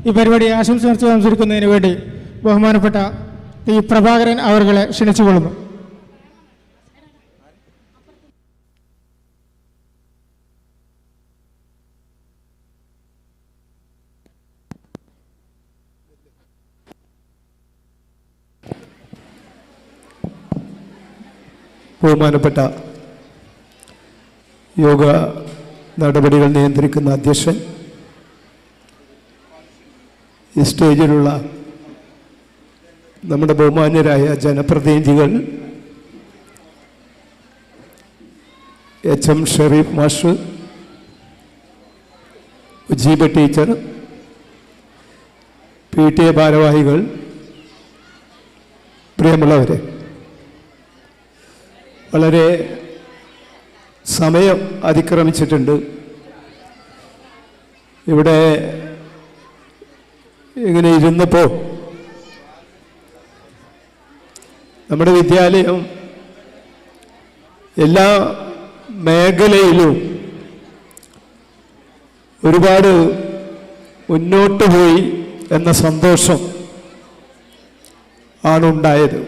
ഈ പരിപാടി ആശംസ സംസാരിക്കുന്നതിന് വേണ്ടി ബഹുമാനപ്പെട്ട ഈ പ്രഭാകരൻ അവരെ ക്ഷണിച്ചുകൊള്ളുന്നു. ബഹുമാനപ്പെട്ട യോഗ നടപടികൾ നിയന്ത്രിക്കുന്ന അധ്യക്ഷൻ, ഈ സ്റ്റേജിലുള്ള നമ്മുടെ ബഹുമാന്യരായ ജനപ്രതിനിധികൾ, HM Shareef master, Mujeeba teacher, PTA ഭാരവാഹികൾ, പ്രിയമുള്ളവരെ, വളരെ സമയം അതിക്രമിച്ചിട്ടുണ്ട്. ഇവിടെ ഇങ്ങനെ ഇരുന്നപ്പോൾ നമ്മുടെ വിദ്യാലയം എല്ലാ മേഖലയിലും ഒരുപാട് മുന്നോട്ട് പോയി എന്ന സന്തോഷം ആണുണ്ടായത്.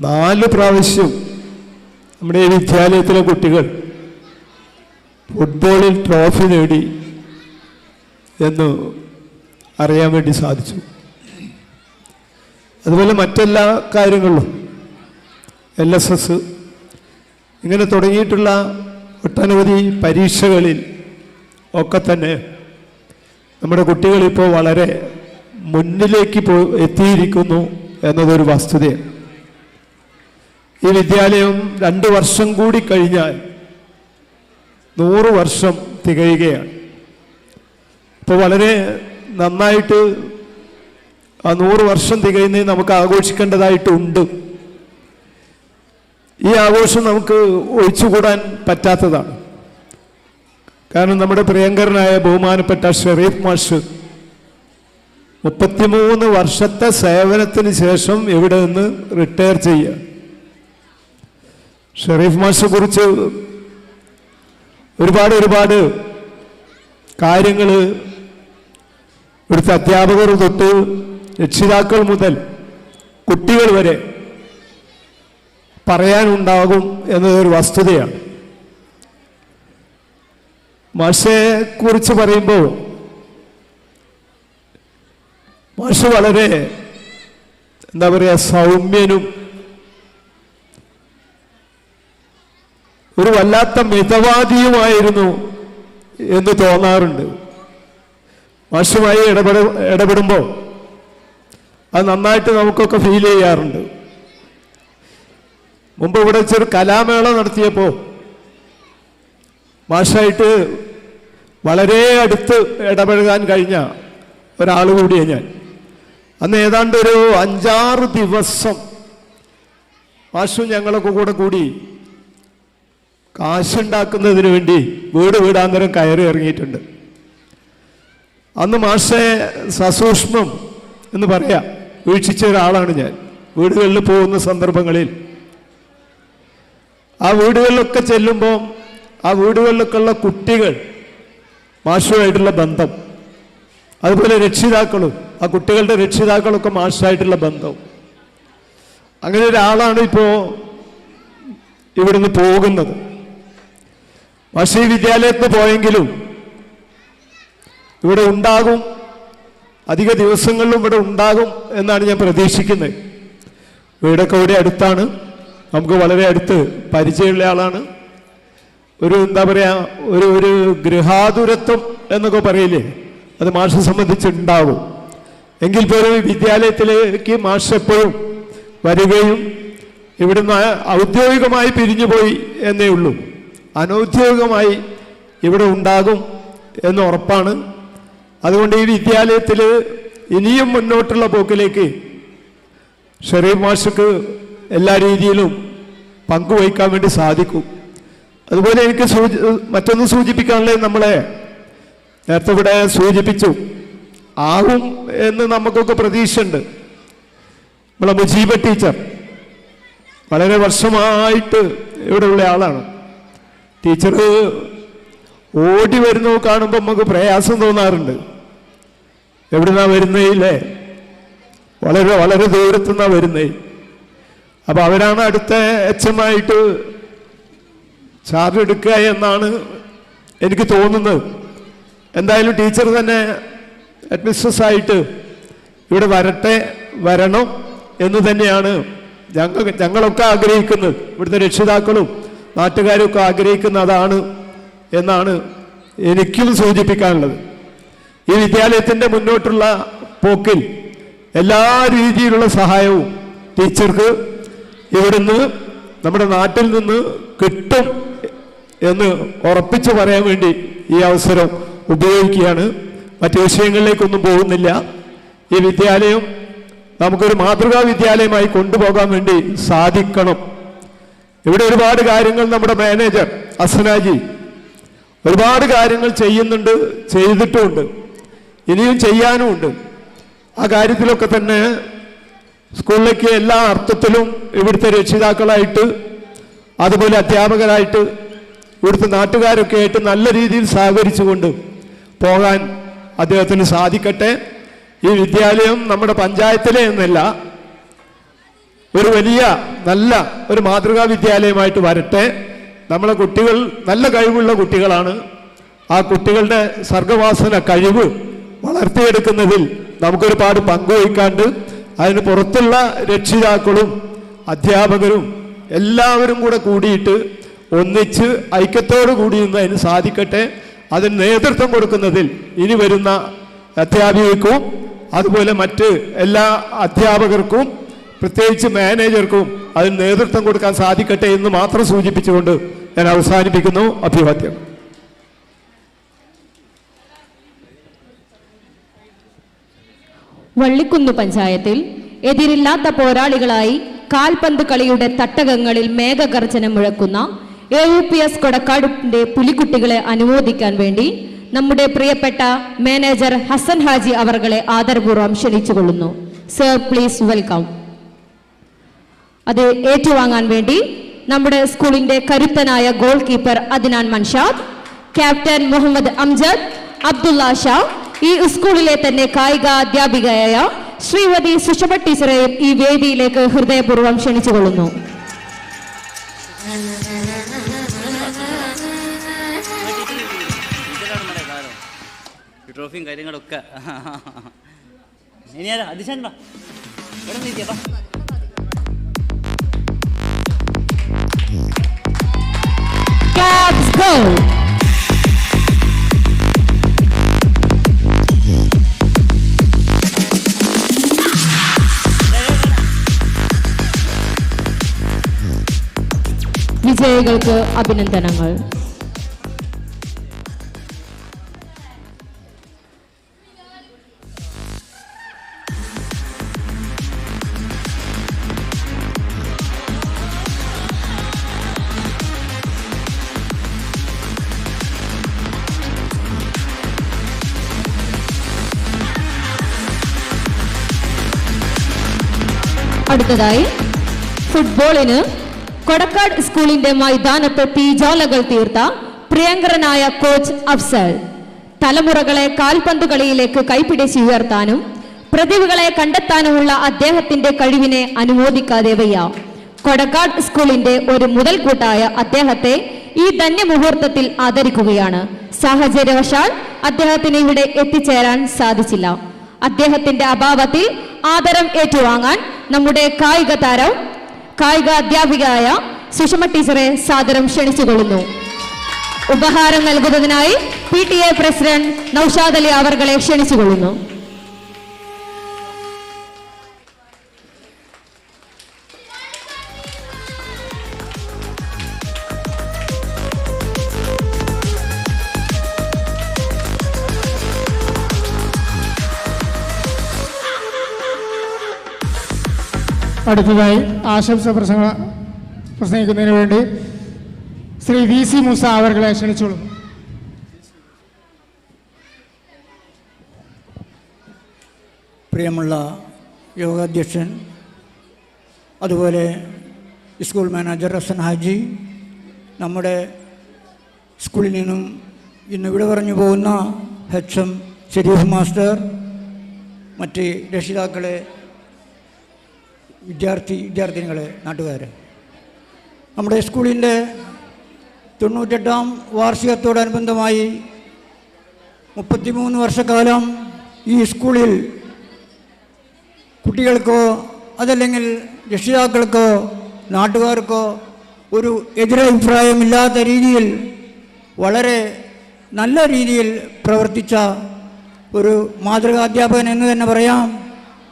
4 പ്രാവശ്യം നമ്മുടെ ഈ വിദ്യാലയത്തിലെ കുട്ടികൾ ഫുട്ബോളിൽ ട്രോഫി നേടി എന്ന് അറിയാൻ വേണ്ടി സാധിച്ചു. അതുപോലെ മറ്റെല്ലാ കാര്യങ്ങളിലും LSS ഇങ്ങനെ തുടങ്ങിയിട്ടുള്ള ഒട്ടനവധി പരീക്ഷകളിൽ ഒക്കെ തന്നെ നമ്മുടെ കുട്ടികളിപ്പോൾ വളരെ മുന്നിലേക്ക് എത്തിയിരിക്കുന്നു എന്നതൊരു വസ്തുതയാണ്. ഈ വിദ്യാലയം 2 വർഷം കൂടി കഴിഞ്ഞാൽ 100 വർഷം തികയുകയാണ്. ഇപ്പോൾ വളരെ നന്നായിട്ട് ആ 100 വർഷം തികയുന്നതിന് നമുക്ക് ആഘോഷിക്കേണ്ടതായിട്ടുണ്ട്. ഈ ആഘോഷം നമുക്ക് ഒഴിച്ചുകൂടാൻ പറ്റാത്തതാണ്. കാരണം നമ്മുടെ പ്രിയങ്കരനായ ബഹുമാനപ്പെട്ട ഷെറീഫ് മാഷ് 33 വർഷത്തെ സേവനത്തിന് ശേഷം ഇവിടെ നിന്ന് റിട്ടയർ ചെയ്യുക. ഷെറീഫ് മാഷെ കുറിച്ച് ഒരുപാട് കാര്യങ്ങൾ ഇവിടുത്തെ അധ്യാപകർ തൊട്ട് രക്ഷിതാക്കൾ മുതൽ കുട്ടികൾ വരെ പറയാനുണ്ടാകും എന്നതൊരു വസ്തുതയാണ്. മാഷെ കുറിച്ച് പറയുമ്പോൾ മാഷ് വളരെ എന്താ പറയുക, സൗമ്യനും ഒരു വല്ലാത്ത മിതവാദിയുമായിരുന്നു എന്ന് തോന്നാറുണ്ട്. മാഷുമായി ഇടപെടുമ്പോൾ അത് നന്നായിട്ട് നമുക്കൊക്കെ ഫീൽ ചെയ്യാറുണ്ട്. മുമ്പ് ഇവിടെ വെച്ചൊരു കലാമേള നടത്തിയപ്പോൾ മാഷായിട്ട് വളരെ അടുത്ത് ഇടപഴകാൻ കഴിഞ്ഞ ഒരാൾ കൂടിയാണ് ഞാൻ. അന്ന് ഏതാണ്ട് ഒരു 5-6 ദിവസം മാഷും ഞങ്ങളൊക്കെ കൂടി കാശുണ്ടാക്കുന്നതിന് വേണ്ടി വീടാന്തരം കയറി ഇറങ്ങിയിട്ടുണ്ട്. അന്ന് മാഷെ സസൂക്ഷ്മം എന്ന് പറയാം വീക്ഷിച്ച ഒരാളാണ് ഞാൻ. വീടുകളിൽ പോകുന്ന സന്ദർഭങ്ങളിൽ ആ വീടുകളിലൊക്കെ ചെല്ലുമ്പോൾ ആ വീടുകളിലൊക്കെ ഉള്ള കുട്ടികൾ മാഷുമായിട്ടുള്ള ബന്ധം, അതുപോലെ രക്ഷിതാക്കളും ആ കുട്ടികളുടെ രക്ഷിതാക്കളൊക്കെ മാഷായിട്ടുള്ള ബന്ധം, അങ്ങനെ ഒരാളാണ് ഇപ്പോൾ ഇവിടുന്ന് പോകുന്നത്. മാഷ് ഈ വിദ്യാലയത്തിൽ പോയെങ്കിലും ഇവിടെ ഉണ്ടാകും, അധിക ദിവസങ്ങളിലും ഇവിടെ ഉണ്ടാകും എന്നാണ് ഞാൻ പ്രതീക്ഷിക്കുന്നത്. വീടൊക്കെ ഇവിടെ അടുത്താണ്, നമുക്ക് വളരെ അടുത്ത് പരിചയമുള്ള ആളാണ്. ഒരു എന്താ പറയുക, ഒരു ഗൃഹാതുരത്വം എന്നൊക്കെ പറയില്ലേ, അത് മാഷെ സംബന്ധിച്ചുണ്ടാവും. എങ്കിൽ പോലും ഈ വിദ്യാലയത്തിലേക്ക് മാഷ് എപ്പോഴും വരികയും ഇവിടുന്ന് ഔദ്യോഗികമായി പിരിഞ്ഞുപോയി എന്നേ ഉള്ളൂ, അനൗദ്യോഗികമായി ഇവിടെ ഉണ്ടാകും എന്ന് ഉറപ്പാണ്. അതുകൊണ്ട് ഈ വിദ്യാലയത്തിൽ ഇനിയും മുന്നോട്ടുള്ള പോക്കിലേക്ക് ഷെറീഫ് മാഷക്ക് എല്ലാ രീതിയിലും പങ്കുവഹിക്കാൻ വേണ്ടി സാധിക്കും. അതുപോലെ എനിക്ക് മറ്റൊന്ന് സൂചിപ്പിക്കാനുള്ളത്, നമ്മളെ നേരത്തെ ഇവിടെ സൂചിപ്പിച്ചു, ആകും എന്ന് നമുക്കൊക്കെ പ്രതീക്ഷയുണ്ട്. നമ്മളെ മുജീബ ടീച്ചർ വളരെ വർഷമായിട്ട് ഇവിടെയുള്ള ആളാണ്. ടീച്ചർ ഓടി വരുന്നു കാണുമ്പോൾ നമുക്ക് പ്രയാസം തോന്നാറുണ്ട്. എവിടുന്നാ വരുന്നേയില്ലേ, വളരെ ദൂരത്തുനിന്നാണ് വരുന്നേ. അപ്പോൾ അവരാണ് അടുത്ത HM ആയിട്ട് ചാർജ് എടുക്കുക എന്നാണ് എനിക്ക് തോന്നുന്നത്. എന്തായാലും ടീച്ചർ തന്നെ ഹെഡ്മിസ്ട്രസ്സായിട്ട് ഇവിടെ വരണം എന്ന് തന്നെയാണ് ഞങ്ങളൊക്കെ ആഗ്രഹിക്കുന്നത്. ഇവിടുത്തെ രക്ഷിതാക്കളും നാട്ടുകാരും ഒക്കെ ആഗ്രഹിക്കുന്നതാണ് എന്നാണ് എനിക്കും സൂചിപ്പിക്കാനുള്ളത്. ഈ വിദ്യാലയത്തിൻ്റെ മുന്നോട്ടുള്ള പോക്കിൽ എല്ലാ രീതിയിലുള്ള സഹായവും ടീച്ചർക്ക് ഇവിടുന്ന് നമ്മുടെ നാട്ടിൽ നിന്ന് കിട്ടും എന്ന് ഉറപ്പിച്ചു പറയാൻ വേണ്ടി ഈ അവസരം ഉപയോഗിക്കുകയാണ്. മറ്റു വിഷയങ്ങളിലേക്കൊന്നും പോകുന്നില്ല. ഈ വിദ്യാലയം നമുക്കൊരു മാതൃകാ വിദ്യാലയമായി കൊണ്ടുപോകാൻ വേണ്ടി സാധിക്കണം. ഇവിടെ ഒരുപാട് കാര്യങ്ങൾ നമ്മുടെ മാനേജർ അസനാജി ഒരുപാട് കാര്യങ്ങൾ ചെയ്യുന്നുണ്ട്, ചെയ്തിട്ടുമുണ്ട്, ഇനിയും ചെയ്യാനുമുണ്ട്. ആ കാര്യത്തിലൊക്കെ തന്നെ സ്കൂളിലേക്ക് എല്ലാ അർത്ഥത്തിലും ഇവിടുത്തെ രക്ഷിതാക്കളായിട്ട് അതുപോലെ അധ്യാപകരായിട്ട് ഇവിടുത്തെ നാട്ടുകാരൊക്കെ ആയിട്ട് നല്ല രീതിയിൽ സഹകരിച്ചുകൊണ്ട് പോകാൻ അദ്ദേഹത്തിന് സാധിക്കട്ടെ. ഈ വിദ്യാലയം നമ്മുടെ പഞ്ചായത്തിലെ എന്നല്ല, ഒരു വലിയ നല്ല ഒരു മാതൃകാ വിദ്യാലയമായിട്ട് വരട്ടെ. നമ്മളെ കുട്ടികൾ നല്ല കഴിവുള്ള കുട്ടികളാണ്. ആ കുട്ടികളുടെ സർഗവാസന കഴിവ് വളർത്തിയെടുക്കുന്നതിൽ നമുക്കൊരുപാട് പങ്കുവഹിക്കാണ്ട് അതിന് പുറത്തുള്ള രക്ഷിതാക്കളും അധ്യാപകരും എല്ലാവരും കൂടെ കൂടിയിട്ട് ഒന്നിച്ച് ഐക്യത്തോടു കൂടി നിന്ന് അതിന് സാധിക്കട്ടെ. അതിന് നേതൃത്വം കൊടുക്കുന്നതിൽ ഇനി വരുന്ന അധ്യാപികർക്കും അതുപോലെ മറ്റ് എല്ലാ അധ്യാപകർക്കും പ്രത്യേകിച്ച് മാനേജർക്കും അതിന് നേതൃത്വം കൊടുക്കാൻ സാധിക്കട്ടെ എന്ന് മാത്രം സൂചിപ്പിച്ചുകൊണ്ട് ഞാൻ അവസാനിപ്പിക്കുന്നു. അഭിവാദ്യം. വള്ളിക്കുന്ന് പഞ്ചായത്തിൽ എതിരില്ലാത്ത പോരാളികളായി കാൽപന്ത് കളിയുടെ തട്ടകങ്ങളിൽ മേഘഗർജനം മുഴക്കുന്ന AUPS കൊടക്കാടിന്റെ പുലിക്കുട്ടികളെ അനുമോദിക്കാൻ വേണ്ടി നമ്മുടെ പ്രിയപ്പെട്ട മാനേജർ ഹസൻ ഹാജി അവർകളെ ആദരപൂർവ്വം ക്ഷണിച്ചുകൊള്ളുന്നു. Sir, please welcome. അത് ഏറ്റുവാങ്ങാൻ വേണ്ടി നമ്മുടെ സ്കൂളിന്റെ കരുത്തനായ goalkeeper Adnan Manshad, captain Muhammad Amjad, Abdulla Shah, ഈ സ്കൂളിലെ തന്നെ കായിക അധ്യാപികയായ ശ്രീമതി സുഷമ ടീച്ചറെയും ഈ വേദിയിലേക്ക് ഹൃദയപൂർവ്വം ക്ഷണിച്ചുകൊള്ളുന്നു. ട്രോഫിയും കാര്യങ്ങളൊക്കെ ഇനി ആരാ അതിശാൻ വാ ഇവിടെ നിൽക്കാം. Caps go. വിജയികൾക്ക് അഭിനന്ദനങ്ങൾ. അടുത്തതായി ഫുട്ബോളിന് കൊടക്കാട് സ്കൂളിന്റെ മൈതാനത്ത് തീജാലകൾ തീർത്ത പ്രിയങ്കരനായ കോച്ച് അഫ്സൽ തലമുറകളെ കാൽപന്ത് കളിയിലേക്ക് കൈപിടിച്ചുയർത്താനും പ്രതിഭകളെ കണ്ടെത്താനുമുള്ള അദ്ദേഹത്തിന്റെ കഴിവിനെ അനുമോദിക്കാതെ വയ്യ. കൊടക്കാട് സ്കൂളിന്റെ ഒരു മുതൽക്കൂട്ടായ അദ്ദേഹത്തെ ഈ ധന്യമുഹൂർത്തത്തിൽ ആദരിക്കുകയാണ്. സാഹചര്യവശാൽ അദ്ദേഹത്തിന് ഇവിടെ എത്തിച്ചേരാൻ സാധിച്ചില്ല. അദ്ദേഹത്തിന്റെ അഭാവത്തിൽ ആദരം ഏറ്റുവാങ്ങാൻ നമ്മുടെ കായിക അധ്യാപികയായ സുഷമ ടീച്ചറെ സാദരം ക്ഷണിച്ചുകൊള്ളുന്നു. ഉപഹാരം നൽകുന്നതിനായി PTA പ്രസിഡന്റ് നൌഷാദ് അലി അവർകളെ ക്ഷണിച്ചുകൊള്ളുന്നു. അടുത്തതായി ആശംസ പ്രസംഗിക്കുന്നതിന് വേണ്ടി ശ്രീ VC മൂസ അവർകളെ ക്ഷണിച്ചോളൂ. പ്രിയമുള്ള യോഗാധ്യക്ഷൻ, അതുപോലെ സ്കൂൾ മാനേജർ ഹസൻ ഹാജി, നമ്മുടെ സ്കൂളിൽ നിന്നും ഇന്നിവിടെ പറഞ്ഞു പോകുന്ന HM ഷെരീഫ് മാസ്റ്റർ, മറ്റ് രക്ഷിതാക്കളെ, വിദ്യാർത്ഥിനികളെ, നാട്ടുകാരെ, നമ്മുടെ സ്കൂളിൻ്റെ 98ാം വാർഷികത്തോടനുബന്ധമായി 33 വർഷക്കാലം ഈ സ്കൂളിൽ കുട്ടികൾക്കോ അതല്ലെങ്കിൽ രക്ഷിതാക്കൾക്കോ നാട്ടുകാർക്കോ ഒരു എതിരഭിപ്രായമില്ലാത്ത രീതിയിൽ വളരെ നല്ല രീതിയിൽ പ്രവർത്തിച്ച ഒരു മാതൃകാധ്യാപകൻ എന്ന് തന്നെ പറയാം.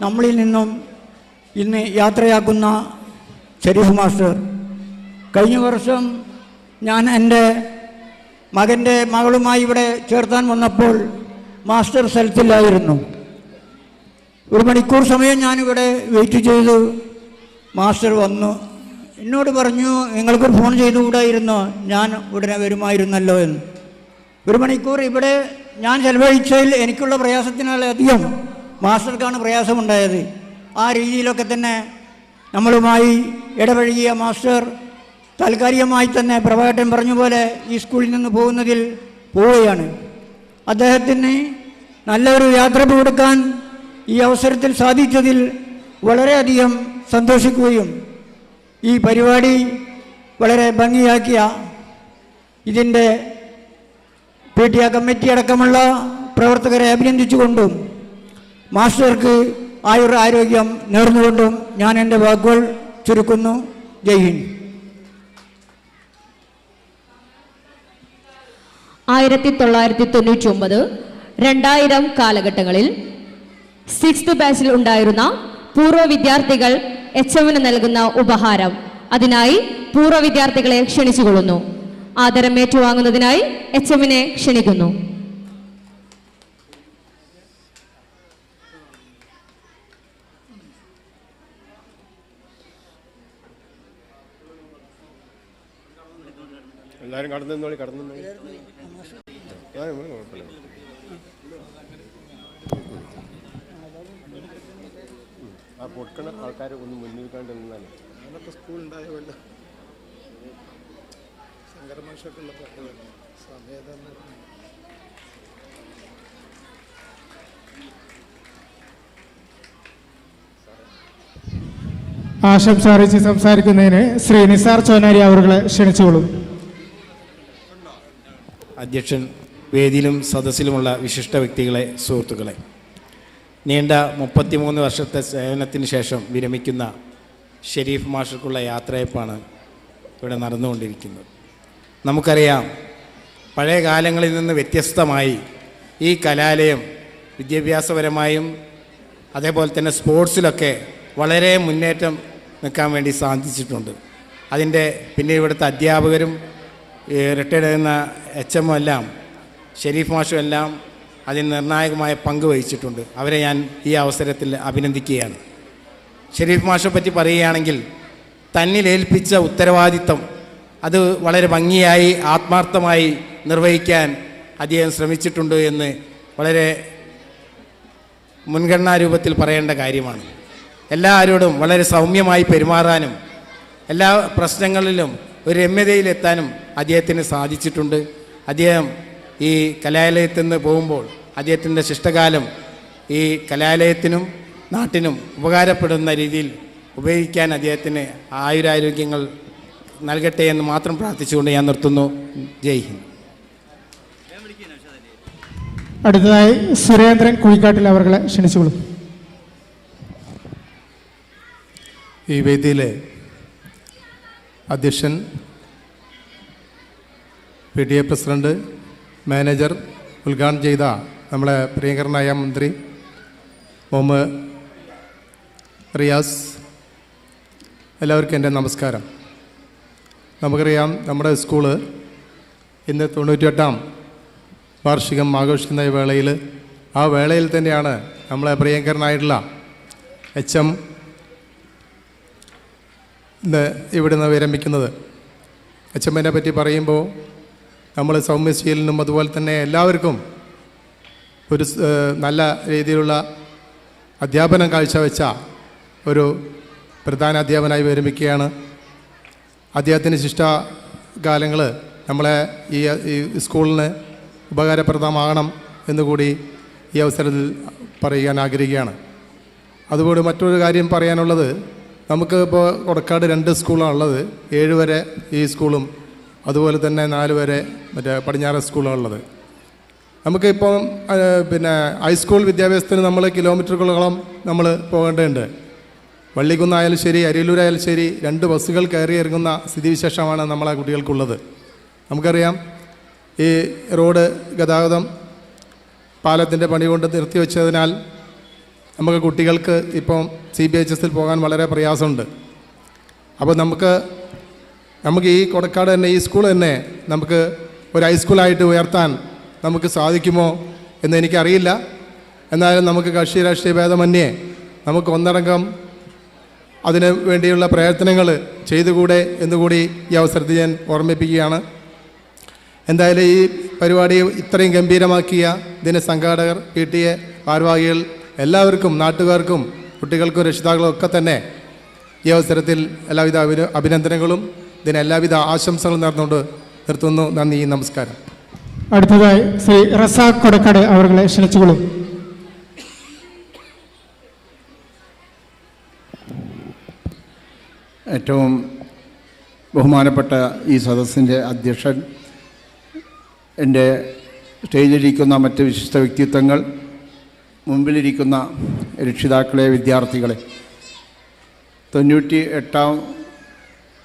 നമ്മളിൽ നിന്നും ഇന്ന് യാത്രയാക്കുന്ന ഷെരീഫ് മാസ്റ്റർ, കഴിഞ്ഞ വർഷം ഞാൻ എൻ്റെ മകൻ്റെ മകളുമായി ഇവിടെ ചേർത്താൻ വന്നപ്പോൾ മാസ്റ്റർ സ്ഥലത്തില്ലായിരുന്നു. 1 മണിക്കൂർ സമയം ഞാനിവിടെ വെയിറ്റ് ചെയ്തു. മാസ്റ്റർ വന്നു, എന്നോട് പറഞ്ഞു, നിങ്ങൾക്കൊരു ഫോൺ ചെയ്തുകൂടായിരുന്നോ, ഞാൻ ഉടനെ വരുമായിരുന്നല്ലോ എന്ന്. 1 മണിക്കൂർ ഇവിടെ ഞാൻ ചെലവഴിച്ചതിൽ എനിക്കുള്ള പ്രയാസത്തിനധികം മാസ്റ്റർക്കാണ് പ്രയാസമുണ്ടായത്. ആ രീതിയിലൊക്കെ തന്നെ നമ്മളുമായി ഇടപഴകിയ മാസ്റ്റർ താൽക്കാലികമായി തന്നെ പ്രഭാകരൻ പറഞ്ഞ പോലെ ഈ സ്കൂളിൽ നിന്ന് പോകുന്നതിൽ പോവുകയാണ്. അദ്ദേഹത്തിന് നല്ലൊരു യാത്ര കൊടുക്കാൻ ഈ അവസരത്തിൽ സാധിച്ചതിൽ വളരെയധികം സന്തോഷിക്കുകയും ഈ പരിപാടി വളരെ ഭംഗിയാക്കിയ ഇതിൻ്റെ PTA കമ്മിറ്റി അടക്കമുള്ള പ്രവർത്തകരെ അഭിനന്ദിച്ചുകൊണ്ടും മാസ്റ്റർക്ക് ആയുരാരോഗ്യം നേർന്നുകൊണ്ടും ഞാൻ എൻ്റെ വാക്കുകൾ ചുരുക്കുന്നു. ജയ് ഹിന്ദ്. 1999, 2000 കാലഘട്ടങ്ങളിൽ 6th ബാച്ചിൽ ഉണ്ടായിരുന്ന പൂർവ്വ വിദ്യാർത്ഥികൾ HMന് നൽകുന്ന ഉപഹാരം, അതിനായി പൂർവ്വ വിദ്യാർത്ഥികളെ ക്ഷണിച്ചുകൊള്ളുന്നു. ആദരം ഏറ്റുവാങ്ങുന്നതിനായി HMനെ ക്ഷണിക്കുന്നു. എല്ലാവരും കടന്നു ആ പൊടുക്കണ ആൾക്കാർ ഒന്ന് മുന്നിൽ കണ്ട് നിന്നാലും അതൊക്കെ സ്കൂൾ ഉണ്ടായല്ലോ. ശങ്കരമാഷൊക്കെ ഉള്ള സമയത്ത് ആശംസ അറിയിച്ച് സംസാരിക്കുന്നതിന് ശ്രീ നിസാർ ചോനാരി അവരെ ക്ഷണിച്ചോളൂ. അധ്യക്ഷൻ, വേദിയിലും സദസ്സിലുമുള്ള വിശിഷ്ട വ്യക്തികളെ, സുഹൃത്തുക്കളെ, നീണ്ട 33 വർഷത്തെ സേവനത്തിന് ശേഷം വിരമിക്കുന്ന ഷെരീഫ് മാഷർക്കുള്ള യാത്രയപ്പാണ് ഇവിടെ നടന്നുകൊണ്ടിരിക്കുന്നത്. നമുക്കറിയാം, പഴയ കാലങ്ങളിൽ നിന്ന് വ്യത്യസ്തമായി ഈ കലാലയം വിദ്യാഭ്യാസപരമായും അതേപോലെ തന്നെ സ്പോർട്സിലൊക്കെ വളരെ മുന്നേറ്റം നിൽക്കാൻ വേണ്ടി സാധിച്ചിട്ടുണ്ട്. അതിൻ്റെ പിന്നെ ഇവിടുത്തെ അധ്യാപകരും റിട്ടയർഡ് ചെയ്യുന്ന HM എല്ലാം ഷെരീഫ് മാഷും എല്ലാം അതിന് നിർണായകമായ പങ്ക് വഹിച്ചിട്ടുണ്ട്. അവരെ ഞാൻ ഈ അവസരത്തിൽ അഭിനന്ദിക്കുകയാണ്. ഷെരീഫ് മാഷെ പറ്റി പറയുകയാണെങ്കിൽ, തന്നിലേൽപ്പിച്ച ഉത്തരവാദിത്തം അത് വളരെ ഭംഗിയായി ആത്മാർത്ഥമായി നിർവഹിക്കാൻ അദ്ദേഹം ശ്രമിച്ചിട്ടുണ്ട് എന്ന് വളരെ മുൻഗണനാ രൂപത്തിൽ പറയേണ്ട കാര്യമാണ്. എല്ലാവരോടും വളരെ സൗമ്യമായി പെരുമാറാനും എല്ലാ പ്രശ്നങ്ങളിലും ഒരു രമ്യതയിലെത്താനും അദ്ദേഹത്തിന് സാധിച്ചിട്ടുണ്ട്. അദ്ദേഹം ഈ കലാലയത്തിൽ നിന്ന് പോകുമ്പോൾ അദ്ദേഹത്തിൻ്റെ ശിഷ്ടകാലം ഈ കലാലയത്തിനും നാട്ടിനും ഉപകാരപ്പെടുന്ന രീതിയിൽ ഉപയോഗിക്കാൻ അദ്ദേഹത്തിന് ആയുരാരോഗ്യങ്ങൾ നൽകട്ടെ എന്ന് മാത്രം പ്രാർത്ഥിച്ചുകൊണ്ട് ഞാൻ നിർത്തുന്നു. ജയ് ഹിന്ദ്. അടുത്തതായി സുരേന്ദ്രൻ കുഴിക്കാട്ടിൽ അവരെ ക്ഷണിച്ചുകൊള്ളും. ഈ വേദിയിലെ അധ്യക്ഷൻ, PTA പ്രസിഡന്റ്, മാനേജർ, ഉദ്ഘാടനം ചെയ്ത നമ്മളെ പ്രിയങ്കരനായ മന്ത്രി മുഹമ്മദ് റിയാസ്, എല്ലാവർക്കും എൻ്റെ നമസ്കാരം. നമുക്കറിയാം, നമ്മുടെ സ്കൂള് ഇന്ന് 98ാം വാർഷികം ആഘോഷിക്കുന്ന ഈ വേളയിൽ, ആ വേളയിൽ തന്നെയാണ് നമ്മളെ പ്രിയങ്കരനായിട്ടുള്ള HM ഇന്ന് ഇവിടുന്ന് വിരമിക്കുന്നത്. HMനെ പറ്റി പറയുമ്പോൾ നമ്മൾ സൗമ്യശീലനും അതുപോലെ തന്നെ എല്ലാവർക്കും ഒരു നല്ല രീതിയിലുള്ള അധ്യാപനം കാഴ്ചവെച്ച ഒരു പ്രധാന അധ്യാപനായി വിരമിക്കുകയാണ്. അദ്ദേഹത്തിൻ്റെ ശിഷ്ടകാലങ്ങൾ നമ്മളെ ഈ സ്കൂളിന് ഉപകാരപ്രദമാകണം എന്നുകൂടി ഈ അവസരത്തിൽ പറയാൻ ആഗ്രഹിക്കുകയാണ്. അതുപോലെ മറ്റൊരു കാര്യം പറയാനുള്ളത്, നമുക്ക് ഇപ്പോൾ കൊടക്കാട് 2 സ്കൂളാണ് ഉള്ളത്. 7 വരെ ഈ സ്കൂളും അതുപോലെ തന്നെ 4 വരെ മറ്റേ പടിഞ്ഞാറ് സ്കൂളാണ് ഉള്ളത്. നമുക്കിപ്പം പിന്നെ ഹൈസ്കൂൾ വിദ്യാഭ്യാസത്തിന് നമ്മൾ കിലോമീറ്ററുകളോളം നമ്മൾ പോകേണ്ടതുണ്ട്. വള്ളിക്കുന്നായാലും ശരി, അരിയല്ലൂരായാലും ശരി, 2 ബസ്സുകൾ കയറി ഇറങ്ങുന്ന സ്ഥിതിവിശേഷമാണ് നമ്മളെ കുട്ടികൾക്കുള്ളത്. നമുക്കറിയാം, ഈ റോഡ് ഗതാഗതം പാലത്തിൻ്റെ പണി കൊണ്ട് നിർത്തിവെച്ചതിനാൽ നമുക്ക് കുട്ടികൾക്ക് ഇപ്പം CBHSൽ പോകാൻ വളരെ പ്രയാസമുണ്ട്. അപ്പോൾ നമുക്ക് ഈ കൊടക്കാട് തന്നെ, ഈ സ്കൂൾ തന്നെ നമുക്ക് ഒരു ഹൈസ്കൂളായിട്ട് ഉയർത്താൻ നമുക്ക് സാധിക്കുമോ എന്ന് എനിക്കറിയില്ല. എന്നാലും നമുക്ക് കക്ഷി രാഷ്ട്രീയ ഭേദമന്യേ നമുക്ക് ഒന്നടങ്കം അതിന് വേണ്ടിയുള്ള പ്രയത്നങ്ങൾ ചെയ്തുകൂടെ എന്നുകൂടി ഈ അവസരത്തിൽ ഞാൻ ഓർമ്മിപ്പിക്കുകയാണ്. എന്തായാലും ഈ പരിപാടി ഇത്രയും ഗംഭീരമാക്കിയ ഇതിൻ്റെ സംഘാടകർ, PTA ഭാരവാഹികൾ എല്ലാവർക്കും, നാട്ടുകാർക്കും, കുട്ടികൾക്കും രക്ഷിതാക്കളും ഒക്കെ തന്നെ ഈ അവസരത്തിൽ എല്ലാവിധ അഭിനന്ദനങ്ങളും ഇതിന് എല്ലാവിധ ആശംസകളും നേർന്നുകൊണ്ട് നിർത്തുന്നു. നന്ദി, നമസ്കാരം. അടുത്തതായി ശ്രീ റസാഖ് കൊടക്കാട് അവരെ ക്ഷണിച്ചുകൊള്ളും. ഏറ്റവും ബഹുമാനപ്പെട്ട ഈ സദസ്സിൻ്റെ അധ്യക്ഷൻ, എൻ്റെ സ്റ്റേജിലിരിക്കുന്ന മറ്റ് വിശിഷ്ട വ്യക്തിത്വങ്ങൾ, മുമ്പിലിരിക്കുന്ന രക്ഷിതാക്കളെ, വിദ്യാർത്ഥികളെ, 98ാം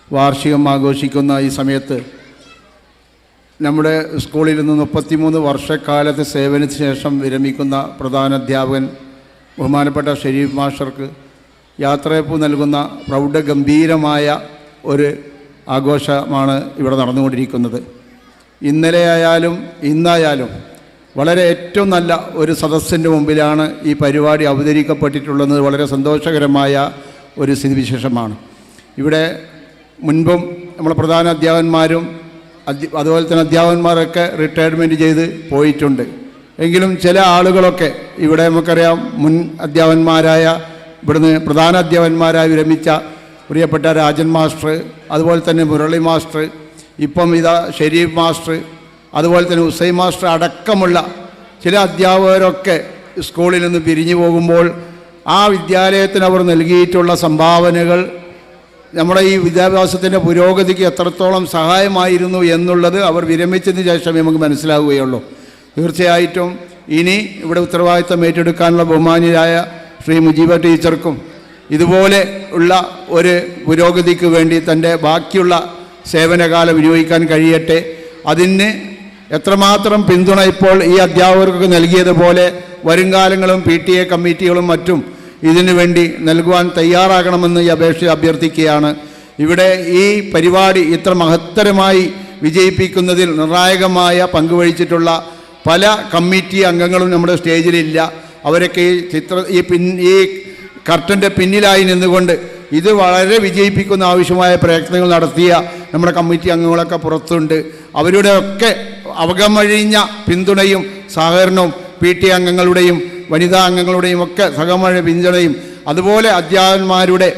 വാർഷികം ആഘോഷിക്കുന്ന ഈ സമയത്ത് നമ്മുടെ സ്കൂളിൽ നിന്ന് 33 വർഷക്കാലത്തെ സേവനത്തിന് ശേഷം വിരമിക്കുന്ന പ്രധാന അധ്യാപകൻ ബഹുമാനപ്പെട്ട ഷെരീഫ് മാസ്റ്റർക്ക് യാത്രയപ്പ് നൽകുന്ന പ്രൗഢഗംഭീരമായ ഒരു ആഘോഷമാണ് ഇവിടെ നടന്നുകൊണ്ടിരിക്കുന്നത്. ഇന്നലെ ആയാലും ഇന്നായാലും വളരെ ഏറ്റവും നല്ല ഒരു സദസ്സിൻ്റെ മുമ്പിലാണ് ഈ പരിപാടി അവതരിക്കപ്പെട്ടിട്ടുള്ളത്. വളരെ സന്തോഷകരമായ ഒരു സ്ഥിതിവിശേഷമാണ്. ഇവിടെ മുൻപും നമ്മുടെ പ്രധാന അധ്യാപകന്മാരും അതുപോലെ തന്നെ അധ്യാപകന്മാരൊക്കെ റിട്ടയർമെൻറ്റ് ചെയ്ത് പോയിട്ടുണ്ട്. എങ്കിലും ചില ആളുകളൊക്കെ ഇവിടെ നമുക്കറിയാം, മുൻ അധ്യാപകന്മാരായ, ഇവിടുന്ന് പ്രധാന അധ്യാപകന്മാരായി വിരമിച്ച പ്രിയപ്പെട്ട രാജൻ മാസ്റ്റർ, അതുപോലെ തന്നെ മുരളി മാസ്റ്റർ, ഇപ്പം ഇതാ ഷെരീഫ് മാസ്റ്റർ, അതുപോലെ തന്നെ ഹുസൈൻ മാസ്റ്റർ അടക്കമുള്ള ചില അധ്യാപകരൊക്കെ സ്കൂളിൽ നിന്ന് പിരിഞ്ഞു പോകുമ്പോൾ ആ വിദ്യാലയത്തിന് അവർ നൽകിയിട്ടുള്ള സംഭാവനകൾ നമ്മുടെ ഈ വിദ്യാഭ്യാസത്തിൻ്റെ പുരോഗതിക്ക് എത്രത്തോളം സഹായമായിരുന്നു എന്നുള്ളത് അവർ വിരമിച്ചതിന് ശേഷം നമുക്ക് മനസ്സിലാവുകയുള്ളൂ. തീർച്ചയായിട്ടും ഇനി ഇവിടെ ഉത്തരവാദിത്തം ഏറ്റെടുക്കാനുള്ള ബഹുമാന്യരായ ശ്രീ മുജീബ ടീച്ചർക്കും ഇതുപോലെ ഉള്ള ഒരു പുരോഗതിക്ക് വേണ്ടി തൻ്റെ ബാക്കിയുള്ള സേവനകാലം വിനിയോഗിക്കാൻ കഴിയട്ടെ. അതിന് എത്രമാത്രം പിന്തുണ ഇപ്പോൾ ഈ അധ്യാപകർക്ക് നൽകിയതുപോലെ വരുംകാലങ്ങളും PTA കമ്മിറ്റികളും മറ്റും ഇതിനു വേണ്ടി നൽകുവാൻ തയ്യാറാകണമെന്ന് ഈ അപേക്ഷ അഭ്യർത്ഥിക്കുകയാണ്. ഇവിടെ ഈ പരിപാടി ഇത്ര മഹത്തരമായി വിജയിപ്പിക്കുന്നതിൽ നിർണായകമായ പങ്കുവഹിച്ചിട്ടുള്ള പല കമ്മിറ്റി അംഗങ്ങളും നമ്മുടെ സ്റ്റേജിലില്ല. അവരൊക്കെ ഈ കർട്ടൻ്റെ പിന്നിലായി നിന്നുകൊണ്ട് ഇത് വളരെ വിജയിപ്പിക്കുന്ന ആവശ്യമായ പ്രയത്നങ്ങൾ നടത്തിയ നമ്മുടെ കമ്മിറ്റി അംഗങ്ങളൊക്കെ പുറത്തുണ്ട്. അവരുടെയൊക്കെ അവഗമഴിഞ്ഞ പിന്തുണയും സഹകരണവും PTA അംഗങ്ങളുടെയും വനിതാ അംഗങ്ങളുടെയും ഒക്കെ സഹമഴ പിന്തുണയും, അതുപോലെ അധ്യാപകന്മാരുടെ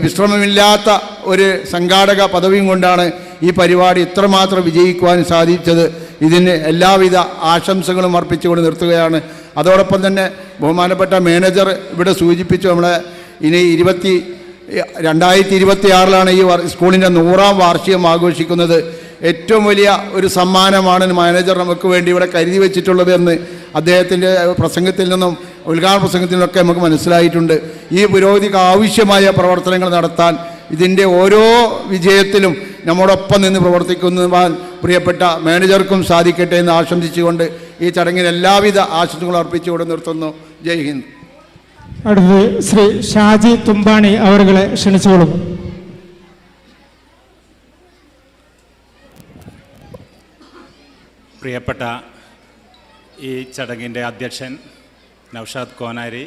വിശ്രമമില്ലാത്ത ഒരു സംഘാടക പദവിയും കൊണ്ടാണ് ഈ പരിപാടി ഇത്രമാത്രം വിജയിക്കുവാൻ സാധിച്ചത്. ഇതിന് എല്ലാവിധ ആശംസകളും അർപ്പിച്ചുകൊണ്ട് നിർത്തുകയാണ്. അതോടൊപ്പം തന്നെ ബഹുമാനപ്പെട്ട മാനേജർ ഇവിടെ സൂചിപ്പിച്ചു, നമ്മളെ ഇനി 2026 ഈ സ്കൂളിൻ്റെ 100ാം വാർഷികം ആഘോഷിക്കുന്നത്. ഏറ്റവും വലിയ ഒരു സമ്മാനമാണ് മാനേജർ നമുക്ക് വേണ്ടി ഇവിടെ കരുതി വെച്ചിട്ടുള്ളത് എന്ന് അദ്ദേഹത്തിൻ്റെ പ്രസംഗത്തിൽ നിന്നും ഉദ്ഘാടന പ്രസംഗത്തിൽ നിന്നൊക്കെ നമുക്ക് മനസ്സിലായിട്ടുണ്ട്. ഈ പുരോഗതിക്ക് ആവശ്യമായ പ്രവർത്തനങ്ങൾ നടത്താൻ ഇതിൻ്റെ ഓരോ വിജയത്തിലും നമ്മോടൊപ്പം നിന്ന് പ്രവർത്തിക്കുവാൻ പ്രിയപ്പെട്ട മാനേജർക്കും സാധിക്കട്ടെ എന്ന് ആശംസിച്ചുകൊണ്ട് ഈ ചടങ്ങിന് എല്ലാവിധ ആശംസകളും അർപ്പിച്ചുകൊണ്ട് നിർത്തുന്നു. ജയ് ഹിന്ദ്. അടുത്തത് ശ്രീ ഷാജി തുമ്പാണി അവരെ ക്ഷണിച്ചുകൊള്ളുന്നു. പ്രിയപ്പെട്ട ഈ ചടങ്ങിൻ്റെ അധ്യക്ഷൻ നൗഷാദ് കോനാരി,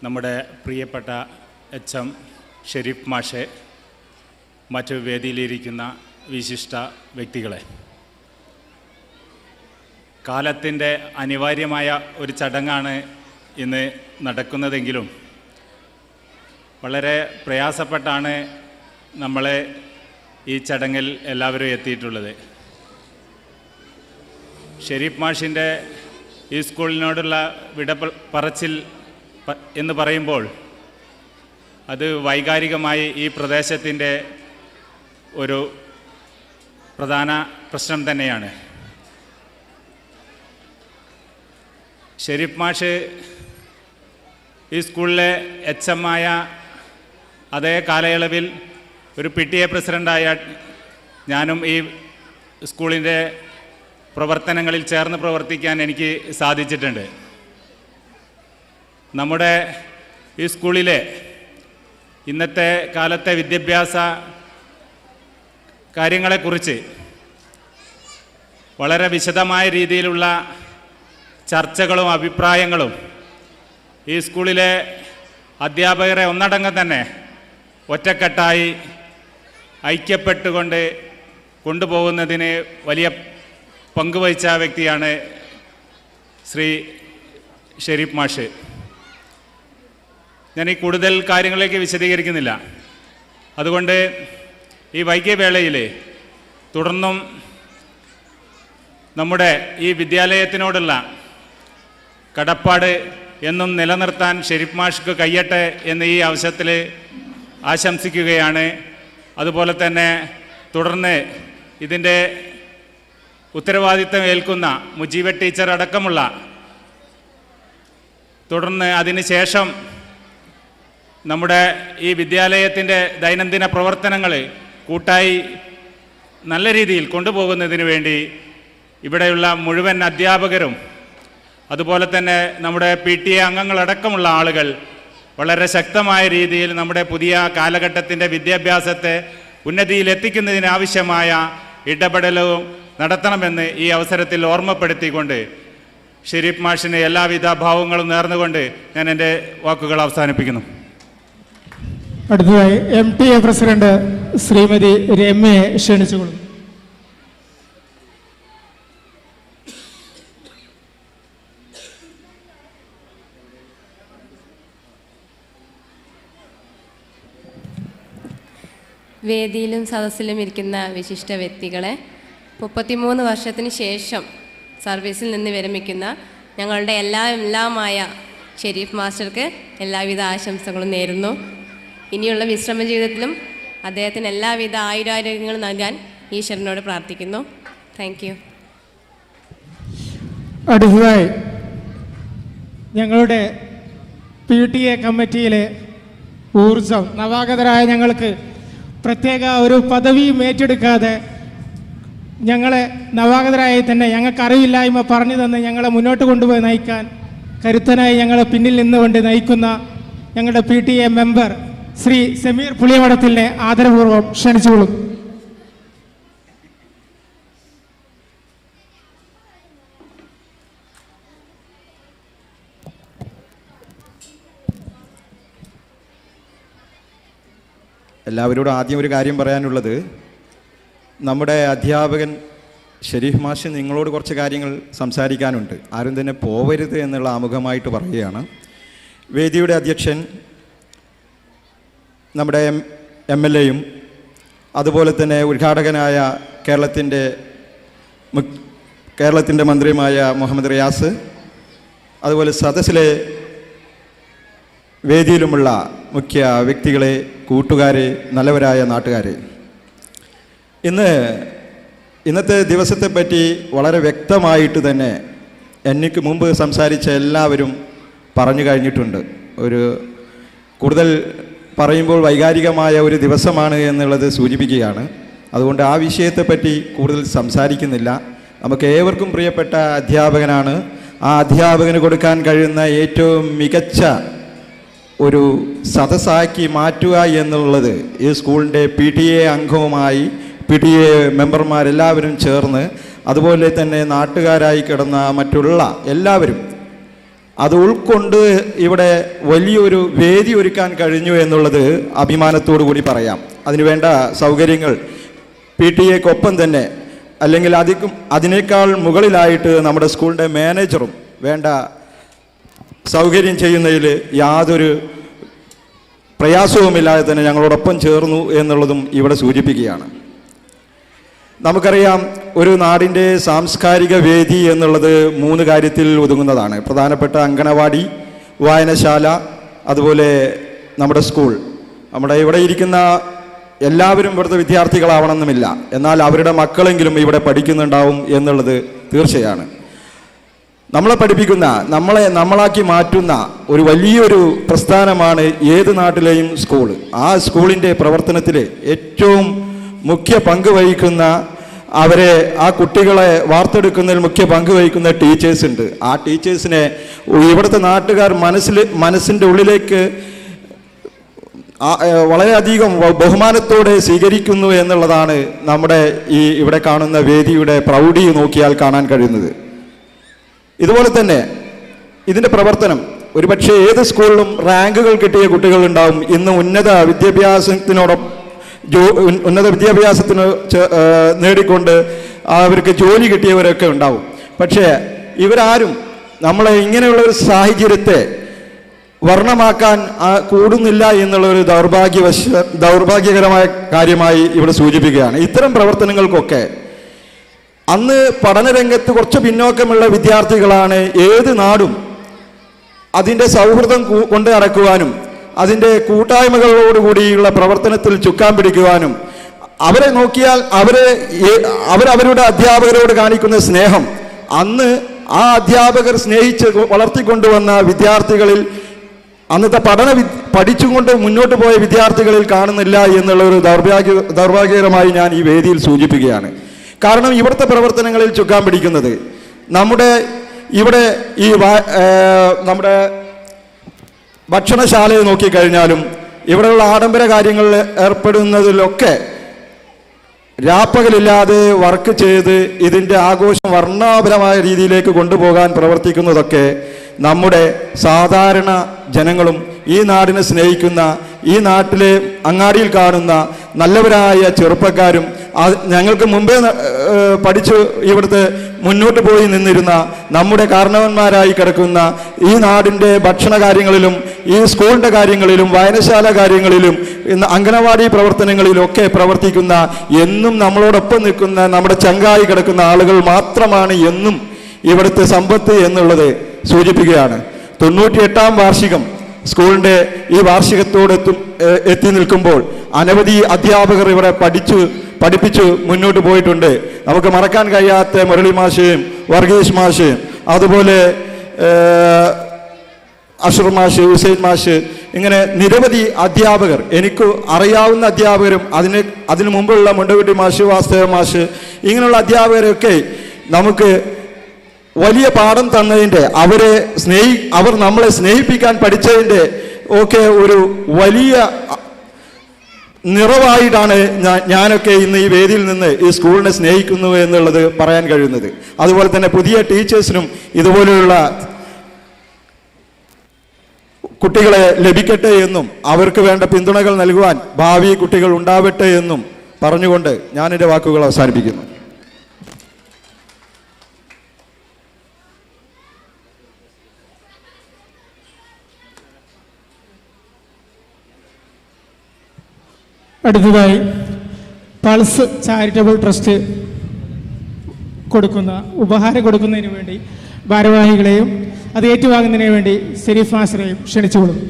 നമ്മുടെ പ്രിയപ്പെട്ട HM ഷെരീഫ് മാഷെ, മറ്റു വേദിയിലിരിക്കുന്ന വിശിഷ്ട വ്യക്തികളെ, കാലത്തിൻ്റെ അനിവാര്യമായ ഒരു ചടങ്ങാണ് ഇന്ന് നടക്കുന്നതെങ്കിലും വളരെ പ്രയാസപ്പെട്ടാണ് നമ്മളെ ഈ ചടങ്ങിൽ എല്ലാവരും എത്തിയിട്ടുള്ളത്. ഷെരീഫ് മാഷിൻ്റെ ഈ സ്കൂളിനോടുള്ള പറച്ചിൽ എന്ന് പറയുമ്പോൾ അത് വൈകാരികമായി ഈ പ്രദേശത്തിൻ്റെ ഒരു പ്രധാന പ്രശ്നം തന്നെയാണ്. ഷെരീഫ് മാഷ് ഈ സ്കൂളിലെ HM ആയ അതേ കാലയളവിൽ ഒരു PTA പ്രസിഡൻ്റായ ഞാനും ഈ സ്കൂളിൻ്റെ പ്രവർത്തനങ്ങളിൽ ചേർന്ന് പ്രവർത്തിക്കാൻ എനിക്ക് സാധിച്ചിട്ടുണ്ട്. നമ്മുടെ ഈ സ്കൂളിലെ ഇന്നത്തെ കാലത്തെ വിദ്യാഭ്യാസ കാര്യങ്ങളെക്കുറിച്ച് വളരെ വിശദമായ രീതിയിലുള്ള ചർച്ചകളും അഭിപ്രായങ്ങളും ഈ സ്കൂളിലെ അധ്യാപകരെ ഒന്നടങ്കം തന്നെ ഒറ്റക്കെട്ടായി ഐക്യപ്പെട്ടുകൊണ്ട് കൊണ്ടുപോകുന്നതിന് വലിയ പങ്കുവഹിച്ച വ്യക്തിയാണ് ശ്രീ ഷെരീഫ് മാഷ്. ഞാൻ ഈ കൂടുതൽ കാര്യങ്ങളിലേക്ക് വിശദീകരിക്കുന്നില്ല. അതുകൊണ്ട് ഈ വൈകിയ വേളയിൽ തുടർന്നും നമ്മുടെ ഈ വിദ്യാലയത്തിനോടുള്ള കടപ്പാട് എന്നും നിലനിർത്താൻ ഷെരീഫ് മാഷ്ക്ക് കഴിയട്ടെ എന്ന് ഈ അവസരത്തിൽ ആശംസിക്കുകയാണ്. അതുപോലെ തന്നെ തുടർന്ന് ഇതിൻ്റെ ഉത്തരവാദിത്തം ഏൽക്കുന്ന മുജീബ ടീച്ചർ അടക്കമുള്ള തുടർന്ന് അതിന് ശേഷം നമ്മുടെ ഈ വിദ്യാലയത്തിൻ്റെ ദൈനംദിന പ്രവർത്തനങ്ങൾ കൂട്ടായി നല്ല രീതിയിൽ കൊണ്ടുപോകുന്നതിന് വേണ്ടി ഇവിടെയുള്ള മുഴുവൻ അധ്യാപകരും അതുപോലെ തന്നെ നമ്മുടെ PTA അംഗങ്ങളടക്കമുള്ള ആളുകൾ വളരെ ശക്തമായ രീതിയിൽ നമ്മുടെ പുതിയ കാലഘട്ടത്തിൻ്റെ വിദ്യാഭ്യാസത്തെ ഉന്നതിയിലെത്തിക്കുന്നതിനാവശ്യമായ ഇടപെടലും നടത്തണമെന്ന് ഈ അവസരത്തിൽ ഓർമ്മപ്പെടുത്തിക്കൊണ്ട് ഷെരീഫ് മാഷിന് എല്ലാവിധ ഭാവങ്ങളും നേർന്നുകൊണ്ട് ഞാൻ എൻ്റെ വാക്കുകൾ അവസാനിപ്പിക്കുന്നു. അടുത്തതായി MTA പ്രസിഡന്റ് ശ്രീമതി രമ്യയെ ക്ഷണിച്ചുകൊള്ളുന്നു. വേദിയിലും സദസ്സിലും ഇരിക്കുന്ന വിശിഷ്ട വ്യക്തികളെ, 33 വർഷത്തിന് ശേഷം സർവീസിൽ നിന്ന് വിരമിക്കുന്ന ഞങ്ങളുടെ എല്ലാമായ ഷെരീഫ് മാസ്റ്റർക്ക് എല്ലാവിധ ആശംസകളും നേരുന്നു. ഇനിയുള്ള വിശ്രമ ജീവിതത്തിലും അദ്ദേഹത്തിന് എല്ലാവിധ ആയുരാരോഗ്യങ്ങളും നൽകാൻ ഈശ്വരനോട് പ്രാർത്ഥിക്കുന്നു. Thank you. അടുത്തതായി ഞങ്ങളുടെ PTA കമ്മിറ്റിയിലെ ഊർജം നവാഗതരായ ഞങ്ങൾക്ക് പ്രത്യേക ഒരു പദവിയും ഏറ്റെടുക്കാതെ ഞങ്ങളെ നവാഗതരായി തന്നെ ഞങ്ങൾക്കറിവില്ലായ്മ പറഞ്ഞു തന്ന് ഞങ്ങളെ മുന്നോട്ട് കൊണ്ടുപോയി നയിക്കാൻ കരുത്തനായി ഞങ്ങളെ പിന്നിൽ നിന്നുകൊണ്ട് നയിക്കുന്ന ഞങ്ങളുടെ PTA മെമ്പർ ശ്രീ സമീർ പുളിയമടത്തിലെ ആദരപൂർവ്വം ക്ഷണിച്ചുകൊള്ളും. എല്ലാവരോടും ആദ്യം ഒരു കാര്യം പറയാനുള്ളത്, നമ്മുടെ അധ്യാപകൻ ഷെരീഫ് മാഷ് നിങ്ങളോട് കുറച്ച് കാര്യങ്ങൾ സംസാരിക്കാനുണ്ട്. ആരും തന്നെ പോവരുത് എന്നുള്ള ആമുഖമായിട്ട് പറയുകയാണ്. വേദിയുടെ അധ്യക്ഷൻ നമ്മുടെ MLAയും അതുപോലെ തന്നെ ഉദ്ഘാടകനായ കേരളത്തിൻ്റെ മന്ത്രിയുമായ മുഹമ്മദ് റിയാസ്, അതുപോലെ സദസ്സിലെ വേദിയിലുമുള്ള മുഖ്യ വ്യക്തികളെ, കൂട്ടുകാരെ, നല്ലവരായ നാട്ടുകാരെ, ഇന്നത്തെ ദിവസത്തെപ്പറ്റി വളരെ വ്യക്തമായിട്ട് തന്നെ എനിക്ക് മുമ്പ് സംസാരിച്ച എല്ലാവരും പറഞ്ഞു കഴിഞ്ഞിട്ടുണ്ട്. ഒരു കൂടുതൽ പറയുമ്പോൾ വൈകാരികമായ ഒരു ദിവസമാണ് എന്നുള്ളത് സൂചിപ്പിക്കുകയാണ്. അതുകൊണ്ട് ആ വിഷയത്തെപ്പറ്റി കൂടുതൽ സംസാരിക്കുന്നില്ല. നമുക്ക് ഏവർക്കും പ്രിയപ്പെട്ട അധ്യാപകനാണ്. ആ അധ്യാപകന് കൊടുക്കാൻ കഴിയുന്ന ഏറ്റവും മികച്ച ഒരു സദസ്സാക്കി മാറ്റുക എന്നുള്ളത് ഈ സ്കൂളിൻ്റെ PTA അംഗവുമായി PTA മെമ്പർമാരെല്ലാവരും ചേർന്ന്, അതുപോലെ തന്നെ നാട്ടുകാരായി കിടന്ന മറ്റുള്ള എല്ലാവരും അത് ഉൾക്കൊണ്ട് ഇവിടെ വലിയൊരു വേദി ഒരുക്കാൻ കഴിഞ്ഞു എന്നുള്ളത് അഭിമാനത്തോടു കൂടി പറയാം. അതിനുവേണ്ട സൗകര്യങ്ങൾ PTA-ക്കൊപ്പം തന്നെ, അല്ലെങ്കിൽ അതിനേക്കാൾ മുകളിലായിട്ട് നമ്മുടെ സ്കൂളിൻ്റെ മാനേജറും വേണ്ട സൗകര്യം ചെയ്യുന്നതിൽ യാതൊരു പ്രയാസവുമില്ലാതെ തന്നെ ഞങ്ങളോടൊപ്പം ചേർന്നു എന്നുള്ളതും ഇവിടെ സൂചിപ്പിക്കുകയാണ്. നമുക്കറിയാം, ഒരു നാടിൻ്റെ സാംസ്കാരിക വേദി എന്നുള്ളത് 3 കാര്യത്തിൽ ഒതുങ്ങുന്നതാണ്. പ്രധാനപ്പെട്ട അങ്കണവാടി, വായനശാല, അതുപോലെ നമ്മുടെ സ്കൂൾ. നമ്മുടെ ഇവിടെ ഇരിക്കുന്ന എല്ലാവരും ഇവിടുത്തെ വിദ്യാർത്ഥികളാവണമെന്നുമില്ല, എന്നാൽ അവരുടെ മക്കളെങ്കിലും ഇവിടെ പഠിക്കുന്നുണ്ടാവും എന്നുള്ളത് തീർച്ചയാണ്. നമ്മളെ പഠിപ്പിക്കുന്ന, നമ്മളാക്കി മാറ്റുന്ന ഒരു വലിയൊരു പ്രസ്ഥാനമാണ് ഏത് നാട്ടിലെയും സ്കൂൾ. ആ സ്കൂളിൻ്റെ പ്രവർത്തനത്തിൽ ഏറ്റവും മുഖ്യ പങ്ക് വഹിക്കുന്ന, ആ കുട്ടികളെ വാർത്തെടുക്കുന്നതിൽ മുഖ്യ പങ്ക് വഹിക്കുന്ന ടീച്ചേഴ്സ് ഉണ്ട്. ആ ടീച്ചേഴ്സിനെ ഇവിടുത്തെ നാട്ടുകാർ മനസ്സിൻ്റെ ഉള്ളിലേക്ക് വളരെയധികം ബഹുമാനത്തോടെ സ്വീകരിക്കുന്നു എന്നുള്ളതാണ് നമ്മുടെ ഈ ഇവിടെ കാണുന്ന വേദിയുടെ പ്രൗഢി നോക്കിയാൽ കാണാൻ കഴിയുന്നത്. ഇതുപോലെ തന്നെ ഇതിൻ്റെ പ്രവർത്തനം ഒരുപക്ഷെ ഏത് സ്കൂളിലും റാങ്കുകൾ കിട്ടിയ കുട്ടികളുണ്ടാവും. ഇന്ന് ഉന്നത വിദ്യാഭ്യാസത്തിന് നേടിക്കൊണ്ട് അവർക്ക് ജോലി കിട്ടിയവരൊക്കെ ഉണ്ടാവും. പക്ഷേ ഇവരാരും നമ്മളെ ഇങ്ങനെയുള്ളൊരു സാഹചര്യത്തെ വർണ്ണമാക്കാൻ കൂടുന്നില്ല എന്നുള്ളൊരു ദൗർഭാഗ്യകരമായ കാര്യമായി ഇവിടെ സൂചിപ്പിക്കുകയാണ്. ഇത്തരം പ്രവർത്തനങ്ങൾക്കൊക്കെ അന്ന് പഠനരംഗത്ത് കുറച്ച് പിന്നോക്കമുള്ള വിദ്യാർത്ഥികളാണ് ഏത് നാടും അതിൻ്റെ സൗഹൃദം കൊണ്ട് നടക്കുവാനും അതിൻ്റെ കൂട്ടായ്മകളോടുകൂടിയുള്ള പ്രവർത്തനത്തിൽ ചുക്കാൻ പിടിക്കുവാനും അവരെ നോക്കിയാൽ അവരവരുടെ അധ്യാപകരോട് കാണിക്കുന്ന സ്നേഹം അന്ന് ആ അധ്യാപകർ സ്നേഹിച്ച് വളർത്തിക്കൊണ്ടുവന്ന വിദ്യാർത്ഥികളിൽ അന്നത്തെ പഠിച്ചുകൊണ്ട് മുന്നോട്ട് പോയ വിദ്യാർത്ഥികളിൽ കാണുന്നില്ല എന്നുള്ളൊരു ദൗർഭാഗ്യകരമായി ഞാൻ ഈ വേദിയിൽ സൂചിപ്പിക്കുകയാണ്. കാരണം ഇവിടുത്തെ പ്രവർത്തനങ്ങളിൽ ചുക്കാൻ പിടിക്കുന്നത് നമ്മുടെ ഭക്ഷണശാലയെ നോക്കിക്കഴിഞ്ഞാലും ഇവിടെയുള്ള ആഡംബര കാര്യങ്ങളിൽ ഏർപ്പെടുന്നതിലൊക്കെ രാപ്പകലില്ലാതെ വർക്ക് ചെയ്ത് ഇതിൻ്റെ ആഘോഷം വർണ്ണാഭരമായ രീതിയിലേക്ക് കൊണ്ടുപോകാൻ പ്രവർത്തിക്കുന്നതൊക്കെ നമ്മുടെ സാധാരണ ജനങ്ങളും ഈ നാടിനെ സ്നേഹിക്കുന്ന ഈ നാട്ടിലെ അങ്ങാടിയിൽ കാണുന്ന നല്ലവരായ ചെറുപ്പക്കാരും ഞങ്ങൾക്ക് മുമ്പേ പഠിച്ചു ഇവിടുത്തെ മുന്നോട്ട് പോയി നിന്നിരുന്ന നമ്മുടെ കാരണവന്മാരായി കിടക്കുന്ന ഈ നാടിൻ്റെ ഭക്ഷണ കാര്യങ്ങളിലും ഈ സ്കൂളിൻ്റെ കാര്യങ്ങളിലും വായനശാല കാര്യങ്ങളിലും അംഗനവാടി പ്രവർത്തനങ്ങളിലൊക്കെ പ്രവർത്തിക്കുന്ന എന്നും നമ്മളോടൊപ്പം നിൽക്കുന്ന നമ്മുടെ ചങ്കായി കിടക്കുന്ന ആളുകൾ മാത്രമാണ് എന്നും ഇവിടുത്തെ സമ്പത്ത് എന്നുള്ളത് സൂചിപ്പിക്കുകയാണ്. 98-ാം വാർഷികം സ്കൂളിൻ്റെ ഈ വാർഷികത്തോട് എത്തി നിൽക്കുമ്പോൾ അനവധി അധ്യാപകർ ഇവിടെ പഠിപ്പിച്ചു മുന്നോട്ട് പോയിട്ടുണ്ട്. നമുക്ക് മറക്കാൻ കഴിയാത്ത മുരളി മാഷയും വർഗീസ് മാഷയും അതുപോലെ അഷർ മാഷ്, ഹുസൈൻ മാഷ്, ഇങ്ങനെ നിരവധി അധ്യാപകർ, എനിക്ക് അറിയാവുന്ന അധ്യാപകരും അതിനു മുമ്പുള്ള മുണ്ടകുട്ടി മാഷ്, വാസ്തവ മാഷ്, ഇങ്ങനെയുള്ള അധ്യാപകരൊക്കെ നമുക്ക് വലിയ പാഠം തന്നതിൻ്റെ അവർ നമ്മളെ സ്നേഹിപ്പിക്കാൻ പഠിച്ചതിൻ്റെ ഒക്കെ ഒരു വലിയ നിറവായിട്ടാണ് ഞാനൊക്കെ ഇന്ന് ഈ വേദിയിൽ നിന്ന് ഈ സ്കൂളിനെ സ്നേഹിക്കുന്നു എന്നുള്ളത് പറയാൻ കഴിയുന്നത്. അതുപോലെ തന്നെ പുതിയ ടീച്ചേഴ്സിനും ഇതുപോലെയുള്ള കുട്ടികളെ ലഭിക്കട്ടെ എന്നും അവർക്ക് വേണ്ട പിന്തുണകൾ നൽകുവാൻ ഭാവി കുട്ടികൾ ഉണ്ടാവട്ടെ എന്നും പറഞ്ഞുകൊണ്ട് ഞാൻ എൻ്റെ വാക്കുകൾ അവസാനിപ്പിക്കുന്നു. അടുത്തതായി പൾസ് ചാരിറ്റബിൾ ട്രസ്റ്റ് ഉപഹാരം കൊടുക്കുന്നതിന് വേണ്ടി ഭാരവാഹികളെയും അത് ഏറ്റുവാങ്ങുന്നതിന് വേണ്ടി ഷെരീഫ് മാസ്റ്ററെയും ക്ഷണിച്ചുകൊള്ളുന്നു.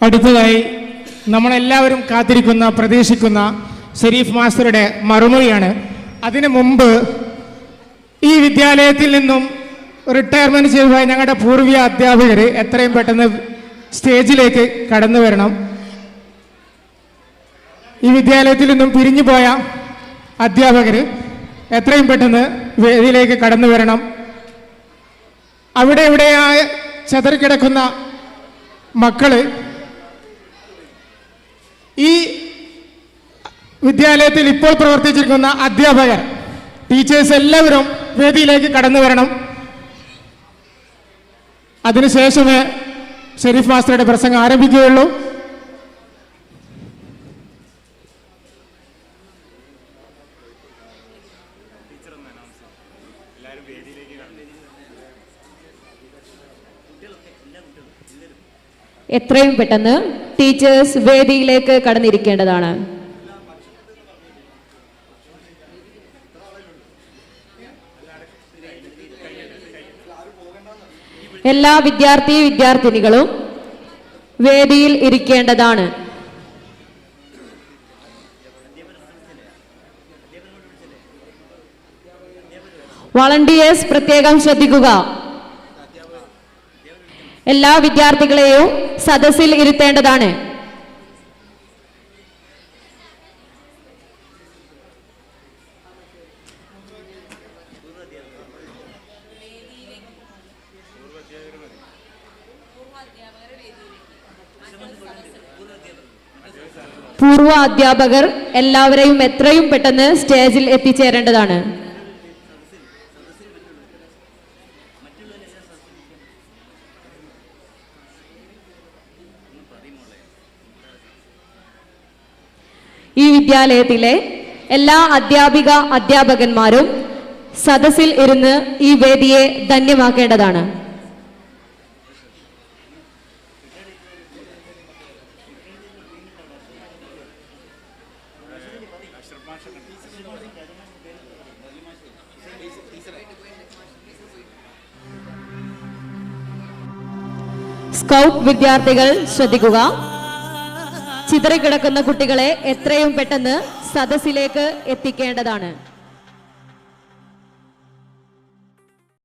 അടുത്തതായി നമ്മളെല്ലാവരും കാത്തിരിക്കുന്ന പ്രതീക്ഷിക്കുന്ന ഷെരീഫ് മാസ്റ്ററുടെ മറുപടിയാണ്. അതിനു മുമ്പ് ഈ വിദ്യാലയത്തിൽ നിന്നും റിട്ടയർമെന്റ് ചെയ്തതായ ഞങ്ങളുടെ പൂർവ്വ അധ്യാപകർ എത്രയും പെട്ടെന്ന് സ്റ്റേജിലേക്ക് കടന്നു വരണം. ഈ വിദ്യാലയത്തിൽ നിന്നും പിരിഞ്ഞു പോയ അധ്യാപകർ എത്രയും പെട്ടെന്ന് വേദിയിലേക്ക് കടന്നു വരണം. അവിടെ ഇവിടെയായി ചതറിക്കിടക്കുന്ന മക്കള് ഈ വിദ്യാലയത്തിൽ ഇപ്പോൾ പ്രവർത്തിച്ചിരിക്കുന്ന അധ്യാപകർ, ടീച്ചേഴ്സ് എല്ലാവരും വേദിയിലേക്ക് കടന്നു വരണം. അതിനുശേഷമേ ഷെരീഫ് മാസ്റ്ററുടെ പ്രസംഗം ആരംഭിക്കുകയുള്ളൂ. എത്രയും പെട്ടെന്ന് ടീച്ചേഴ്സ് വേദിയിലേക്ക് കടന്നിരിക്കേണ്ടതാണ്. എല്ലാ വിദ്യാർത്ഥിനികളും വേദിയിൽ ഇരിക്കേണ്ടതാണ്. വളണ്ടിയേഴ്സ് പ്രത്യേകം ശ്രദ്ധിക്കുക. എല്ലാ വിദ്യാർത്ഥികളെയും സദസ്സിൽ ഇരുത്തേണ്ടതാണ്. പൂർവ്വ അധ്യാപകർ എല്ലാവരെയും എത്രയും പെട്ടെന്ന് സ്റ്റേജിൽ എത്തിച്ചേരേണ്ടതാണ്. ഈ വിദ്യാലയത്തിലെ എല്ലാ അധ്യാപകന്മാരും സദസ്സിൽ ഇരുന്ന് ഈ വേദിയെ ധന്യമാക്കേണ്ടതാണ്. സ്കൗട്ട് വിദ്യാർത്ഥികൾ ശ്രദ്ധിക്കുക. ചിതറിക്കിടക്കുന്ന കുട്ടികളെ എത്രയും പെട്ടെന്ന് സദസ്സിലേക്ക് എത്തിക്കേണ്ടതാണ്.